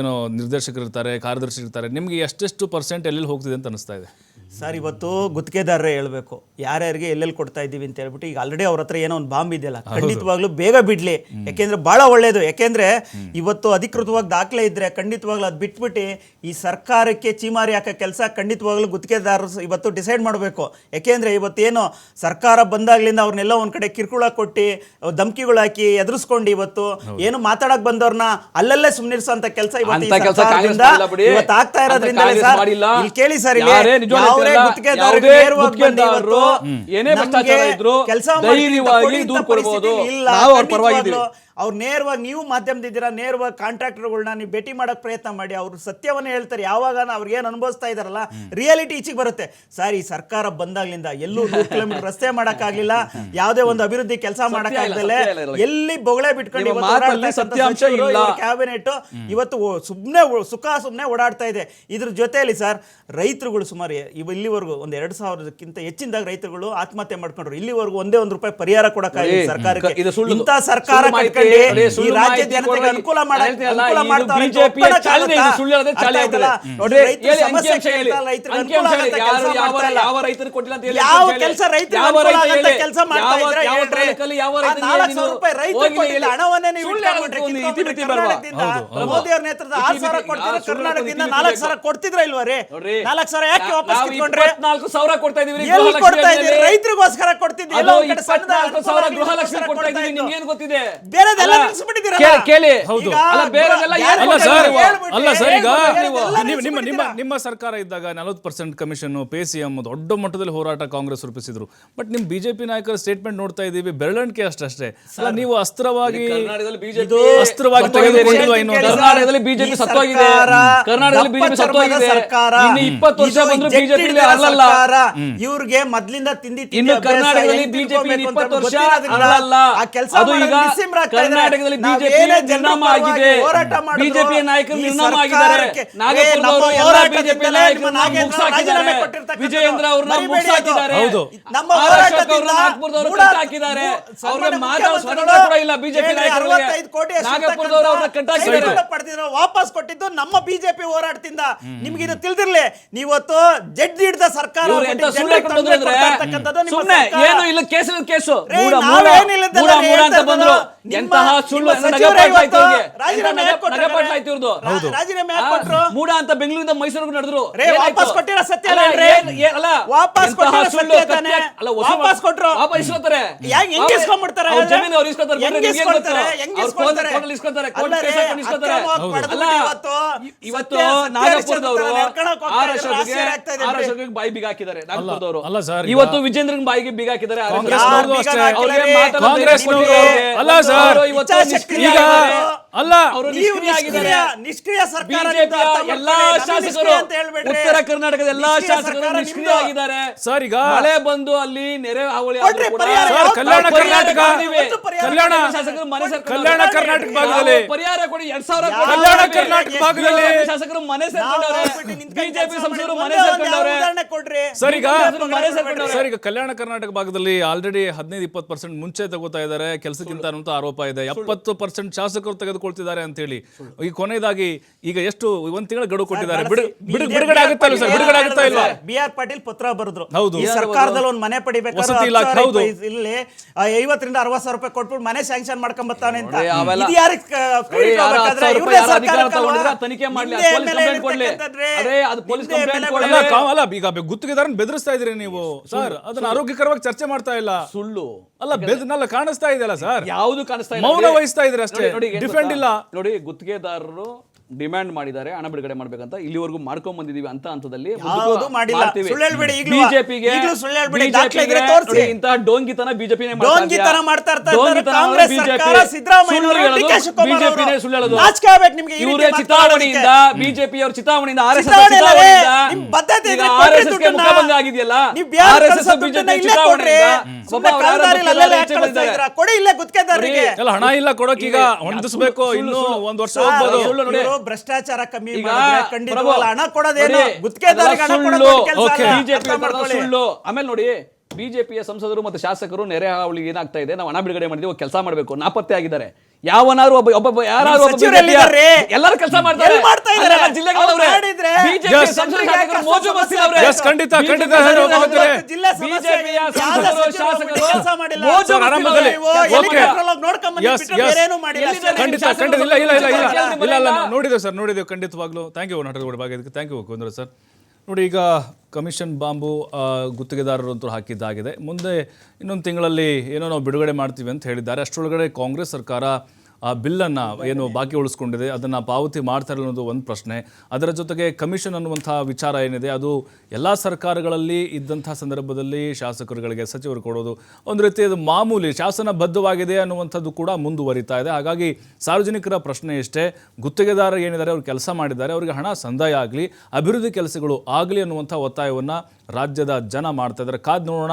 ಏನೋ ನಿರ್ದೇಶಕರು ಇರ್ತಾರೆ, ಕಾರ್ಯದರ್ಶಿ ಇರ್ತಾರೆ. ನಿಮ್ಗೆ ಎಷ್ಟೆಷ್ಟು % ಎಲ್ಲೆಲ್ಲಿ ಹೋಗ್ತಿದೆ ಅಂತ ಅನಿಸ್ತಾ ಇದೆ ಸರ್? ಇವತ್ತು ಗುತ್ತಿಗೆದಾರರೇ ಹೇಳ್ಬೇಕು ಯಾರ್ಯಾರಿಗೆ ಎಲ್ಲೆಲ್ಲಿ ಕೊಡ್ತಾ ಇದ್ದೀವಿ ಅಂತ ಹೇಳ್ಬಿಟ್ಟು. ಈಗ ಆಲ್ರೆಡಿ ಅವ್ರ ಹತ್ರ ಏನೋ ಒಂದು ಬಾಂಬ್ ಇದೆಯಲ್ಲ, ಖಂಡಿತವಾಗ್ಲೂ ಬೇಗ ಬಿಡ್ಲಿ, ಯಾಕೆಂದ್ರೆ ಬಹಳ ಒಳ್ಳೇದು. ಯಾಕೆಂದ್ರೆ ಇವತ್ತು ಅಧಿಕೃತವಾಗಿ ದಾಖಲೆ ಇದ್ರೆ ಖಂಡಿತವಾಗ್ಲೂ ಅದು ಬಿಟ್ಬಿಟ್ಟು ಈ ಸರ್ಕಾರಕ್ಕೆ ಚೀಮಾರಿ ಹಾಕೋ ಕೆಲಸ ಖಂಡಿತವಾಗ್ಲೂ ಗುತ್ತಿಗೆದಾರರು ಇವತ್ತು ಡಿಸೈಡ್ ಮಾಡಬೇಕು. ಯಾಕೆಂದ್ರೆ ಇವತ್ತೇನು ಸರ್ಕಾರ ಬಂದಾಗ್ಲಿಂದ ಅವ್ರನ್ನೆಲ್ಲ ಒಂದ್ ಕಡೆ ಕಿರುಕುಳ ಕೊಟ್ಟು, ಧಮಕಿಗಳು ಹಾಕಿ, ಎದುರಿಸ್ಕೊಂಡು ಇವತ್ತು ಏನು ಮಾತಾಡಕ್ ಬಂದವ್ರನ್ನ ಅಲ್ಲಲ್ಲೇ ಸುಮ್ಮನಿರಿಸೋ ಕೆಲಸ ಇವತ್ತು ಆಗ್ತಾ ಇರೋದ್ರಿಂದ ಇಲ್ಲಿ ಕೇಳಿ ಸರ್, ಏನೇ ಭ್ರಷ್ಟಾಚಾರ ಇದ್ರು ಧೈರ್ಯವಾಗಿ ದೂರು ಕೊಡಬಹುದು. ಅವ್ರು ನೇರವಾಗಿ, ನೀವು ಮಾಧ್ಯಮದಿದ್ದೀರಾ, ನೇರವಾಗಿ ಕಾಂಟ್ರಾಕ್ಟರ್ಗಳನ್ನ ನೀವು ಭೇಟಿ ಮಾಡಕ್ ಪ್ರಯತ್ನ ಮಾಡಿ, ಅವ್ರು ಸತ್ಯವನ್ನೇ ಹೇಳ್ತಾರೆ. ಯಾವಾಗ ಅವ್ರಿಗೆ ಏನು ಅನುಭವಿಸ್ತಾ ಇದಾರಲ್ಲ, ರಿಯಾಲಿಟಿ ಈಚೆಗೆ ಬರುತ್ತೆ. ಸರ್, ಈ ಸರ್ಕಾರ ಬಂದಾಗ್ಲಿಂದ ಎಲ್ಲೂ 100 ಕಿಲೋಮೀಟರ್ ರಸ್ತೆ ಮಾಡಕ್ಕಾಗ್ಲಿಲ್ಲ, ಯಾವುದೇ ಒಂದು ಅಭಿವೃದ್ಧಿ ಕೆಲಸ ಮಾಡಕ್ಕಾಗ್ದಲೆ ಎಲ್ಲಿ ಬೊಗಳೆ ಬಿಟ್ಕೊಂಡು ಕ್ಯಾಬಿನೆಟ್ ಇವತ್ತು ಸುಮ್ಮನೆ ಓಡಾಡ್ತಾ ಇದೆ. ಇದ್ರ ಜೊತೆಯಲ್ಲಿ ಸರ್, ರೈತರುಗಳು ಸುಮಾರು ಇಲ್ಲಿವರೆಗೂ ಒಂದು 2,000ಕ್ಕಿಂತ ಹೆಚ್ಚಿನದಾಗ ರೈತರುಗಳು ಆತ್ಮಹತ್ಯೆ ಮಾಡ್ಕೊಂಡ್ರು. ಇಲ್ಲಿವರೆಗೂ ಒಂದೇ ಒಂದು ರೂಪಾಯಿ ಪರಿಹಾರ ಕೊಡಕ್ಕಾಗಿಲ್ಲ ಸರ್ಕಾರಕ್ಕೆ. ಇಂಥ ಸರ್ಕಾರ ಈ ರಾಜ್ಯ ಜನತೆಗೆ ಅನುಕೂಲ ಮೋದಿ ಅವ್ರ ನೇತೃತ್ವದ 6,000 ಕೊಡ್ತಿದ್ರು, ಕರ್ನಾಟಕದಿಂದ 4,000 ಕೊಡ್ತಿದ್ರ ಇಲ್ವರಿ? 4,000 ಯಾಕೆ ವಾಪಸ್ ಕಿತ್ಕೊಂಡ್ರೆ? 4,000 ಕೊಡ್ತಾ ಇದೀವಿ, ರೈತರಿಗೋಸ್ಕರ ಕೊಡ್ತಿದ್ವಿ. ಗೃಹಲಕ್ಷ್ಮಿ ಕೊಡ್ತಾ ಇದೀವಿ, ನಿಮ್ಗೆ ಏನ್ ಗೊತ್ತಿದೆ? ಬೇರೆದೆಲ್ಲ ನಿಲ್ಲಿಸ್ಬಿಟ್ಟಿದ್ದೀರಾ? ಕೇಳಿ, ನಿಮ್ಮ ಸರ್ಕಾರ ಇದ್ದಾಗ 40% ಕಮಿಷನ್, PCM ದೊಡ್ಡ ಮಟ್ಟದಲ್ಲಿ ಹೋರಾಟ ಕಾಂಗ್ರೆಸ್ ರೂಪಿಸಿದ್ರು. ಬಟ್ ನಿಮ್ ಬಿಜೆಪಿ ನಾಯಕರ ಸ್ಟೇಟ್ಮೆಂಟ್ ನೋಡ್ತಾ ಇದೀವಿ, ಬೆರಳಿಕೆ ಅಷ್ಟೇ. ಅಲ್ಲ, ನೀವು ಅಸ್ತ್ರವಾಗಿ ಕರ್ನಾಟಕದಲ್ಲಿ ಬಿಜೆಪಿ ಸತ್ವಾಗಿದೆ, ಕರ್ನಾಟಕದಲ್ಲಿ ಬಿಜೆಪಿ ಸತ್ವಾಗಿದೆ. ಇನ್ನು 20 ವರ್ಷ ಬಂದ್ರು ಬಿಜೆಪಿ ಅರಳಲ್ಲ. ಇವ್ರಿಗೆ ಮೊದ್ಲಿಂದ ಇನ್ನು ಕರ್ನಾಟಕದಲ್ಲಿ ಬಿಜೆಪಿ 20 ವರ್ಷ ಅರಳಲ್ಲ. ಅದು ಈಗ ಕರ್ನಾಟಕದಲ್ಲಿ ಬಿಜೆಪಿ ನಿರ್ನಾಮ ಆಗಿದೆ, ಬಿಜೆಪಿ ನಾಯಕರು ನಿರ್ನಾಮ ಆಗಿದ್ದಾರೆ. ನಾಗಪುರದವರು ಎಲ್ಲ ಬಿಜೆಪಿ ನಾಯಕರನ್ನ ಮುಗಿಸಾಕಿದ್ದಾರೆ, ವಿಜಯೇಂದ್ರ ಅವ್ರನ್ನ ಮುಗಿಸಾಕಿದ್ದಾರೆ, ಅವ್ರನ್ನ ನಾಗಪುರದವರು ಕಟ್ಟಾಕಿದ್ದಾರೆ. ಅವ್ರಿಗೆ ಮಾತಾಡೋ ಸ್ವತಂತ್ರ ಕೂಡ ಇಲ್ಲ ಬಿಜೆಪಿ ನಾಯಕರಿಗೆ. ನಾಗಪುರದವರು ಅವ್ರನ್ನ ಕಟ್ಟಾಕಿದ್ದಾರೆ, ವಾಪಸ್ ಕೊಟ್ಟಿದ್ದು ನಮ್ಮ ಬಿಜೆಪಿ ಹೋರಾಟದಿಂದ. ನಿಮ್ಗೆ ಇದು ತಿಳಿದಿರ್ಲಿ. ನೀವತ್ತು ಜಡ್ಜ್ ಹಿಡಿದ ಸರ್ಕಾರ ಸುಮ್ಮನೆ ಏನು ಇಲ್ಲ, ಕೇಸು ಅಂತ ಬಂದ್ರು. ಎಂತಹ ಸುಳ್ಳು ನಿಮ್ಮ ಸಚಿವರೇ ನಗೆಪಾಟ್ಲಾಯ್ತು ಇವತ್ತು ಇವ್ರಿಗೆ. ರಾಜೀನಾಮೆ ಎಂತಹ ಯಾಕ್ ಕೊಟ್ರು? ನಗೆಪಾಟ್ಲಾಯ್ತು ಇವ್ರದ್ದು. ರಾಜೀನಾಮೆ ಯಾಕ್ ಕೊಟ್ರು? ಮೂಡ ಅಂತ ಬೆಂಗಳೂರಿಂದ ಮೈಸೂರಿಗೆ ನಡೆದ್ರು. ರೇ, ಏನಾಯ್ತು? ವಾಪಸ್ ಕೊಟ್ಟಿರೋ ಸತ್ಯ ಅಲ್ಲ, ಅಲ್ರಿ? ಅಲ್ಲ, ವಾಪಸ್ ಎಂತಹ ಕೊಟ್ಟಿರೋ ಸುಳ್ಳು ಸತ್ಯ ತಾನೇ? ಅಲ್ಲ, ವಸೂಲು ವಾಪಸ್ ಕೊಟ್ರು. ವಾಪಸ್ ಇಸ್ಕೊತಾರೆ. ಹೆಂಗ್ ಇಸ್ಕೊಂಡ್ಬಿಡ್ತಾರೆ? ಅವ್ರ ಜಮೀನು ಅವ್ರು ಇಸ್ಕೊತಾರೆ. ಹೆಂಗ್ ನಿಮ್ಗೆ ಏನ್ ಗೊತ್ತು? ಇಸ್ಕೊಳ್ತಾರೆ? ಹೆಂಗ್ ಅವ್ರು ಇಸ್ಕೊಳ್ತಾರೆ? ಕೋರ್ಟಲ್ಲಿ ಇಸ್ಕೊತಾರೆ. ಕೋರ್ಟ್ ಅಲ್ಲ ಕೇಸ್ ರೇ, ಹಾಕೊಂಡು ಇಸ್ಕೊತಾರೆ. ಅಕ್ರಮವಾಗಿ ಅಲ್ಲ, ಪಡೆದ್ಬಿಟ್ಟು ಇವತ್ತು ಸತ್ಯ ನಾಗಪುರದವರು ನಡ್ಕೊಳಕ್ ಹೋಗ್ತಾ ಆರ್ ಇದ್ದಾರೆ. ಅಶೋಕ್ಗೆ ಆಶ್ಚರ್ಯ ಆಗ್ತಾ ಇದೆ ಬಿಡಿ. ಬಾಯಿ ಬೀಗ ಹಾಕಿದ್ದಾರೆ ನಾಗಪುರದವರು. ಅಲ್ಲ ಸರ್, ಈಗ ಇವತ್ತು ವಿಜೇಂದ್ರನ್ ಬಾಯಿಗೆ ಬೀಗ ಹಾಕಿದ್ದಾರೆ. ಕಾಂಗ್ರೆಸ್ನವ್ರು ಯಾರ್ ಅಷ್ಟೇ. ಬೀಗ ಅವ್ರಿಗೆ ಹಾಕಿದ್ದಾರೆ? ಮಾತಾಡೋದು ಕಾಂಗ್ರೆಸ್ನವ್ರು ಅವ್ರಿಗೆ. ಅಲ್ಲ ಸರ್, ಅವರು ಇವತ್ತು ಇಚ್ಛಾಶಕ್ತಿ ನಿಷ್ಕ್ರಿಯ ಈಗ ಆಗಿದ್ದಾರೆ. ಅಲ್ಲ ಅವರು ನೀವು ನಿಷ್ಕ್ರಿಯ ಆಗಿದ್ದಾರೆ. ನಿಷ್ಕ್ರಿಯ ಸರ್ಕಾರ ಬಿಜೆಪಿಯ ಎಲ್ಲಾ ಶಾಸಕರು ಉತ್ತರ ಕರ್ನಾಟಕದ ಎಲ್ಲಾ ಶಾಸಕರು ನಿಷ್ಕ್ರಿಯ ಆಗಿದ್ದಾರೆ. ಸರ್ ಈಗ ಮಳೆ ಬಂದು ಅಲ್ಲಿ ನೆರೆ ಹಾವಳಿ ಕೊಡ್ರಿ, ಆದ್ರೂ ಕೂಡ ಪರಿಹಾರ ಸರ್, ಯಾವ್ದು? ಕಲ್ಯಾಣ ಪರಿಹಾರ ಕರ್ನಾಟಕ ಕೊಡ್ತೀವಿ. ಒಂದು ಪರಿಹಾರ ಕಲ್ಯಾಣ ಶಾಸಕರು ಮನೆ ಸೇರ್ಕೊಂಡವ್ರೆ. ಕಲ್ಯಾಣ ಕರ್ನಾಟಕ ಭಾಗದಲ್ಲಿ ಪರಿಹಾರ ಕೊಡಿ 2000 ಯಾವ ಕಲ್ಯಾಣ ಕೊಡಿ. ಕರ್ನಾಟಕ ಭಾಗದಲ್ಲಿ BJP ಶಾಸಕರು ಮನೆ ಸೇರ್ಕೊಂಡವ್ರೆ. ಬಿಜೆಪಿ ಸಂಸದರು ಮನೆ ಸೇರ್ಕೊಂಡವ್ರೆ. ಉದಾಹರಣೆ ಕೊಡ್ರಿ. ಸರ್ ಈಗ ಮನೆ ಸೇರ್ಕೊಂಡವ್ರೆ. ಸರ್ ಈಗ ಕಲ್ಯಾಣ ಕರ್ನಾಟಕ ಭಾಗದಲ್ಲಿ ಆಲ್ರೆಡಿ 15-20% ಮುಂಚೆ ತಗೋತಾ ಇದ್ದಾರೆ ಕೆಲಸಕ್ಕಿಂತ ಅನ್ನುವಂಥ ಆರೋಪ ಇದೆ. 70% ಶಾಸಕರು ತೆಗೆದುಕೊಳ್ತಿದ್ದಾರೆ ಅಂತ ಹೇಳಿ. ಈಗ ಕೊನೆಯದಾಗಿ ಈಗ ಎಷ್ಟು ಒಂದ್ ತಿಂಗಳ ಗಡುವು ಕೊಟ್ಟಿದ್ದಾರೆ. ಬಿಡುಗಡೆ ಆಗುತ್ತಾ ಇಲ್ಲ ಸರ್? ಬಿಡುಗಡೆ ಆಗುತ್ತಾ ಇಲ್ವಾ? ಬಿ.ಆರ್. ಪಾಟೀಲ್ ಪತ್ರ ಬರೆದ್ರು. ಹೌದು. ಈ ಸರ್ಕಾರದಲ್ಲಿ ಒಂದು ಮನೆ ಪಡಿಬೇಕಾದ್ರೆ ವಸತಿ ಇಲಾಖೆ, ಹೌದು. ಇಲ್ಲಿ 50,000 ರಿಂದ 60,000 ರೂಪಾಯಿ ಕೊಟ್ಬಿಟ್ಟು ಮನೆ ಸ್ಯಾಂಕ್ಷನ್ ಮಾಡ್ಕೊಂಬತ್ತಾನೆ ಅಂತ. ನೋಡಿ, ಅವೆಲ್ಲ- ಇದು ಯಾರಿಗೆ ನೋಡಿ, ಯಾರು 10,000 ರೂಪಾಯಿ ಯಾರು ಅಧಿಕಾರ ಸರ್ಕಾರಕ್ಕಲ್ವಾ? ತಗೊಂಡಿದ್ರೆ ತನಿಖೆ ಮಾಡ್ಲಿ, ಅದು ಹಿಂದೆ ಪೊಲೀಸ್ ಮೇಲೆ ಕಂಪ್ಲೇಂಟ್ ಕೊಡ್ಲಿ. ಇರ್ತಕ್ಕಂಥದ್ದೇ. ಅದೇ ಅದು ಪೊಲೀಸ್ ಹಿಂದೆ ಕಂಪ್ಲೇಂಟ್ ಮೇಲೆ ಕೊಡ್ಲಿ. ಅಲ್ಲ ಈಗ ಗುತ್ತಿಗೆದಾರನ್ ಬೆದರಿಸ್ತಾ ಇದ್ರಿ ನೀವು ಸರ್. ಅದನ್ನ ಆರೋಗ್ಯಕರವಾಗಿ ಚರ್ಚೆ ಮಾಡ್ತಾ ಇಲ್ಲ. ಸುಳ್ಳು ಅಲ್ಲ ಬೆದನಲ್ಲ ಕಾಣಿಸ್ತಾ ಇದೆಯಲ್ಲ ಸರ್. ಯಾವುದು ಕಾಣಿಸ್ತಾ ಇಲ್ಲ. ಮೌನ ವಹಿಸ್ತಾ ಇದ್ರೆ ಅಷ್ಟೇ. ನೋಡಿ, ಏನ್ ಡಿಫೆಂಡ್ ಗೊತ್ತಾ? ಇಲ್ಲ. ನೋಡಿ, ಗುತ್ತಿಗೆದಾರರು ಡಿಮ್ಯಾಂಡ್ ಮಾಡಿದ್ದಾರೆ ಹಣ ಬಿಡುಗಡೆ ಮಾಡ್ಬೇಕಂತ. ಇಲ್ಲಿವರೆಗೂ ಮಾಡ್ಕೊಂಡ್ ಬಂದಿದೀವಿ ಅಂತ ಹಂತದಲ್ಲಿ ಯಾವುದು ಮಾಡಿಲ್ಲ. ಸುಳ್ಳು ಹೇಳ್ಬೇಡಿ. ಈಗ್ಲೂ- ಬಿಜೆಪಿಗೆ ಈಗ್ಲೂ ಸುಳ್ಳು ಹೇಳ್ಬೇಡಿ. ದಾಖಲೆ ಇದ್ರೆ ತೋರ್ಸಿ. ಇಂತಹ ಡೋಂಗಿತನ ಬಿಜೆಪಿನೇ ಡೋಂಗಿತನ ಮಾಡ್ತಾ ಇರ್ತಾರೆ. ಕಾಂಗ್ರೆಸ್ ಸರ್ಕಾರ, ಸಿದ್ದರಾಮಯ್ಯ ಅವರು, ಡಿ ಕೆ ಶಿವಕುಮಾರ್ ಅವರು. ಬಿಜೆಪಿನೇ ಸುಳ್ಳು ಹೇಳೋದು. ನಾಚಿಕೆ ಆಗ್ಬೇಕು ನಿಮ್ಗೆ ಈ ರೀತಿ ಇವರೇ ಚಿತಾವಣೆಯಿಂದ ಮಾತಾಡೋದಕ್ಕೆ. ಬಿಜೆಪಿ ಅವರು ಚಿತಾವಣೆಯಿಂದ RSS ಚಿತಾವಣೆ ಅಲ್ಲ ರೇ. ಚಿತಾವಣೆಯಿಂದ ನಿಮ್ ಬದ್ಧತೆ ಈಗ ಇದ್ರೆ ಕೊಡ್ರಿ RSS ಗೆ ದುಡ್ಡನ್ನ. ಮುಖಭಂಗ ಆಗಿದೆಯಲ್ಲ. ನೀವು ಬಿಹಾರ RSS ಕಳ್ಸೋ ಬಿಜೆಪಿ ದುಡ್ಡನ್ನ ಇಲ್ಲೇ ಕೊಡ್ರಿ. ಚಿತಾವಣೆಯಿಂದ ಸುಮ್ನೆ ಒಬ್ಬ ಕಾಲ್ದಾರಿಲಿ ಅಲ್ಲೆಲ್ಲ ಯಾಕೆ ಗುತ್ತಿಗೆದಾರರು ಕಳಿಸ್ತಾ ಇದ್ದೀರಾ? ಕೊಡಿ ಇಲ್ಲೇ ಗುತ್ತಿಗೆದಾರರಿಗೆ. ಎಲ್ಲ ಹಣ ಇಲ್ಲ ಕೊಡೋಕೆ ಈಗ ಹೊಂದಿಸ್ಬೇಕು. ಇನ್ನು ಒಂದ್ ವರ್ಷ ಹೋಗ್ಬೋದು. ಸುಳ್ಳು ನೋಡಿ. ಇವ್ರು ಭ್ರಷ್ಟಾಚಾರ ಕಮ್ಮಿ ಈಗ ಮಾಡಿದ್ರೆ ಖಂಡಿತವಾಗ್ಲೂ ಹಣ ಕೊಡೋದೇನು ನೋಡಿ, ಗುತ್ತಿಗೆದಾರರಿಗೆ ಹಣ ಅದೆಲ್ಲ ಕೊಡೋದು ಸುಳ್ಳು. ಕೆಲಸ ಓಕೆ. ಅಲ್ಲ. ಬಿಜೆಪಿ ಅರ್ಥ ಮಾಡ್ಕೊಳ್ಳಿ. ಸುಳ್ಳು. ಆಮೇಲೆ ನೋಡಿ, ಬಿಜೆಪಿಯ ಸಂಸದರು ಮತ್ತು ಶಾಸಕರು ನೆರೆ ಹಾವಳಿಗೆ ಏನಾಗ್ತಾ ಇದೆ, ನಾವು ಹಣ ಬಿಡುಗಡೆ ಮಾಡಿದೀವಿ, ಕೆಲಸ ಮಾಡಬೇಕು, ನಾಪತ್ತೆ ಆಗಿದ್ದಾರೆ. ಯಾವನಾರು ಒಬ್ಬ ಯಾರು ಸಚಿವರು ಎಲ್ಲಿದ್ದಾರೆ? ಎಲ್ಲರೂ ಕೆಲಸ ಮಾಡ್ತಾರೆ. ಎಲ್ಲಿ ಮಾಡ್ತಾ ಇದ್ದಾರೆ? ಅಲ್ಲೆಲ್ಲ ಜಿಲ್ಲೆಗಳವ್ರೆ. ಅವ್ರು ಮಾಡಿದ್ರೆ ಬಿಜೆಪಿ Yes. ಸಂಸದರು ಯಾಕೆ ಶಾಸಕರು ಅಷ್ಟು ಮೋಜು ಸಮಸ್ಯೆ ಬರ್ತಿದ್ದಾರೆ. Yes, ಖಂಡಿತ, ಖಂಡಿತ ಹೇಳಿ ಹೋಗ್ತಾರೆ. ಜಿಲ್ಲೆ ಸಮಸ್ಯೆ ಬಿಜೆಪಿಯ ಯಾವ್ದು ಸಂಸದರು ಸಚಿವರು ಶಾಸಕರು ಕೆಲಸ ಮಾಡಿಲ್ಲ. ಮೋಜು ಸರ್, ಆರಾಮದಲ್ಲಿ. ಬರ್ತಿದ್ದಾರೆ. ಓಕೆ. ಹೆಲಿಕಾಪ್ಟರ್ ಹೋಗಿ ನೋಡ್ಕೊಂಡ್ ಬಂದು Yes, ಬಿಟ್ರೆ yes. ಬೇರೇನೂ ಮಾಡಿಲ್ಲ. ಎಲ್ಲಿದ್ದಾರೆ? ಖಂಡಿತ ಶಾಸಕರು ಖಂಡಿತ ಇಲ್ಲ ಇಲ್ಲ ಇಲ್ಲ ಇಲ್ಲ ಕೇಳ್ರಿ ಇಲ್ಲ ಇಲ್ಲ ಮನೆಯಿಂದ. ನೋಡಿದ್ದೇವೆ ಖಂಡಿತವಾಗ್ಲೂ. ಥ್ಯಾಂಕ್ ಯು ನಟರಗೌಡ ಭಾಗ್ಯದಕ್ಕೆ. Thank you Kundra sir. ನೋಡಿ, ಈಗ ಕಮಿಷನ್ ಬಾಂಬು ಗುತ್ತಿಗೆದಾರರು ಅಂತೂ ಹಾಕಿದ್ದಾಗಿದೆ. ಮುಂದೆ ಇನ್ನೊಂದು ತಿಂಗಳಲ್ಲಿ ಏನೋ ನಾವು ಬಿಡುಗಡೆ ಮಾಡ್ತೀವಿ ಅಂತ ಹೇಳಿದ್ದಾರೆ. ಅಷ್ಟರೊಳಗಡೆ ಕಾಂಗ್ರೆಸ್ ಸರ್ಕಾರ ಆ ಬಿಲ್ಲನ್ನು ಏನು ಬಾಕಿ ಉಳಿಸ್ಕೊಂಡಿದೆ ಅದನ್ನು ಪಾವತಿ ಮಾಡ್ತಾರೆ ಅನ್ನೋದು ಒಂದು ಪ್ರಶ್ನೆ. ಅದರ ಜೊತೆಗೆ ಕಮಿಷನ್ ಅನ್ನುವಂಥ ವಿಚಾರ ಏನಿದೆ ಅದು ಎಲ್ಲ ಸರ್ಕಾರಗಳಲ್ಲಿ ಇದ್ದಂಥ ಸಂದರ್ಭದಲ್ಲಿ ಶಾಸಕರುಗಳಿಗೆ ಸಚಿವರು ಕೊಡೋದು ಒಂದು ರೀತಿ ಅದು ಮಾಮೂಲಿ ಶಾಸನಬದ್ಧವಾಗಿದೆ ಅನ್ನುವಂಥದ್ದು ಕೂಡ ಮುಂದುವರಿತಾ ಇದೆ. ಹಾಗಾಗಿ ಸಾರ್ವಜನಿಕರ ಪ್ರಶ್ನೆ ಇಷ್ಟೇ, ಗುತ್ತಿಗೆದಾರರು ಏನಿದ್ದಾರೆ ಅವರು ಕೆಲಸ ಮಾಡಿದ್ದಾರೆ, ಅವರಿಗೆ ಹಣ ಸಂದಾಯ ಆಗಲಿ, ಅಭಿವೃದ್ಧಿ ಕೆಲಸಗಳು ಆಗಲಿ ಅನ್ನುವಂಥ ಒತ್ತಾಯವನ್ನು ರಾಜ್ಯದ ಜನ ಮಾಡ್ತಾ ಇದ್ದಾರೆ. ಕಾದ್ ನೋಡೋಣ.